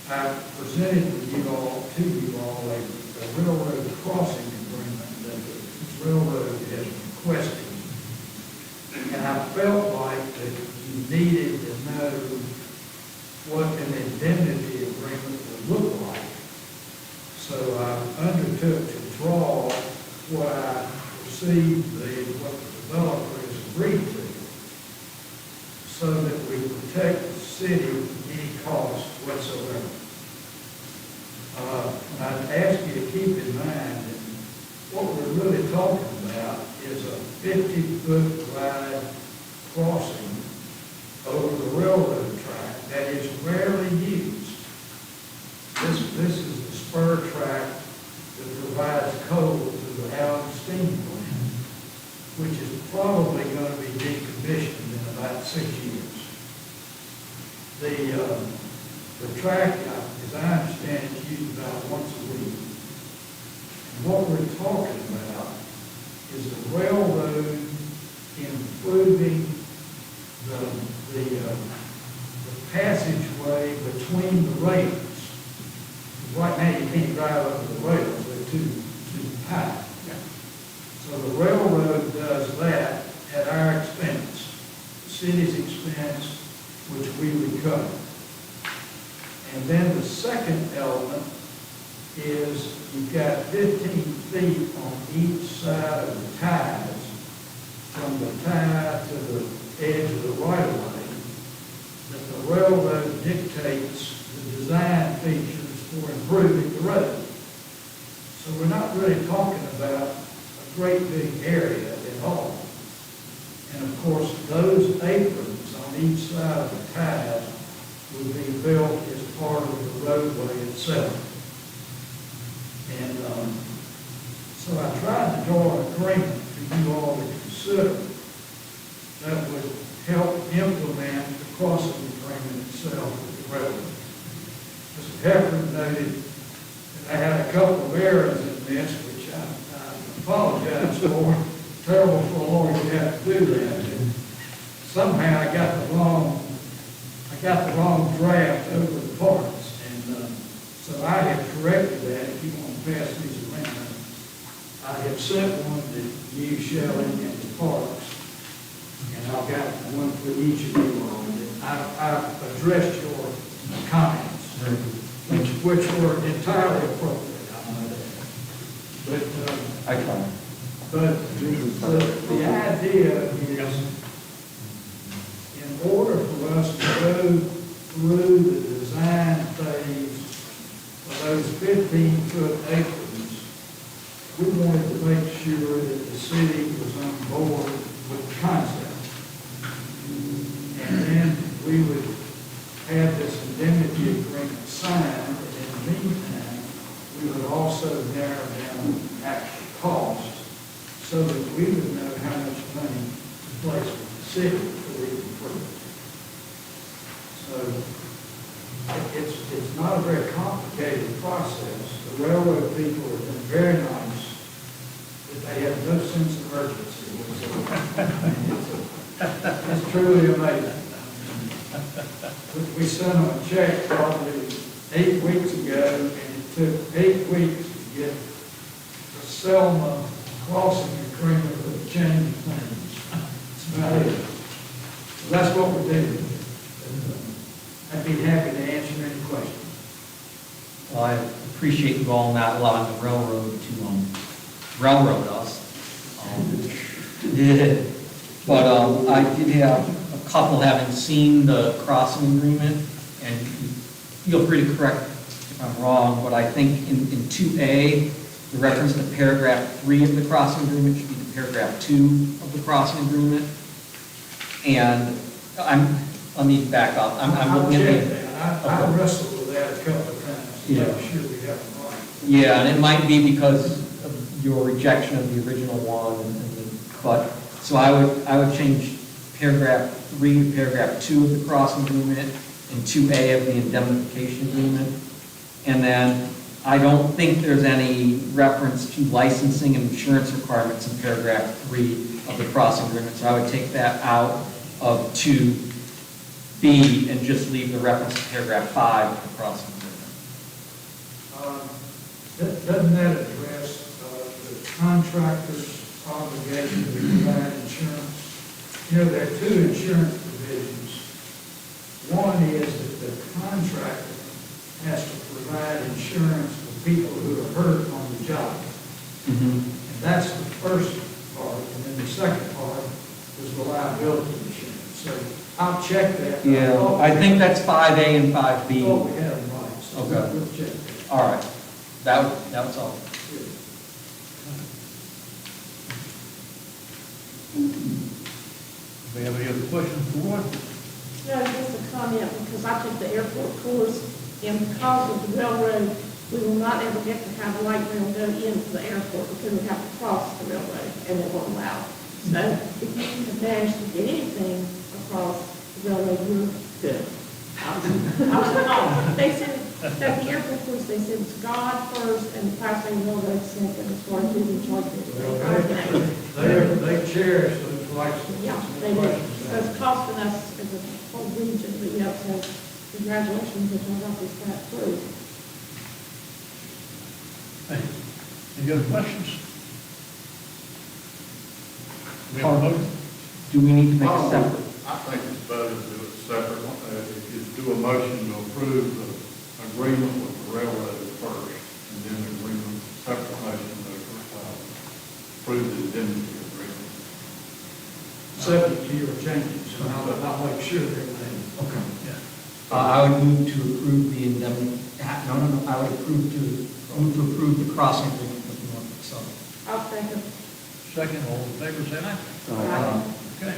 I presented with you all, to you all, a railroad crossing agreement that the railroad has requested. And I felt like that you needed to know what an indemnity agreement would look like. So I undertook to draw what I perceived what the developer has agreed to, so that we protect the city from any cost whatsoever. I'd ask you to keep in mind that what we're really talking about is a 50-foot wide crossing over the railroad track that is rarely used. This is the spur track that provides coal to the Allen steam plant, which is probably going to be decommissioned in about 6 years. The track, as I understand, is used about once a week. And what we're talking about is the railroad improving the passageway between the rails. Right now, you can't drive over the rails, they're too high. So the railroad does that at our expense, the city's expense, which we recover. And then the second element is you've got 15 feet on each side of the ties, from the tie to the edge of the right-of-way, that the railroad dictates the design features for improving the road. So we're not really talking about a great big area at all. And of course, those aprons on each side of the ties will be built as part of the roadway itself. And so I tried to draw an agreement for you all to consider that would help implement the crossing agreement itself with the railroad. Mr. Heffernan noted that I had a couple of errors in this, which I apologize for. Terrible for a lawyer to have to do that. Somehow I got the wrong draft over the parts, and so I have corrected that. If you want to pass these around, I have sent one to you, Shelley, and the parks, and I've got one for each of you all. I've addressed your comments, which were entirely appropriate. But the idea is, in order for us to go through the design phase of those 15-foot aprons, we wanted to make sure that the city was on board with the concept. And then we would have this indemnity agreement signed, and in the meantime, we would also narrow down actual costs so that we would know how much money to place with the city for the improvement. So it's not a very complicated process. The railroad people have been very nice, but they have no sense of urgency. It's truly amazing. We sent them a check probably 8 weeks ago, and it took 8 weeks to get the Selma crossing agreement with the change of things. That's about it. So that's what we're doing. I'd be happy to answer any questions. Well, I appreciate you all not allowing the railroad to railroad us. But I did have a couple having seen the crossing agreement, and feel free to correct if I'm wrong, but I think in 2A, the reference to paragraph 3 of the crossing agreement should be to paragraph 2 of the crossing agreement. And let me back up. I'm looking at the. I wrestled with that a couple of times, to Yeah. make sure we have it right. Yeah, and it might be because of your rejection of the original one, but, so I would change paragraph 3 to paragraph 2 of the crossing agreement and 2A of the indemnification agreement. And then I don't think there's any reference to licensing and insurance requirements in paragraph 3 of the crossing agreement, so I would take that out of 2B and just leave the reference to paragraph 5 of the crossing agreement. Doesn't that address the contractor's obligation to provide insurance? You know, there are two insurance provisions. One is that the contractor has to provide insurance for people who are hurt on the job. And that's the first part, and then the second part is the liability insurance. So I'll check that. Yeah, I think that's 5A and 5B. Oh, we have them right, so Okay. we'll check that. All right, that was all. Do we have any other questions for Roy? No, just a comment, because I took the airport course, and because of the railroad, we will not ever get to have a light rail go into the airport, because we have to cross the railroad, and it won't allow. So if you can manage to get anything across the railroad, you're good. I was wrong. They said, at the airport course, they said it's God first and the Class A railroad second, as far as who's in charge of it. They cherish those licenses. Yeah, they do. So it's costing us as a whole region, but yeah, so congratulations if I got this back through. Any other questions? We have a motion? Do we need to make a separate? I think it's better to do it separate. If you do a motion to approve the agreement with the railroad first, and then the agreement, separate motion to approve the indemnity agreement. Subject to your changes, so I'll make sure they're made. Okay. Yeah. I would move to approve the indemnity, no, I would move to approve the crossing agreement with Norfolk Southern. I'll second. Second, all in favor, say aye. Okay.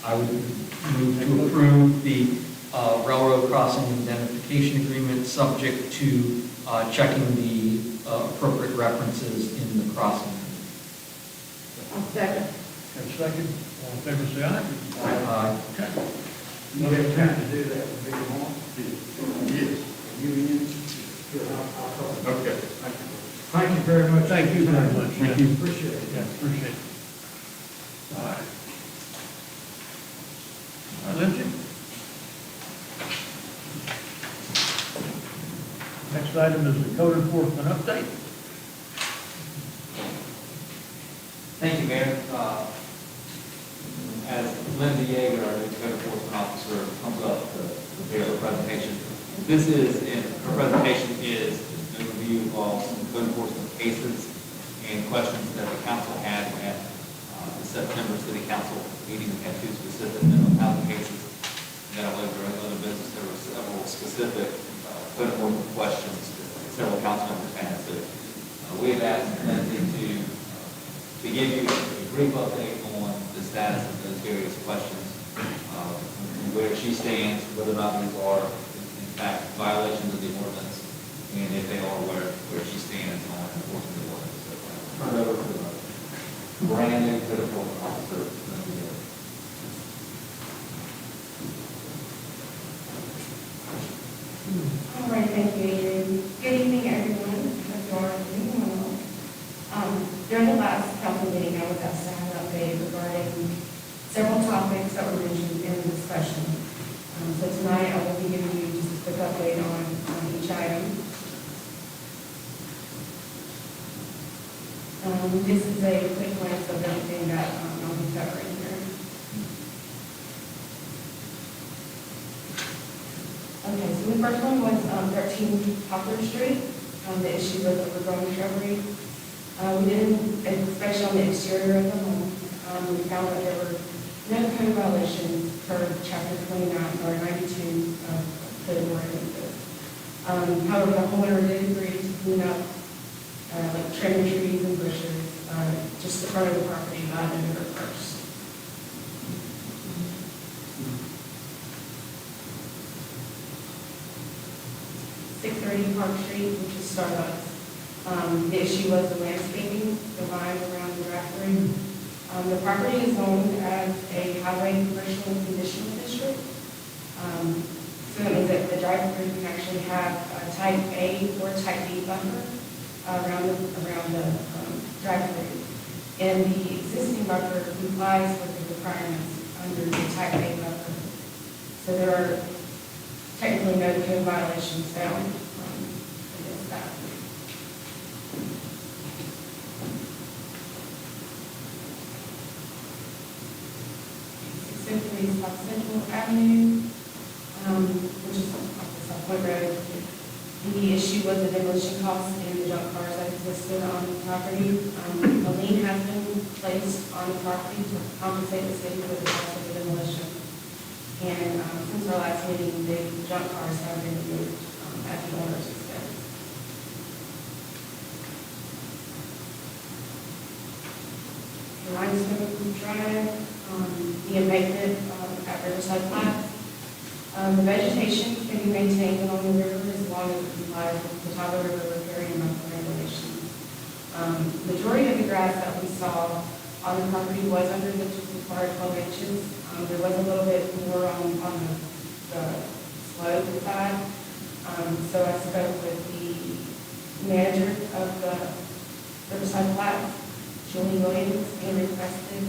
I would move to approve the railroad crossing indemnification agreement, subject to checking the appropriate references in the crossing agreement. I'll second. Have a second, all in favor, say aye. Okay. You have time to do that with Belmont? Yes. Union? Good, I'll call. Okay, thank you. Thank you very much. Thank you very much. Thank you. Appreciate it. Yeah, appreciate it. All right. All right, Lindsay? Next item is the code enforcement update. Thank you, Mayor. As Linda Yeager, our new code enforcement officer, comes up to prepare the presentation, her presentation is an overview of some code enforcement cases and questions that the council had at the September City Council meeting. We had 2 specific minimum housing cases. And then I went through other business. There were several specific code enforcement questions that several council members had. So we have asked Lindsay to give you a brief update on the status of those various questions, where she stands, whether or not these are, in fact, violations of the ordinance, and if they are, where she stands on enforcing the ordinance. So, turn it over to the brand new code enforcement officer. All right, thank you, Adrian. Good evening, everyone. Hope you are doing well. During the last council meeting, I was asked to have an update regarding several topics that were mentioned in the discussion. So tonight, I will be giving you just a quick update on each item. This is a quick glance of everything that I'll be covering here. Okay, so the first one was 13 Poplar Street, the issue with the Rezone shrubbery. We did an inspection on the exterior of the home. We found that there were no code violations per chapter 29 or 92 of code ordinances. However, the homeowner did agree to clean up like trimming trees and bushes, just the front of the property by November 1st. 130 Park Street, which is Starbucks. The issue was the landscaping, the line around the drive-through. The property is known as a highway commercial and conditional district. So that means that the drive-through can actually have a type A or type B buffer around the drive-through. And the existing buffer complies with the requirements under the type A buffer. So there are technically no code violations found against that. South Central Avenue, which is off the South Point Road. The issue was the demolition costs and the junk cars that existed on the property. A lien has been placed on the property to compensate the city for the cost of the demolition. And since our last meeting, the junk cars have been removed at the owner's expense. The Limestone Drive, the embankment at Riverside Flats. The vegetation can be maintained along the river as long as it complies with the Tahoe River riparian regulations. Majority of the grass that we saw on the property was under the required 12 inches. There was a little bit more on the slope side. So I spoke with the manager of the Riverside Flats, Julie Williams, and requested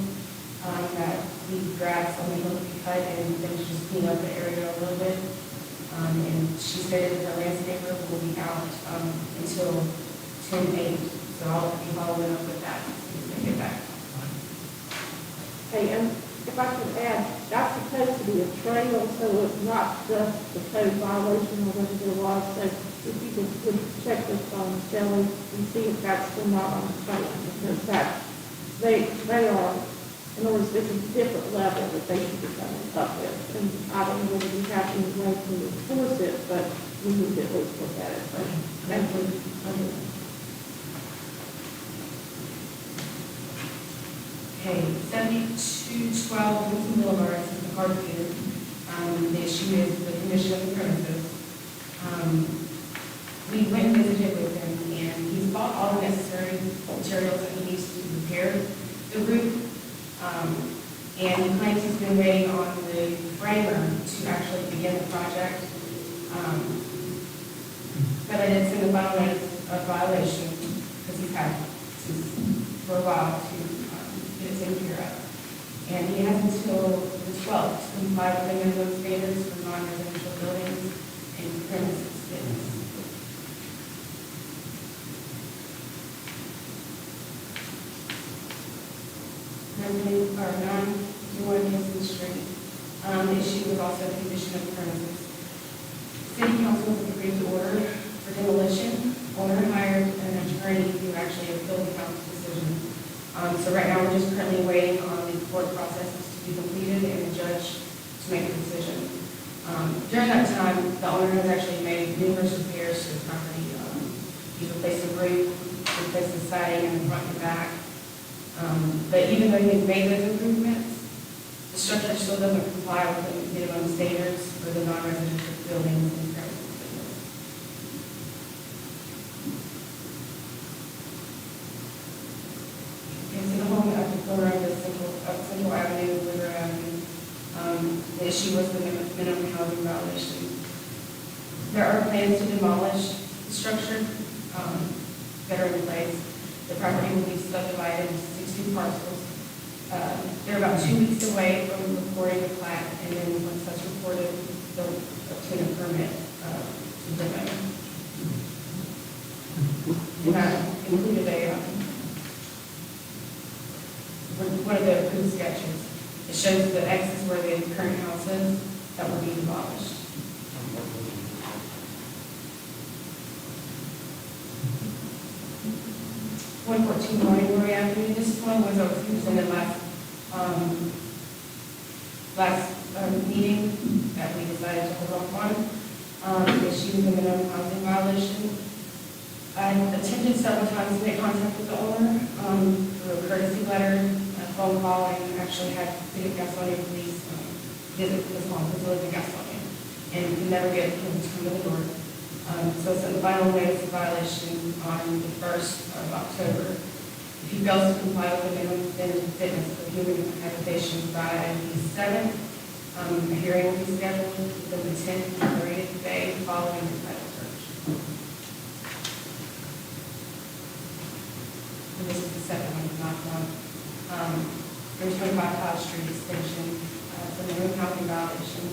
that the grass on the hill be cut and then just clean up the area a little bit. And she stated that the landscaper will be out until 10/8. So I'll be following up with that as they get back. Hey, and if I could add, that's supposed to be a trail, so it's not just the code violation or whatever there was. So if you could check this on Shelley and see if that's still not on the trail, because they are, in other words, it's a different level that they should be coming up with. And I don't know whether we have any way to enforce it, but we need to at least look at it. But thank you. Okay, 7212 Wilson Boulevard, this is the hard view. The issue is the condition of the premises. We went and visited with him, and he's bought all the necessary materials that he needs to repair the roof. And he claims he's been waiting on the framer to actually begin the project. But I did send a final notice of violation, because he's had for a while to get it taken care of. And he has until the 12th to comply with the minimum standards for non-residential buildings and premises business. Or 921 Gibson Street. The issue was also the condition of the premises. City Council has agreed to order for demolition. Owner hired an attorney who actually appealed the council's decision. So right now we're just currently waiting on the court processes to be completed and the judge to make a decision. During that time, the owner has actually made numerous repairs to the property. He's replaced the roof, replaced the siding in the front and back. But even though he's made those improvements, the structure still doesn't comply with the minimum standards for the non-residential buildings and premises business. Into the home at the corner of Central Avenue, River Avenue. The issue was the minimum housing violation. There are plans to demolish the structure that are in place. The property will be subdivided into 60 parcels. They're about 2 weeks away from recording the plat, and then once that's recorded, they'll obtain a permit to demolish. And that included one of the approved sketches. It shows the X's where the current house is that will be demolished. Rory Avenue. This one was presented last meeting that we decided to hold off on. The issue of the minimum housing violation. I attempted several times to make contact with the owner through a courtesy letter, a phone call, and actually had City of Gastonia Police visit his home, because he lives in Gastonia, and could never get him to come to the door. So it's a final notice of violation on the 1st of October. If he fails to comply with the minimum standard of fitness for human habitation by the 7th, a hearing will be scheduled within the 10th to 30th day following the title search. And this is the second one, not one. 325 Todd Street extension, it's a minimum housing violation.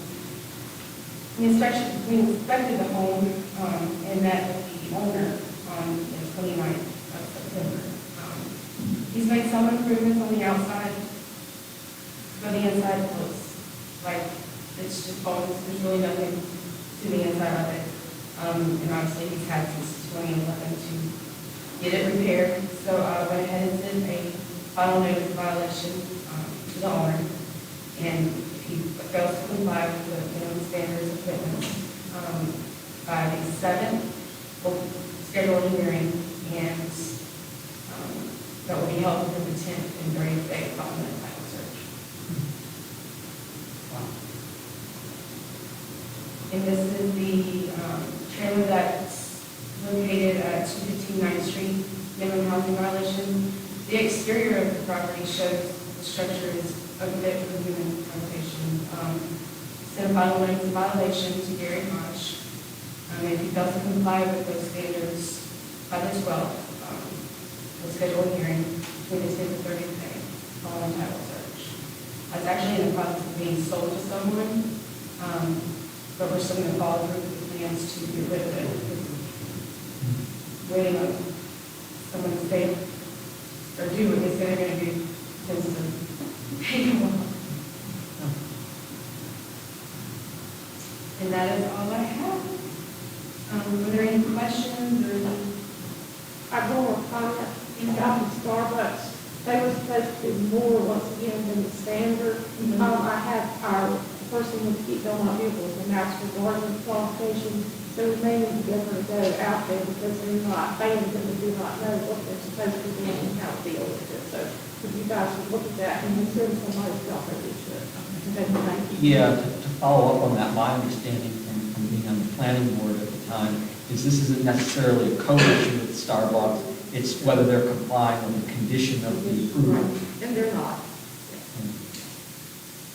We inspected the home and met with the owner on the 29th of September. He's made some improvements on the outside, but the inside looks like it's just bones. There's really nothing to the inside of it. And obviously he's had since 2011 to get it repaired. So I went ahead and sent a final notice of violation to the owner. And if he fails to comply with the minimum standards of fitness by the 7th, we'll schedule a hearing, and that will be held within the 10th and 30th day following the title search. And this is the trailer that's located at 215 9th Street, minimum housing violation. The exterior of the property shows the structure is unfit for human habitation. Sent a final notice of violation to Gary Hodge. If he fails to comply with those standards by the 12th, we'll schedule a hearing between the 10th and 30th day following title search. It's actually in the process of being sold to someone, but we're still going to follow through with the plans to get rid of it. Waiting on someone to say or do what they say they're going to do tends to take a while. And that is all I have. Were there any questions or? I have one more comment. These guys from Starbucks, they were supposed to do more once again than the standard. I had our person who keep on my vehicles and asked for gardening qualification, so we may need to get her to go out there because they're not, they do not know what they're supposed to be doing and how to deal with it. So if you guys would look at that and send somebody to help her, we should. Thank you. Yeah, to follow up on that, my understanding from being on the planning board at the time is this isn't necessarily a code issue with Starbucks, it's whether they're complying with the condition of the approval. And they're not.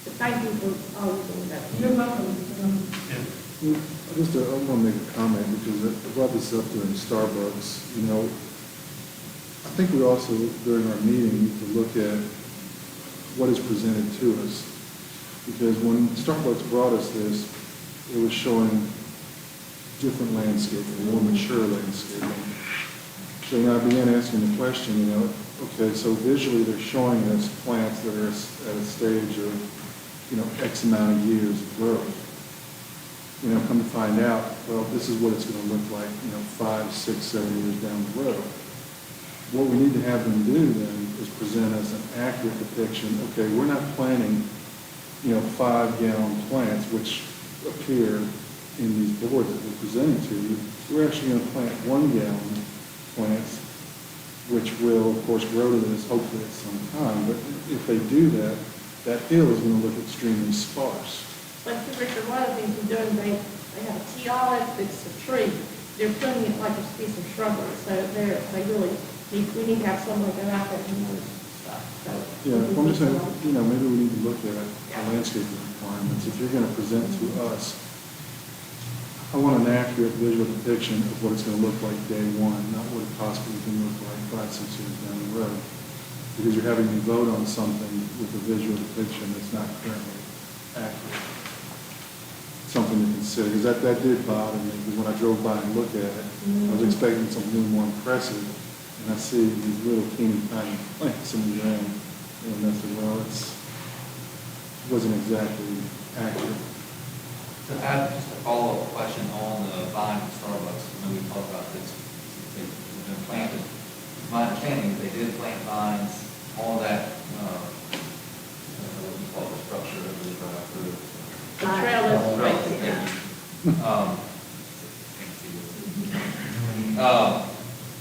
But thank you for always doing that. You're welcome. I want to make a comment because I brought this up during Starbucks. You know, I think we also, during our meeting, need to look at what is presented to us. Because when Starbucks brought us this, it was showing different landscaping, more mature landscaping. So I began asking the question, okay, so visually they're showing us plants that are at a stage of, X amount of years of growth. Come to find out, well, this is what it's going to look like, 5, 6, 7 years down the road. What we need to have them do then is present us an accurate depiction. Okay, we're not planting, 5-gallon plants, which appear in these boards that we're presenting to you. We're actually going to plant 1-gallon plants, which will, of course, grow to this hopefully at some time. But if they do that, that hill is going to look extremely sparse. But Richard, one of the things we're doing, they have a TR, it's a tree. They're putting it like a piece of shrubbery, so they really we need to have someone go out there and knows stuff. So yeah, I'm just saying, maybe we need to look at landscaping requirements. If you're going to present to us, I want an accurate visual depiction of what it's going to look like day one, not what it possibly can look like 5, 6 years down the road. Because you're having me vote on something with a visual depiction that's not currently accurate. Something to consider, because that did bother me, because when I drove by and looked at it, I was expecting something a little more impressive, and I see these little teeny tiny plants in the ground, and I said, well, it wasn't exactly accurate. To add just a follow-up question on the vine at Starbucks, we talked about this, they've been planted. My understanding is they did plant vines, all that, what do you call the structure of the The trail is right there.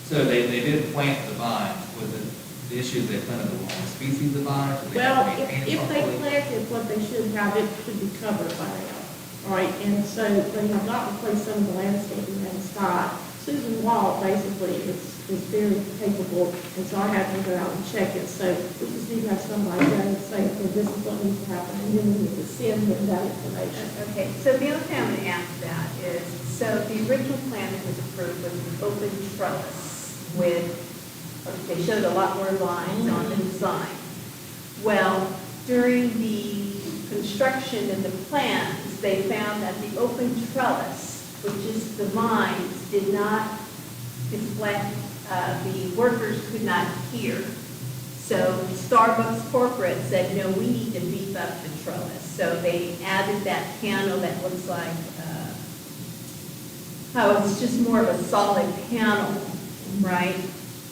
So they did plant the vines. Was it the issue they planted the wrong species of vines? Well, if they planted what they should have, it should be covered by now. right? And so they have not replaced some of the landscaping that is died. Susan Wall basically is very capable, and so I had to go out and check it. So we just need to have somebody go and say, okay, this is what needs to happen, and then we need to send them that information. Okay, so the only thing I'm going to ask that is, so the original plan that was approved was an open trellis with, they showed a lot more lines on the design. Well, during the construction and the plans, they found that the open trellis, which is the vines, did not deflect, the workers could not hear. So Starbucks corporate said, no, we need to beef up the trellis. So they added that panel that looks like, it's just more of a solid panel, right?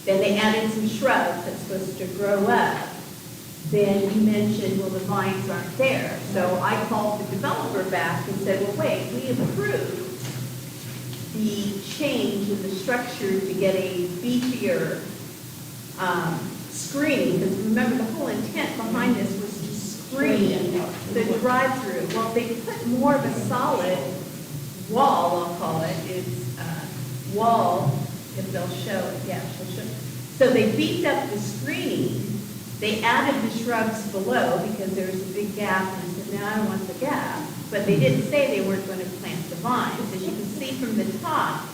Then they added some shrubs that's supposed to grow up. Then you mentioned, well, the vines aren't there. So I called the developer back and said, well, wait, we approved the change in the structure to get a beefier screening, because remember, the whole intent behind this was to screen the drive-through. Well, they put more of a solid wall, I'll call it, it's wall, if they'll show it, yeah, she'll show it. So they beefed up the screening, they added the shrubs below because there was a big gap, and said, now I don't want the gap. But they didn't say they weren't going to plant the vines. As you can see from the top,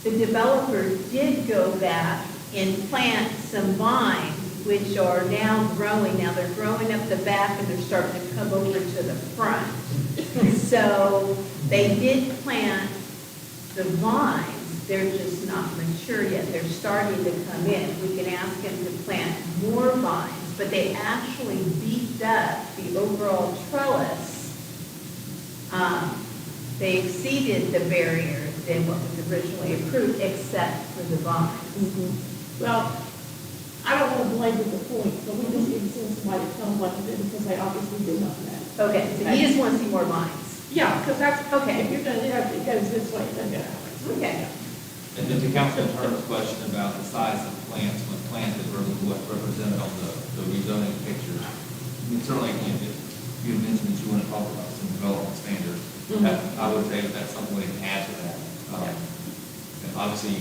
the developer did go back and plant some vines, which are now growing. Now they're growing up the back and they're starting to come over to the front. So they did plant the vines. They're just not mature yet. They're starting to come in. We can ask them to plant more vines, but they actually beefed up the overall trellis. They exceeded the barrier than what was originally approved, except for the vines. Well, I don't want to belabor the point, but we just need to send somebody to tell them what to do, because they obviously do not know. Okay, so you just want to see more vines? Yeah, because that's, Okay. if you're going to do it, it goes this way, then go that way. Okay. And then to Councilman Turner's question about the size of plants when planted versus what represented on the rezoning pictures, I mean, certainly, if you had mentioned that you want to talk about some development standards, I would say that that's something we can add to that. And obviously,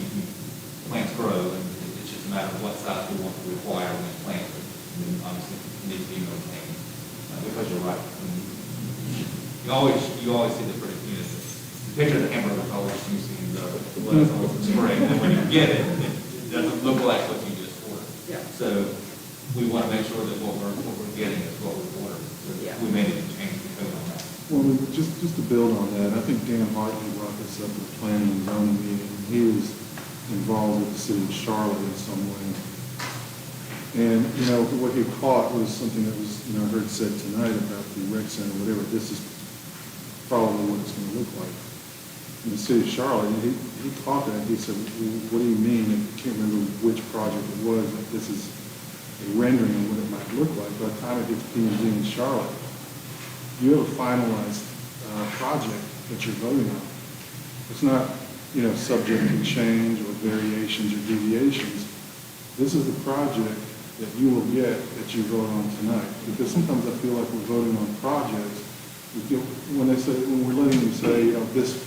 plants grow, and it's just a matter of what size we want to require when it's planted. And then obviously, it needs to be maintained, because you're right. I mean, you always see the pretty, you know, the picture of the hamburger colors you see in the lettuce on the spring, and when you get it, it doesn't look like what you just ordered. Yeah. So we want to make sure that what we're getting is what we've ordered. So we may need to change the code on that. Well, just to build on that, I think Dan Hartley brought this up at the planning and zoning meeting. He was involved with the city of Charlotte in some way. And, you know, what he caught was something that was, you know, I heard said tonight about the rec center, whatever. This is probably what it's going to look like. In the city of Charlotte, he caught that. He said, well, what do you mean? I can't remember which project it was, that this is a rendering of what it might look like. By the time it gets P&Z in Charlotte, you have a finalized project that you're voting on. It's not, you know, subject to change or variations or deviations. This is the project that you will get that you vote on tonight. Because sometimes I feel like we're voting on projects. When we're letting them say, you know, this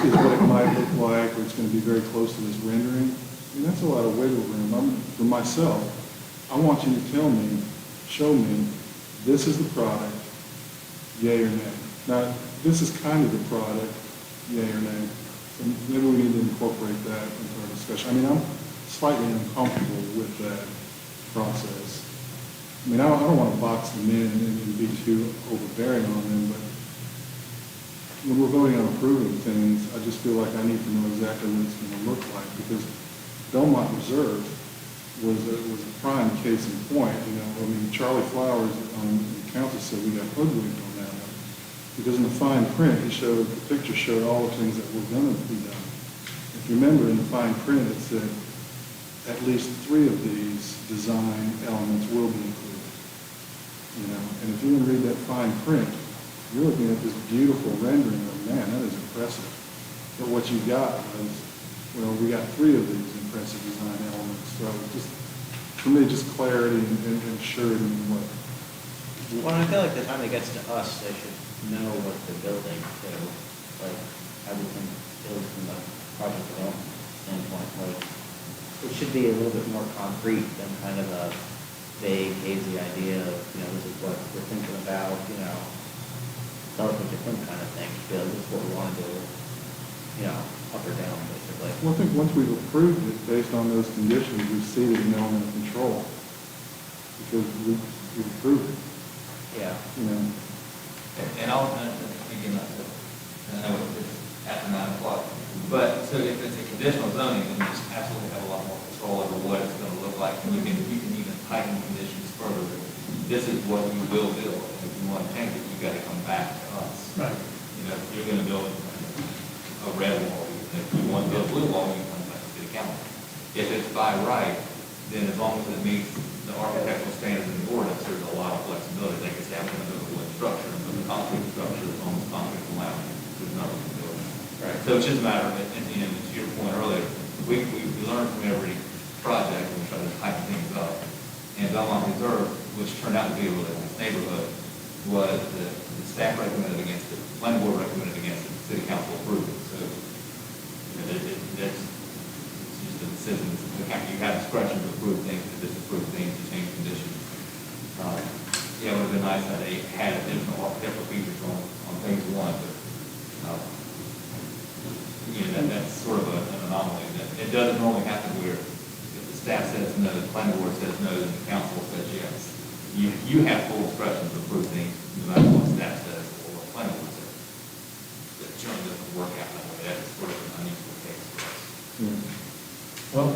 is what it might look like, or it's going to be very close to this rendering. I mean, that's a lot of wiggle room. For myself, I want you to tell me, show me, this is the product, yay or nay. Now, this is kind of the product, yay or nay. So maybe we need to incorporate that into our discussion. I mean, I'm slightly uncomfortable with that process. I mean, I don't want to box them in and be too overbearing on them, but when we're voting on approving things, I just feel like I need to know exactly what it's going to look like, because Belmont Reserve was a prime case in point. You know, I mean, Charlie Flowers on the council said we got hoodwinked on that one, because in the fine print, the picture showed all the things that were going to be done. If you remember, in the fine print, it said at least 3 of these design elements will be included. You know, and if you read that fine print, you're looking at this beautiful rendering of, man, that is impressive. But what you got was, well, we got 3 of these impressive design elements. So just, for me, just clarity and surety in what Well, I feel like the time it gets to us, they should know what they're building, so, like, how we can build from the project development standpoint, like, it should be a little bit more concrete than kind of a vague, hazy idea of, this is what we're thinking about, tell us what you think kind of thing, feel this is what we want to do, up or down, basically. Well, I think once we've approved it based on those conditions, we've ceded an element of control. Because we've approved it. Yeah. And I'll, again, I know it's after 9 o'clock, but so if it's a conditional zoning, then you just absolutely have a lot more control over what it's going to look like. And you can even tighten conditions further. This is what you will build. And if you want to change it, you got to come back to us. Right. If you're going to build a red wall, if you want to build a blue wall, you come back to the council. If it's by right, then as long as it meets the architectural standards in the ordinance, there's a lot of flexibility. They can say, I'm going to build a wood structure, and build a concrete structure, as long as concrete is allowed, there's nothing to do. Right. So it's just a matter of, and to your point earlier, we learn from every project, and we try to tighten things up. And Belmont Reserve, which turned out to be a really nice neighborhood, was the staff recommended against it, the planning board recommended against it, the city council approved it. So that's just a decision. You have discretion to approve things, to disapprove things, to change conditions. It would have been nice that they had additional architectural features on phase 1, but that's sort of an anomaly. It doesn't normally happen where if the staff says no, the planning board says no, then the council says yes. You have full discretion to approve things, no matter what staff says or what the planning board says. But it generally doesn't work out that way. That's sort of an unusual case for us. Well,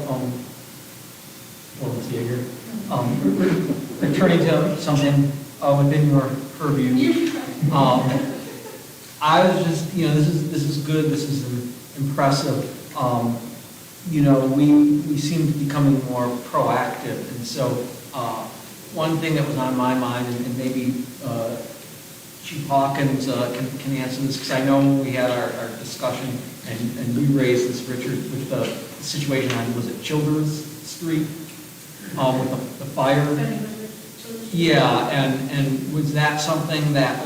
let's see here. Returning to something within your purview. I was just, this is good. This is impressive. We seem to be becoming more proactive, and so one thing that was on my mind, and maybe Chief Hawkins can answer this, because I know we had our discussion, and you raised this, Richard, with the situation on, was it Childers Street, with the fire? Yeah, and was that something that,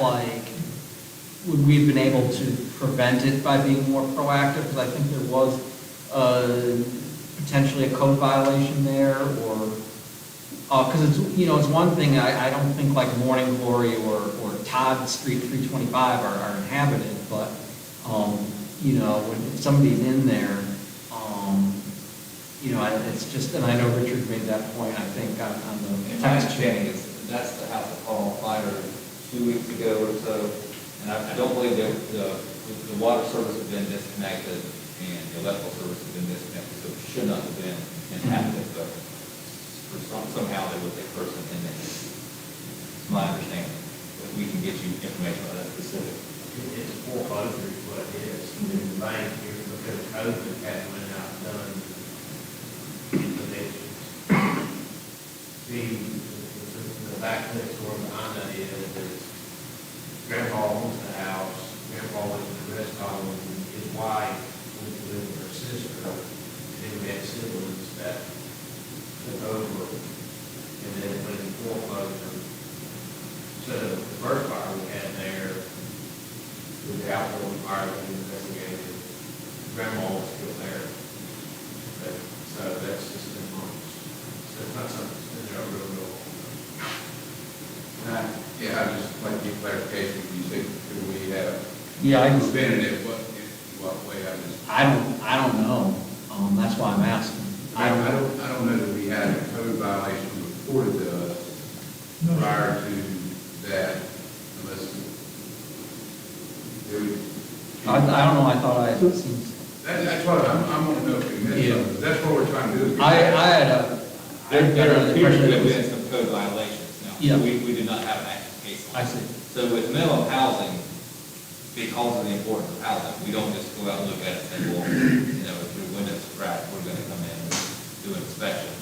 would we have been able to prevent it by being more proactive? Because I think there was potentially a code violation there, or, because it's one thing, I don't think like Morning Glory or Todd Street 325 are inhabited, but, when somebody's in there, it's just, and I know Richard made that point, I think, on the My understanding is that's the house that caught on fire 2 weeks ago or so, and I don't believe that the water service has been disconnected and the electrical service has been disconnected, so it should not have been inhabited, but somehow there was a person in there. It's my understanding, but we can get you information on that specific. It's foreclosure is what it is. The bank here, because COVID had went out and done liquidations. The back next door behind that is Grandpa owns the house. Grandpa went to the rest home, and his wife went to live with her sister. And then we had siblings that took over, and then it went in foreclosure. So the first fire we had there, with the outdoor fire that we investigated, Grandma was still there. So that's just been months. So it's not something that's been there real long. Yeah, I'd just like to get clarification. You said, do we have? Yeah, I just. Prevented it, what way? I don't know. That's why I'm asking. I don't know that we had a code violation reported to us prior to that, unless. I don't know, I thought I had seen. That's what I'm going to know if we missed something. That's what we're trying to do. There appears to have been some code violations now. Yeah. We do not have an active case. I see. So with minimum housing, because of the importance of housing, we don't just go out and look at it and say, well, if your window's cracked, we're going to come in and do an inspection,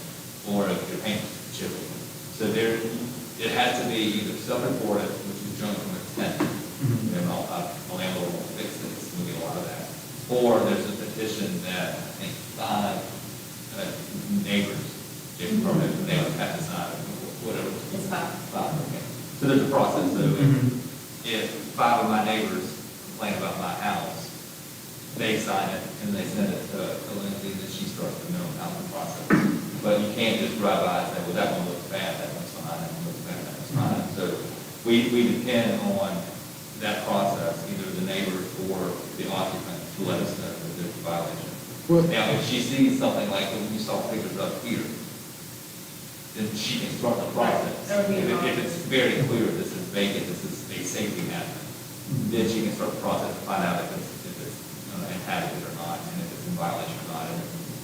or if your paint's chipping. So it has to be either self-reported, which is junk from the tenant, and the landlord will fix this, we get a lot of that. Or there's a petition that I think 5 neighbors, different neighbors have to sign, whatever. It's 5. 5, okay. So there's a process, so if 5 of my neighbors complain about my house, they sign it and they send it to Lindsay, and then she starts the middle housing process. But you can't just drive by and say, well, that one looks bad, that one's fine, that one looks bad, that one's fine. So we depend on that process, either the neighbors or the occupant, to let us know that there's a violation. Now, if she sees something like when you saw pictures up here, then she can start the process. If it's very clear this is vacant, this is a safety hazard, then she can start the process to find out if it's inhabited or not, and if it's in violation or not. And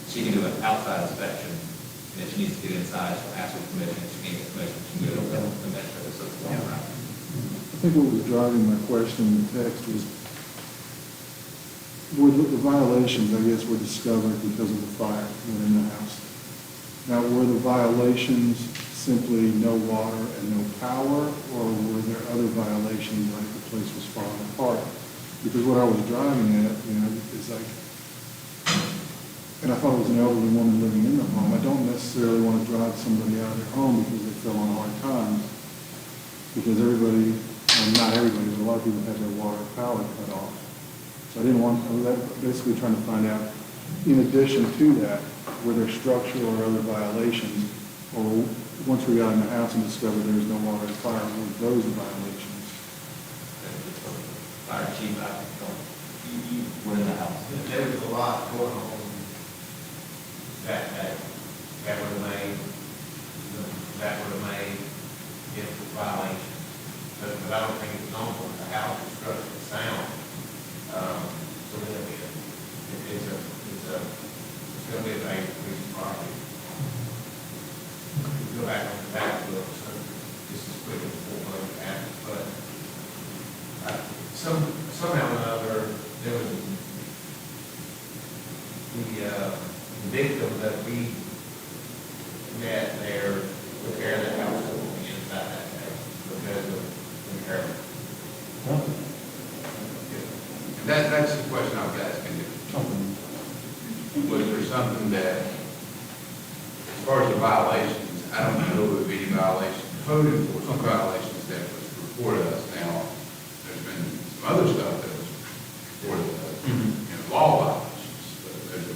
she can do an outside inspection, and if she needs to get inside, she'll ask for permission. If she can't get permission, she can go to the administrator, so it's all right. I think what was driving my question in the text was, were the violations, I guess, were discovered because of the fire within the house. Now, were the violations simply no water and no power, or were there other violations, like the place was falling apart? Because what I was driving at, is like, and I thought it was an elderly woman living in the home. I don't necessarily want to drive somebody out of their home because they fell on hard times, because everybody, well, not everybody, but a lot of people had their water and power cut off. So I was basically trying to find out, in addition to that, were there structural or other violations, or once we got in the house and discovered there was no water and fire, were those violations? Fire chief, you were in the house. There was a lot going on that day. That would have made it a violation. But I don't think it's normal. The house is structurally sound. So it's going to be a very big property. Go back on the back book, so this is quick and full after, but somehow or another, there was the victim that we met there took care of the house on the inside that day because of impairment. That's the question I was asking you. Was there something that, as far as the violations, I don't know of any violations, code enforcement violations that was reported to us. Now, there's been some other stuff that was reported to us, law violations, but there's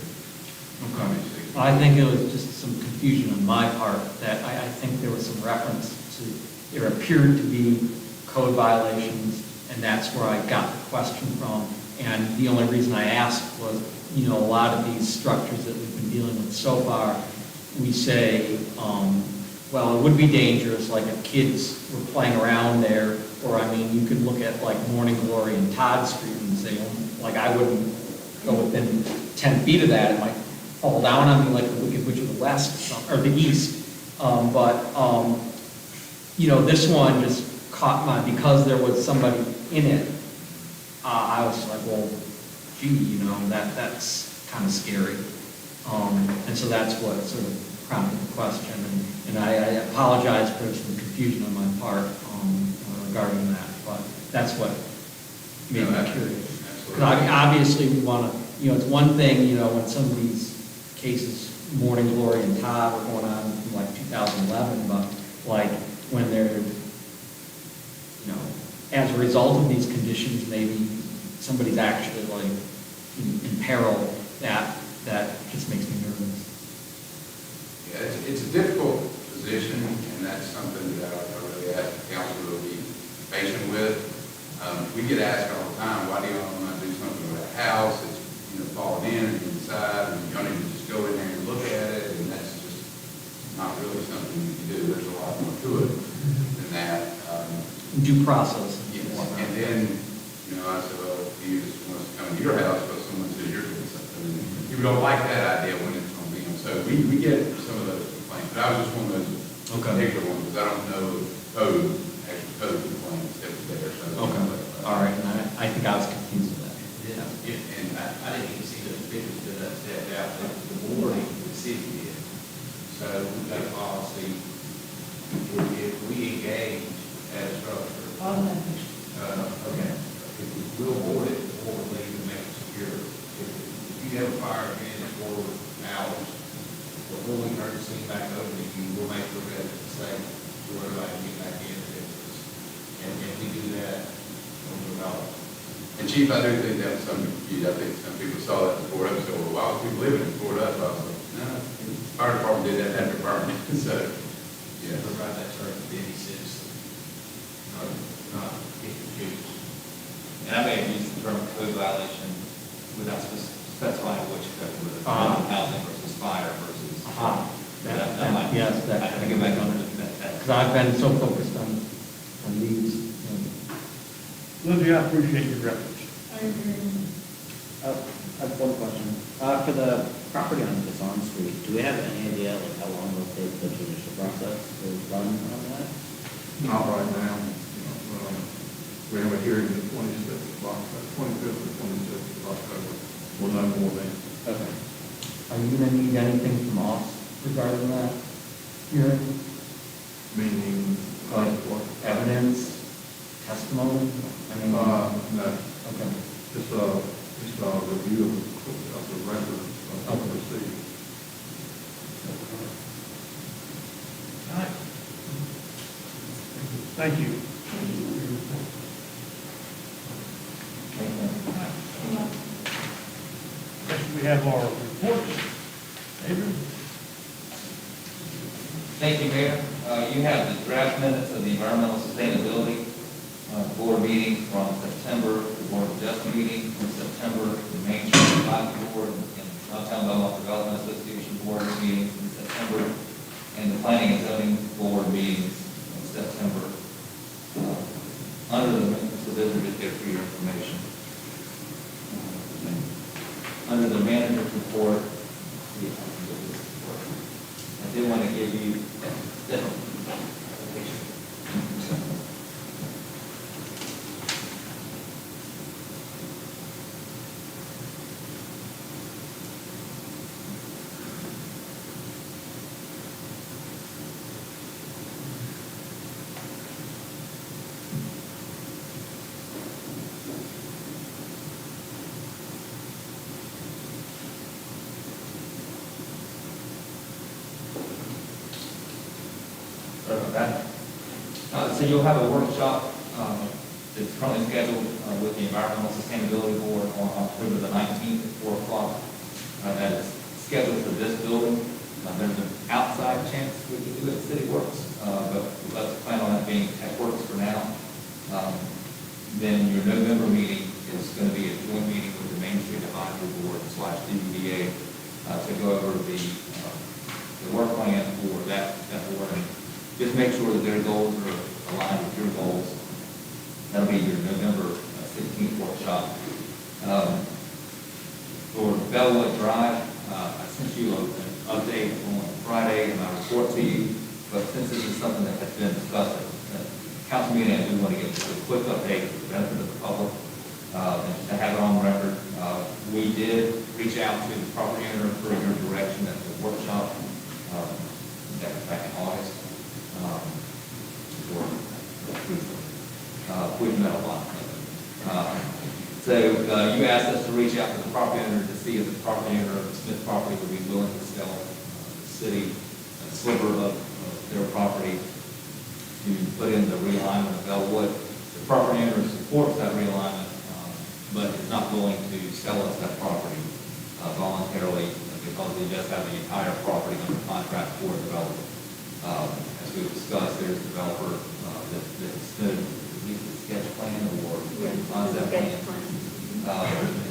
a, I think it was just some confusion on my part, that I think there was some reference to, there appeared to be code violations, and that's where I got the question from. And the only reason I asked was, a lot of these structures that we've been dealing with so far, we say, well, it would be dangerous, like if kids were playing around there, or you could look at like Morning Glory and Todd Street and say, like I wouldn't go within 10 feet of that, it might fall down on me like the Wicked Witch of the West, or the East. This one just caught my, because there was somebody in it, I was like, well, gee, that's kind of scary. And so that's what sort of prompted the question. And I apologize for some confusion on my part regarding that, but that's what made me curious. Because obviously we want to, it's one thing, when some of these cases, Morning Glory and Todd were going on from like 2011, but like when they're, as a result of these conditions, maybe somebody's actually like in peril, that just makes me nervous. Yeah, it's a difficult position, and that's something that I really ask the council to be patient with. We get asked all the time, why do you want to do something with a house that's falling in and inside, and you don't even just go in there and look at it, and that's just not really something you can do. There's a lot more to it than that. Due process. Yes, and then, I said, well, if you just want us to come to your house, but someone says you're doing something, and people don't like that idea when it's going to be on. So we get some of those complaints, but I was just one of those particular ones, because I don't know actual code complaints that was there. So All right, and I think I was confused with that. Yeah, and I didn't even see those pictures that I stepped out, the board, the city did. So we've got a policy, if we engage at a structure. Okay. If we will board it before we leave to make it secure. If you have a fire in for hours, before we turn the scene back over to you, we'll make sure that it's safe, so everybody can get back in if it's And if we do that, we'll develop. And Chief, I do think that was something confused. I think some people saw that before us, so, well, why was people living in Fort Us? I was like, no, the fire department did that after department, so, yeah. Provide that service to any citizen, not get confused. And I may have used the term code violation without specifying which code, whether it's housing versus fire versus. Yes, that. I have to go back on that. Because I've been so focused on these. Lindsay, I appreciate your reference. I have one question. For the property on Rezone Street, do we have any idea like how long it'll take the judicial process to run on that? Not right now. We have a hearing the 25th or 26th of October. We'll know more then. Okay. Are you going to need anything from us regarding that hearing? Meaning, Like evidence, testimony? I mean, no. Okay. Just a review of the record of what we received. All right. Thank you. Next, we have our reports. Adrian? Thank you, Mayor. You have the draft minutes of the Environmental Sustainability Board meeting from September, the Board of Adjustment meeting from September, the Main Street Advisory Board and Downtown Belmont Development Association Board meetings in September, and the Planning and Zoning Board meetings in September. Under the minutes, so those are just there for your information. Under the manager's report, I did want to give you that. So you'll have a workshop that's currently scheduled with the Environmental Sustainability Board on October the 19th at 4 o'clock. That is scheduled for this building. There's an outside chance we could do it at City Works, but let's plan on that being at Works for now. Then your November meeting is going to be a joint meeting with the Main Street Advisory Board / DBDA to go over the work plan for that board. Just make sure that their goals are aligned with your goals. That'll be your November 16th workshop. For Bellwood Drive, I sent you an update on Friday in my report to you, but since this is something that has been discussed at the council meeting, I do want to give a quick update for the benefit of the public, and just to have it on record. We did reach out to the property owner for your direction at the workshop back in August. We've met a lot. So you asked us to reach out to the property owner to see if the property owner of the Smith property would be willing to sell the city a sliver of their property to put in the realignment of Bellwood. The property owner supports that realignment, but is not willing to sell us that property voluntarily because they just have the entire property under contract for development. As we've discussed, there's a developer that stood the sketch plan or concept plan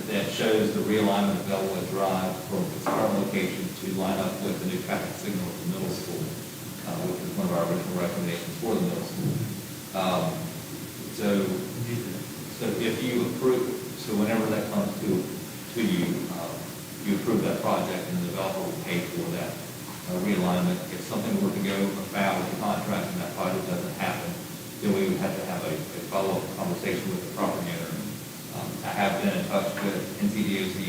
that shows the realignment of Bellwood Drive from its current location to line up with the new traffic signal at the middle school, which is one of our original recommendations for the middle school. So if you approve, so whenever that comes to you, you approve that project and the developer will pay for that realignment. If something were to go afoul with the contract and that project doesn't happen, then we would have to have a follow-up conversation with the property owner. I have been in touch with NCDOT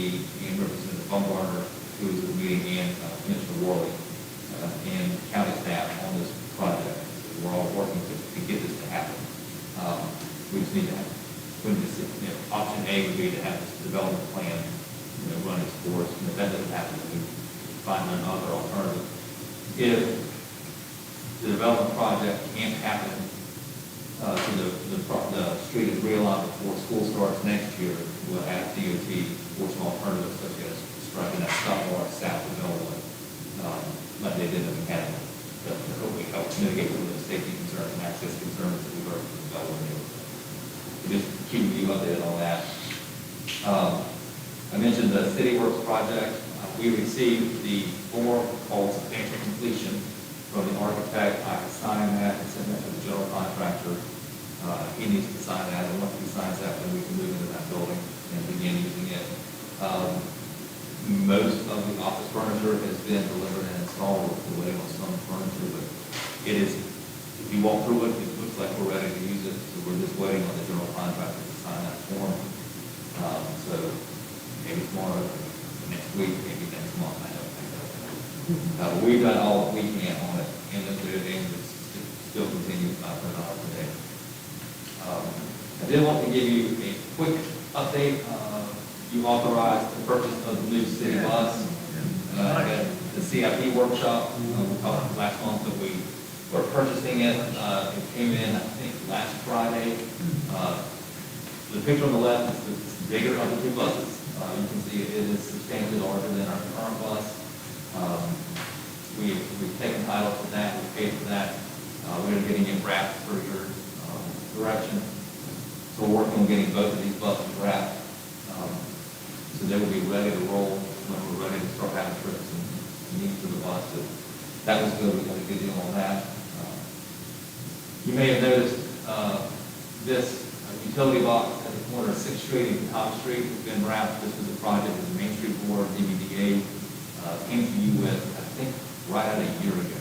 and Representative Baumgartner, who is at the meeting, and Commissioner Rory and county staff on this project. We're all working to get this to happen. We just need to have, option A would be to have this development plan run its course, and if that doesn't happen, we find another alternative. If the development project can't happen to the street is realigned before school starts next year, we'll ask DOT for some alternatives such as striking that stop bar south of Belmont, like they did in the county. To hopefully help mitigate some of the safety concerns and access concerns that we heard from the Belmont neighborhood. Just keeping you updated on that. I mentioned the City Works project. We received the form called substantial completion from the architect. I signed that and sent that to the general contractor. He needs to sign that, and once he signs that, then we can move into that building and begin using it. Most of the office furniture has been delivered and installed. We're waiting on some furniture, but it is, if you walk through it, it looks like we're ready to use it. So we're just waiting on the general contractor to sign that form. So maybe tomorrow, next week, maybe next month, I don't think. We've done all that we can on it, and if there is, still continues not for an hour per day. I did want to give you a quick update. You authorized the purchase of the new city bus at the CIP workshop. We talked last month that we were purchasing it. It came in, I think, last Friday. The picture on the left is the bigger of the two buses. You can see it is substantially larger than our current bus. We've taken title for that. We paid for that. We're getting it wrapped for your direction. So we're working on getting both of these buses wrapped. So they will be ready to roll when we're ready to start having trips and needs for the bus. So that was good. We got a good deal on that. You may have noticed this utility box at the corner of 6th Street and Top Street has been wrapped. This was a project that the Main Street Board, DBDA, came to you with, I think, right at a year ago.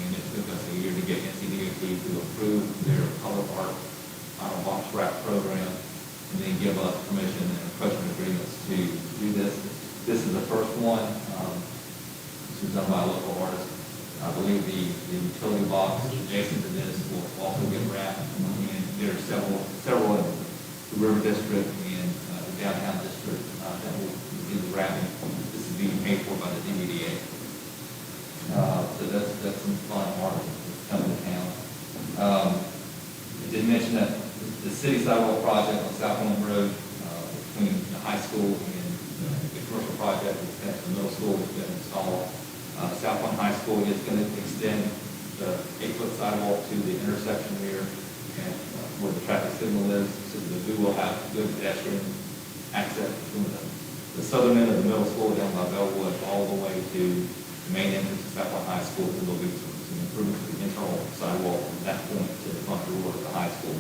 And it took us a year to get NCDOT to approve their color art final box wrap program, and then give us permission and approachment agreements to do this. This is the first one. This was done by a local artist. I believe the utility box adjacent to this will also get wrapped. And there are several in the River District and the downtown district that will do the wrapping. This is being paid for by the DBDA. So that's some fun art that's coming to town. I did mention that the city sidewalk project on South Point Road between the high school and the commercial project at the middle school has been installed. South Point High School is going to extend the 8-foot sidewalk to the intersection here and where the traffic signal is, so that we will have good pedestrian access between the southern end of the middle school down by Bellwood all the way to the main entrance of South Point High School. And there'll be some improvements to the internal sidewalk from that point to the front door of the high school.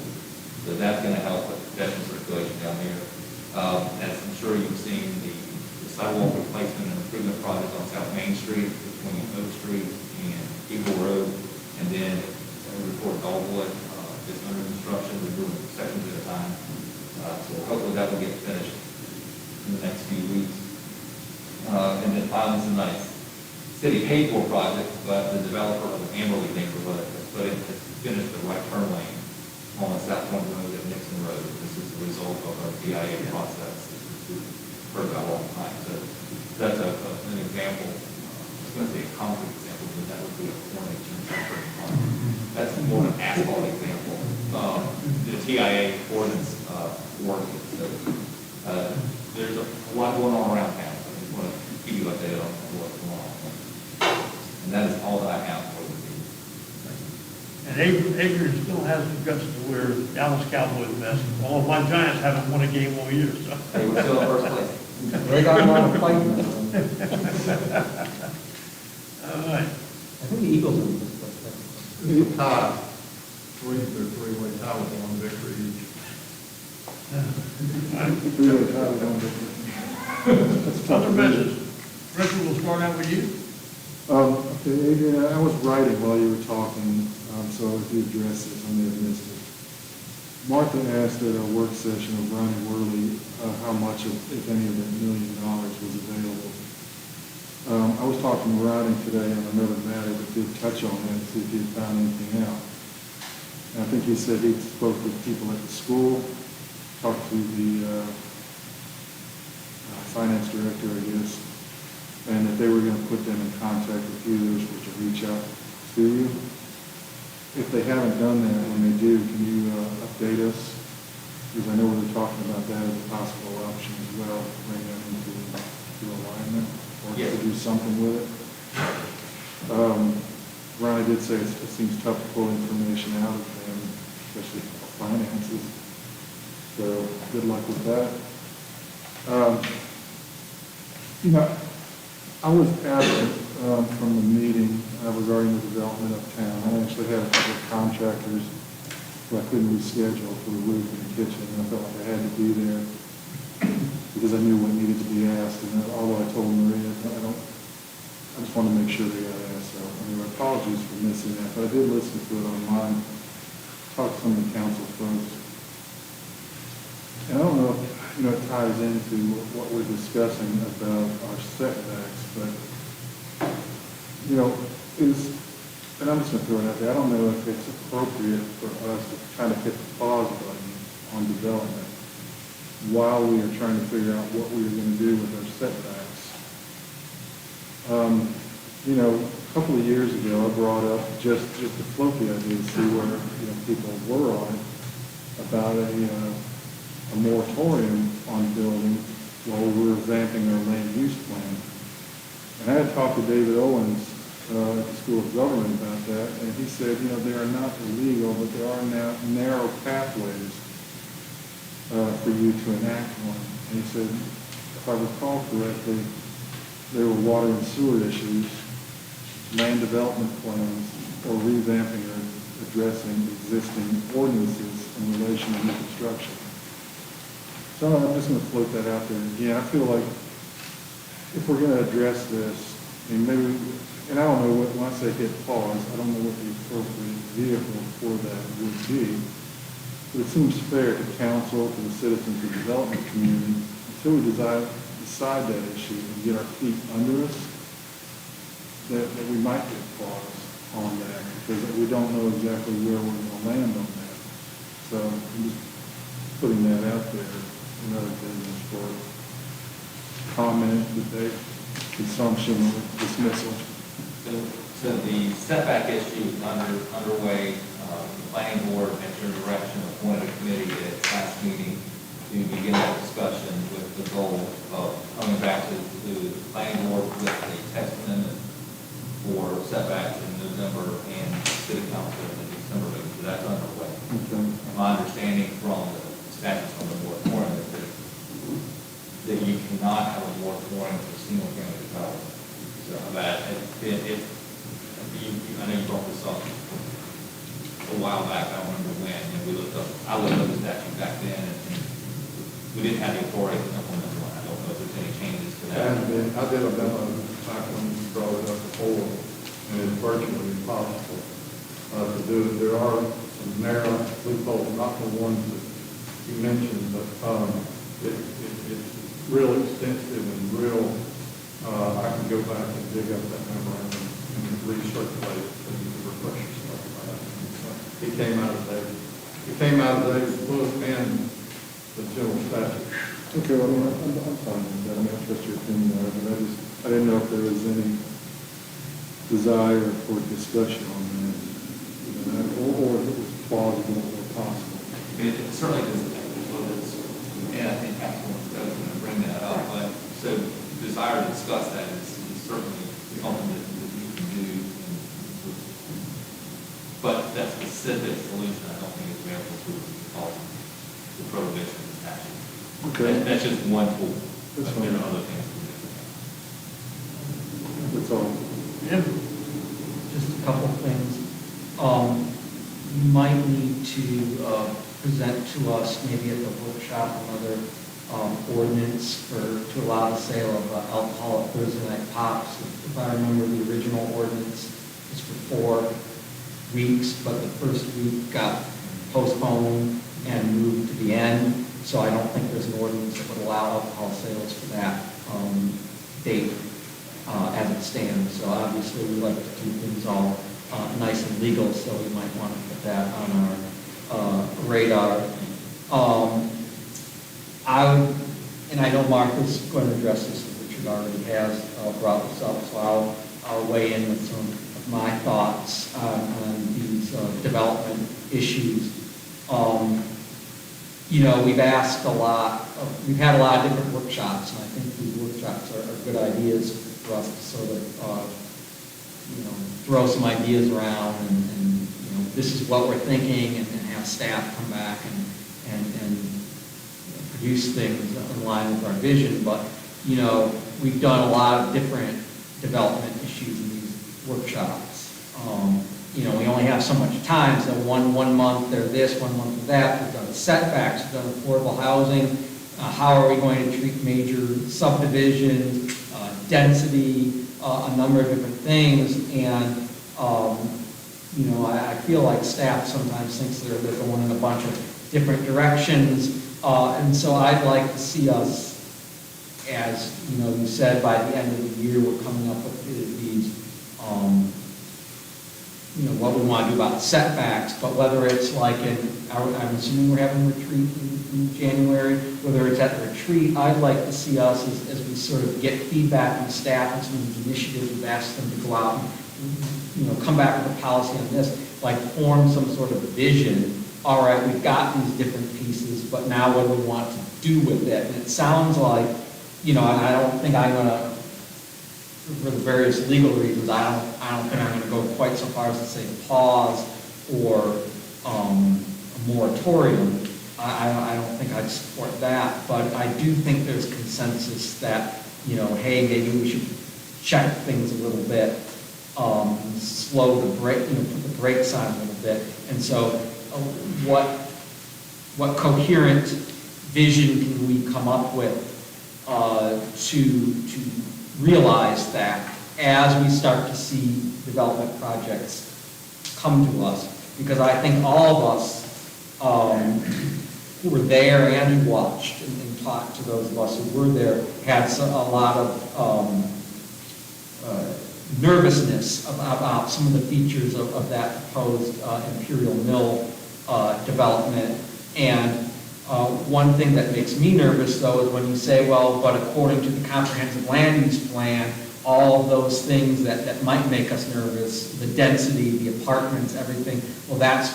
So that's going to help with pedestrian circulation down here. As I'm sure you've seen, the sidewalk replacement and improvement project on South Main Street between Oak Street and Eagle Road, and then we report Dogwood is under construction. We're doing sections at a time. So hopefully that will get finished in the next few weeks. And then finally, some nice city paid for project, but the developer of the Amberley neighborhood has finished the right turn lane on South Point Road and Nixon Road. This is the result of our DIA process. We've heard about all the time. So that's an example. I was going to say a concrete example, but that would be a corniche and concrete. That's more an asphalt example. The TIA ordinance work. So there's a lot going on around town. So I just want to keep you updated on what's going on. And that is all that I have for you. And Akron still has the guts to wear Dallas Cowboys basketball. Although my Giants haven't won a game all year, so. They were still in first place. They got a lot of fighting. All right. I think the Eagles are in this place. Tie. Three-way tie with one victory each. Three-way tie with one victory. Other business. Richard, we'll start out with you. Okay, Adrian, I was writing while you were talking, so if you address this, I may have missed it. Martha asked at a work session of Ronnie Worley how much, if any, of that $1 million was available. I was talking to Ronnie today on another matter that did touch on that, to see if he had found anything out. And I think he said he spoke with people at the school, talked to the finance director, I guess, and that they were going to put them in contact with you, they were supposed to reach out to you. If they haven't done that, when they do, can you update us because I know we were talking about that as a possible option as well, bring that into alignment, or Yes. to do something with it. Ronnie did say it seems tough to pull information out of them, especially finances. So good luck with that. I was absent from the meeting regarding the development of town. I actually had a couple of contractors who I couldn't reschedule for the roof and the kitchen, and I felt like I had to be there because I knew what needed to be asked. And although I told Maria, I just wanted to make sure they got asked. So, apologies for missing that, but I did listen to it online, talked to some of the council folks. And I don't know if, it ties into what we're discussing about our setbacks, but, and I'm just going to throw it out there, I don't know if it's appropriate for us to kind of hit the pause button on development while we are trying to figure out what we are going to do with our setbacks. A couple of years ago, I brought up just to float the idea to see where, people were on it, about a moratorium on building while we were revamping our land use plan. And I had talked to David Owens at the School of Government about that, and he said, they are not illegal, but there are now narrow pathways for you to enact one. And he said, if I recall correctly, there were water and sewer issues, land development plans, or revamping or addressing existing ordinances in relation to new construction. So I'm just going to float that out there again. I feel like if we're going to address this, and maybe, and I don't know when I say hit pause, I don't know what the appropriate vehicle for that would be, but it seems fair to council, to the citizens of the development community, until we decide that issue and get our feet under us, that we might get pause on that, because we don't know exactly where we're going to land on that. So I'm just putting that out there, another business for comment, debate, consumption, or dismissal. So the setback issue is underway. The planning board, at your direction, appointed a committee at its last meeting to begin that discussion with the goal of coming back to the planning board with a text amendment for setbacks in November and city council in December meeting. So that's underway. Okay. My understanding from the statutes on the moratorium is that you cannot have a moratorium for single family development. So that I know you brought this up a while back. I don't remember when, and I looked up the statute back then, and we didn't have the authority to implement one. I don't know if there's any changes to that. I did a memo back when you brought it up before, and it's virtually impossible to do it. There are some narrow loopholes, not the ones that you mentioned, but it's real extensive and real. I can go back and dig up that memorandum and recirculate it so you can refresh yourself about it. It came out of there. It came out of David's book and the general statute. Okay, well, I'm fine with that. I trust your opinion on it, but I didn't know if there was any desire for discussion on that, or if it was plausible or possible. It certainly doesn't take a little bit, and I think Councilman is going to bring that up, but so desire to discuss that is certainly something that you can do. But that specific solution, I don't think is available to the prohibition of the statute. Okay. That's just one tool. That's But there fine. are other things to do. That's all. Jim? Just a couple of things. You might need to present to us, maybe at the workshop, another ordinance to allow the sale of alcoholic Thursday night pops. If I remember, the original ordinance is for 4 weeks, but the first week got postponed and moved to the end. So I don't think there's an ordinance that would allow alcohol sales for that date as it stands. So obviously, we like to keep things all nice and legal, so we might want to put that on our radar. I know Martha's going to address this, and Richard already has brought this up, so I'll weigh in with some of my thoughts on these development issues. we've asked a lot, we've had a lot of different workshops, and I think these workshops are good ideas for us to sort of, throw some ideas around and this is what we're thinking, and have staff come back and produce things in line with our vision. But, we've done a lot of different development issues in these workshops. We only have so much time, so one month they're this, 1 month they're that. We've done setbacks, we've done affordable housing, how are we going to treat major subdivisions, density, a number of different things, and I feel like staff sometimes thinks they're going in a bunch of different directions, and so I'd like to see us, as you said, by the end of the year, we're coming up with these, what we want to do about setbacks, but whether it's like I'm assuming we're having a retreat in January, whether it's at the retreat, I'd like to see us, as we sort of get feedback from staff and some of these initiatives, we've asked them to go out and, come back with a policy on this, like form some sort of vision. All right, we've got these different pieces, but now what do we want to do with it? And it sounds like, and I don't think I'm going to, for the various legal reasons, I don't think I'm going to go quite so far as to say pause or a moratorium. I don't think I'd support that, but I do think there's consensus that, hey, maybe we should check things a little bit, slow the brake, put the brakes on a little bit. And so what coherent vision can we come up with to realize that as we start to see development projects come to us? Because I think all of us who were there and who watched and talked to those of us who were there had a lot of nervousness about some of the features of that proposed Imperial Mill development. And one thing that makes me nervous, though, is when you say, well, but according to the comprehensive land use plan, all of those things that might make us nervous, the density, the apartments, everything, well, that's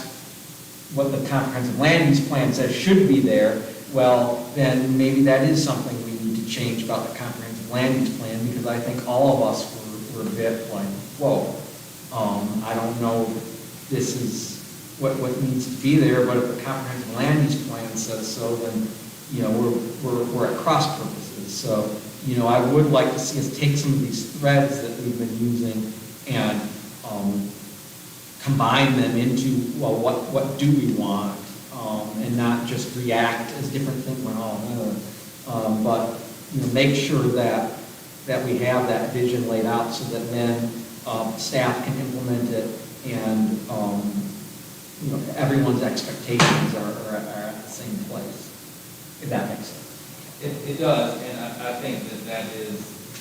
what the comprehensive land use plan says should be there. Well, then maybe that is something we need to change about the comprehensive land use plan, because I think all of us were a bit like, whoa, I don't know if this is what needs to be there, but if the comprehensive land use plan says so, then, we're at cross purposes. So, I would like to see us take some of these threads that we've been using and combine them into, well, what do we want, and not just react as different things went on, but make sure that we have that vision laid out so that then staff can implement it, and everyone's expectations are at the same place, if that makes sense. It does, and I think this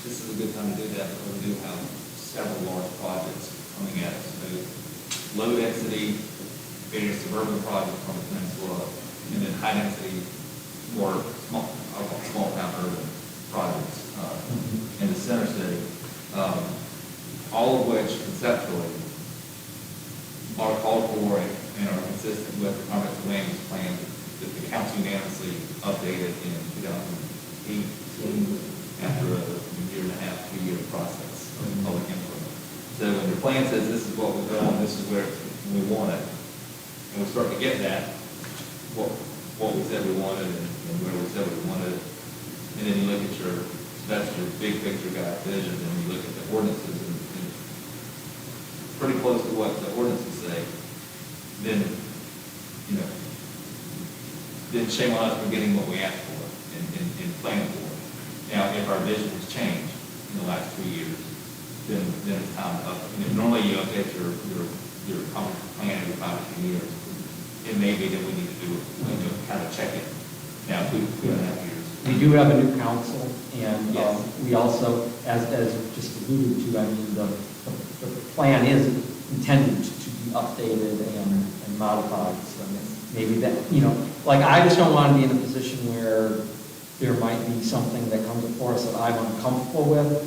is a good time to do that, because we do have several large projects coming at us. Low density, various suburban projects from the peninsula, and then high density, more small town urban projects in the center city, all of which conceptually are called for and are consistent with the comprehensive land use plan that the council unanimously updated in 2018 after a year and a half, 2-year process of public input. So when the plan says this is what we want, this is where we want it, and we start to get that, what we said we wanted and where we said we wanted it, and then you look at that's your big picture guy vision, and you look at the ordinances and pretty close to what the ordinances say, then shame on us for getting what we asked for and planning for. Now, if our vision has changed in the last 2 years, then it's time to update. Normally you update your comprehensive plan every 5 to 10 years. It may be that we need to do kind of check it now 2.5 years. We do have a new council, and we also, as just alluded to, the plan is intended to be updated and modified. So maybe that, I just don't want to be in a position where there might be something that comes before us that I'm uncomfortable with,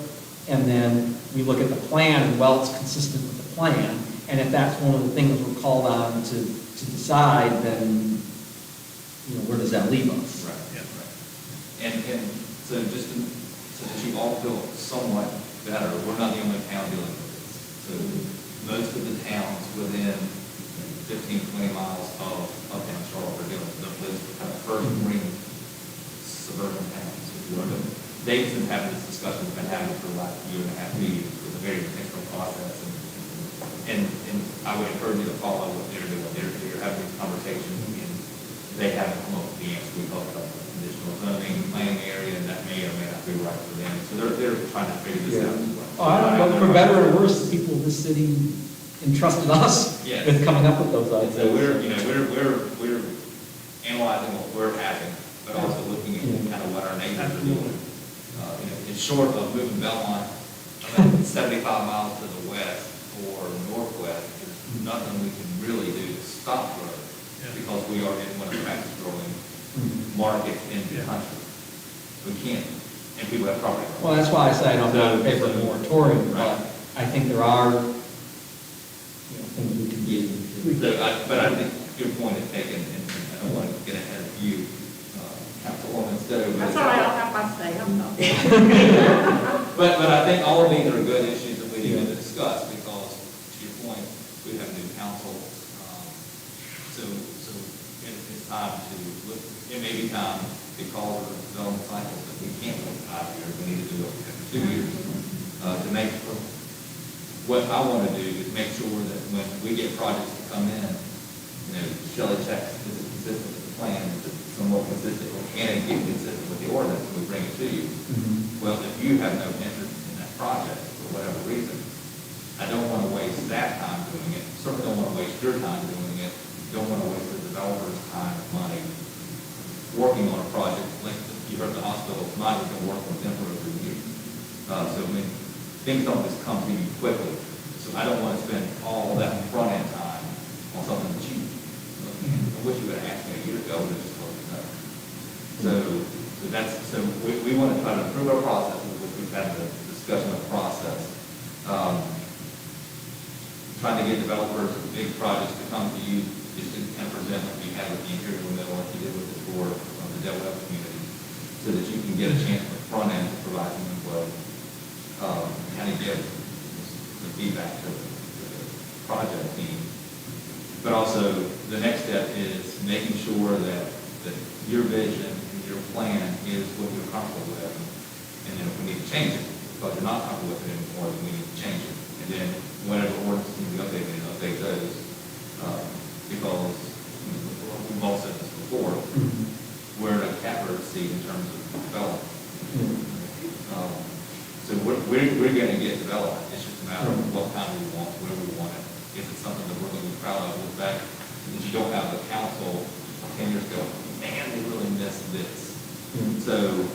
and then we look at the plan and, well, it's consistent with the plan, and if that's one of the things we're called on to decide, then where does that leave us? Right, yeah, right. And so just so that you all feel somewhat better, we're not the only town dealing with this. So most of the towns within 15, 20 miles of uptown Charlotte are dealing with those kind of first ring suburban towns. If you want to, Davidson's having this discussion, we've been having it for the last year and a half, 2 years. It's a very intentional process. And I would encourage you to follow what they're doing. They're having these conversations, and they haven't come up with the answer we hope about the conditional zoning, planning area, and that may or may not be right for them. So they're trying to figure this out as well. Oh, I don't know, for better or worse, the people of this city entrusted us Yes. with coming up with those ideas. So we're analyzing what we're having, but also looking at kind of what our neighbors are doing. In short of moving Belmont 75 miles to the west or northwest, there's nothing we can really do to stop growth because we are in one of the fastest growing markets in the country. We can't, and people have property rights. Well, that's why I say I'm not in favor of a moratorium, Right. but I think there are, things we can do. But I think your point is taken, and I don't want to get ahead of you, Councilwoman Stowe. That's all right, I'll have my say, I'm not. But I think all of these are good issues that we need to discuss, because to your point, we have new council. So it's time to look, it may be time, because of the development cycles, that we can't wait 5 years, we need to do it in 2 years. To make, what I want to do is make sure that when we get projects to come in, Shelley checks, is it consistent with the plan, is it somewhat consistent, or can it get consistent with the ordinance when we bring it to you? Well, if you have no interest in that project, for whatever reason, I don't want to waste that time doing it, certainly don't want to waste your time doing it, don't want to waste the developer's time and money working on a project, like you heard the hospital, mine has been working with them for over a year. So, I mean, things don't just come to you quickly, so I don't want to spend all that front end time on something cheap. I wish you would have asked me a year ago, but just told me no. So we want to try to improve our processes, which we've had the discussion of process. Trying to get developers of big projects to come to you is to kind of present what we have with the interior middle, like you did with the tour of the Del Webb community, so that you can get a chance at the front end to provide some info, kind of give the feedback to the project team. But also, the next step is making sure that your vision and your plan is what you're comfortable with. And then if we need to change it, because you're not comfortable with it anymore, then we need to change it. And then whatever ordinance needs to be updated, update those. Because we've all said this before, we're in a catbird seat in terms of development. So we're going to get development. It's just a matter of what kind we want, where we want it. If it's something that we're going to be proud of, the fact that you don't have the council 10 years ago, man, they really missed this. So,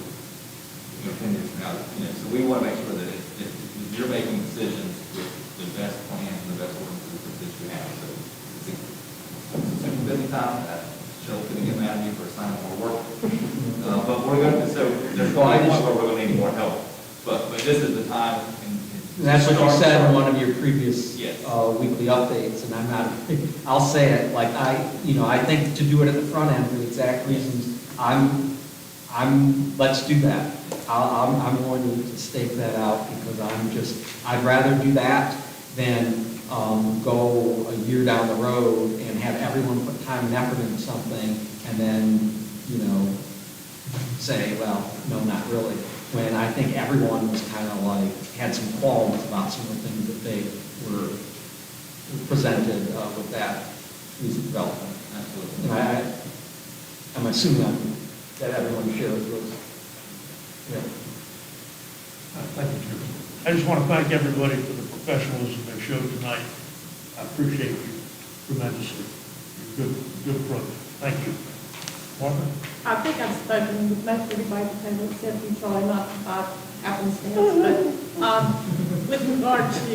10 years from now, so we want to make sure that if you're making decisions with the best plans and the best ordinances that you have. So it's a busy time. Shell's going to get mad at me for assigning more work. But we're going to, so there's going to be a point where we're going to need more help. But this is the time. And that's what you said in one of your previous weekly updates, and I'm not, I'll say it, like I think to do it at the front end for the exact reasons, let's do that. I'm going to stake that out because I'd rather do that than go a year down the road and have everyone put time and effort into something and then, say, well, no, not really. When I think everyone was kind of like, had some qualms about some of the things that they were presented with that piece of development. Absolutely. And I'm assuming that everyone shares those. Yeah. Thank you, Chairman. I just want to thank everybody for the professionalism they showed tonight. I appreciate you tremendously. Good approach. Thank you. Martha? I think I've spoken with most everybody at the table except you, Charlie, not by happenstance, but with regard to,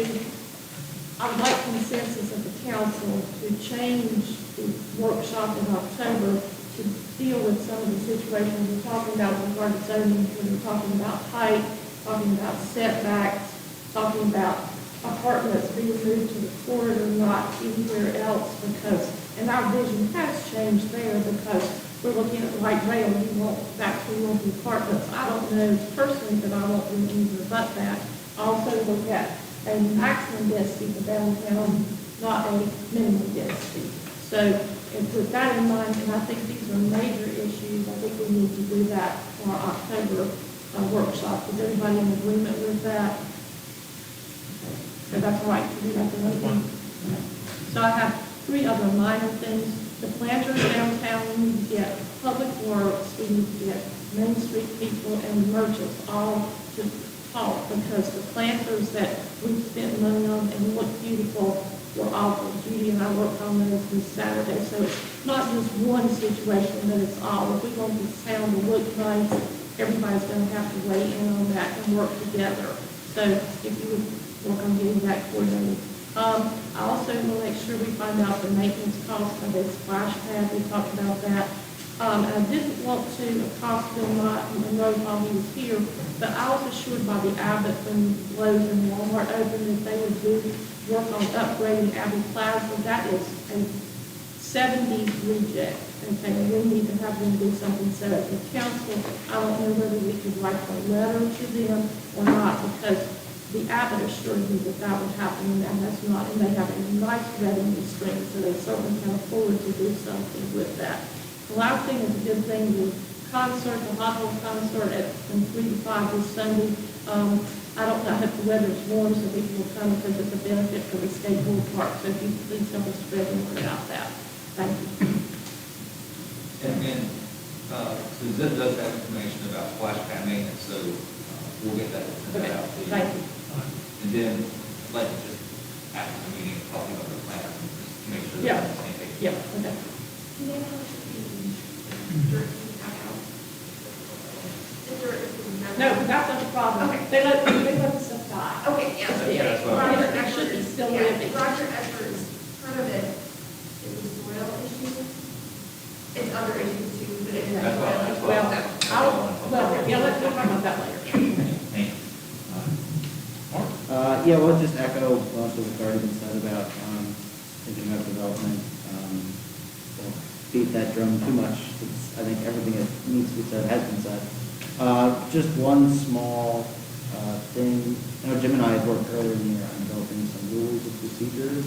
I would like consensus of the council to change the workshop in October to deal with some of the situations we're talking about with regard to zoning, when we're talking about height, talking about setbacks, talking about apartments being moved to the corridor, not anywhere else, because, and our vision has changed there because we're looking at light rail, you won't, actually won't be apartments. I don't know personally that I won't do either but that. Also look at a maximum density for downtown, not a minimum density. So, and with that in mind, and I think these are major issues, I think we need to do that for our October workshop. Is everybody in agreement with that? So that's right, to do that. So I have 3 other minor things. The planters downtown, we need to get public works, we need to get Main Street people and merchants all to talk, because the planters that we spent money on and look beautiful were awful. Judy and I worked on those this Saturday, so it's not just one situation, but it's all. If we want the sound to look nice, everybody's going to have to weigh in on that and work together. So if you would work on getting that coordinated. I also will make sure we find out the maintenance cost of the splash pad. We talked about that. And I didn't want to cost Belmont and Rory while he was here, but I was assured by the Abbott when Lowe's and Walmart opened that they would do work on upgrading Abbey Plaza. That is a 70s reject. Okay, and we need to have them do something. So as a council, I don't know whether we could write a letter to them or not, because the Abbott assured me that that would happen, and that's not, and they have a nice revenue stream, so they certainly can afford to do something with that. The last thing is a good thing, the concert, the Hot Wheels concert from 3 to 5 this Sunday. I don't know, I hope the weather's warm so people will come, because it's a benefit for the skateboard park. So if you please help us spread the word about that. Thank you. And Zip does have information about splash pad maintenance, so we'll get that sent Okay, out to you. thank you. And then, like, just after the meeting, talking about the plan, just to make sure Yeah. that we're on the same page. Yeah, okay. No, that's not the problem. Okay. They let the stuff die. Okay, yeah. That's what I- Roger, it should be still Yeah, living. Roger Edwards, part of it is a soil issue. It's other issues too, but it's a That's soil what- issue. Well, yeah, let's talk about that later. Yeah, we'll just echo most of what's already been said about thinking about development. Don't beat that drum too much. I think everything that needs to be said has been said. Just one small thing. I know Jim and I had worked earlier in the year on developing some rules and procedures.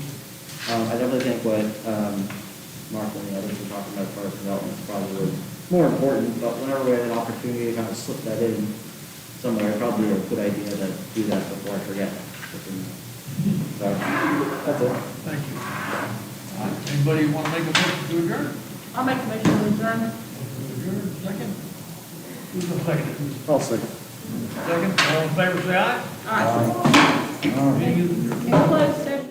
I definitely think what Mark and the others were talking about as far as development is probably more important, but whenever we had an opportunity to kind of slip that in somewhere, probably a good idea to do that before I forget. So, that's it. Thank you. Anybody want to make a motion to adjourn? I'll make a motion to adjourn. Adjourn, second? Who's the second? I'll second. Second, all in favor, say aye. All right. Meeting is adjourned. Closed session.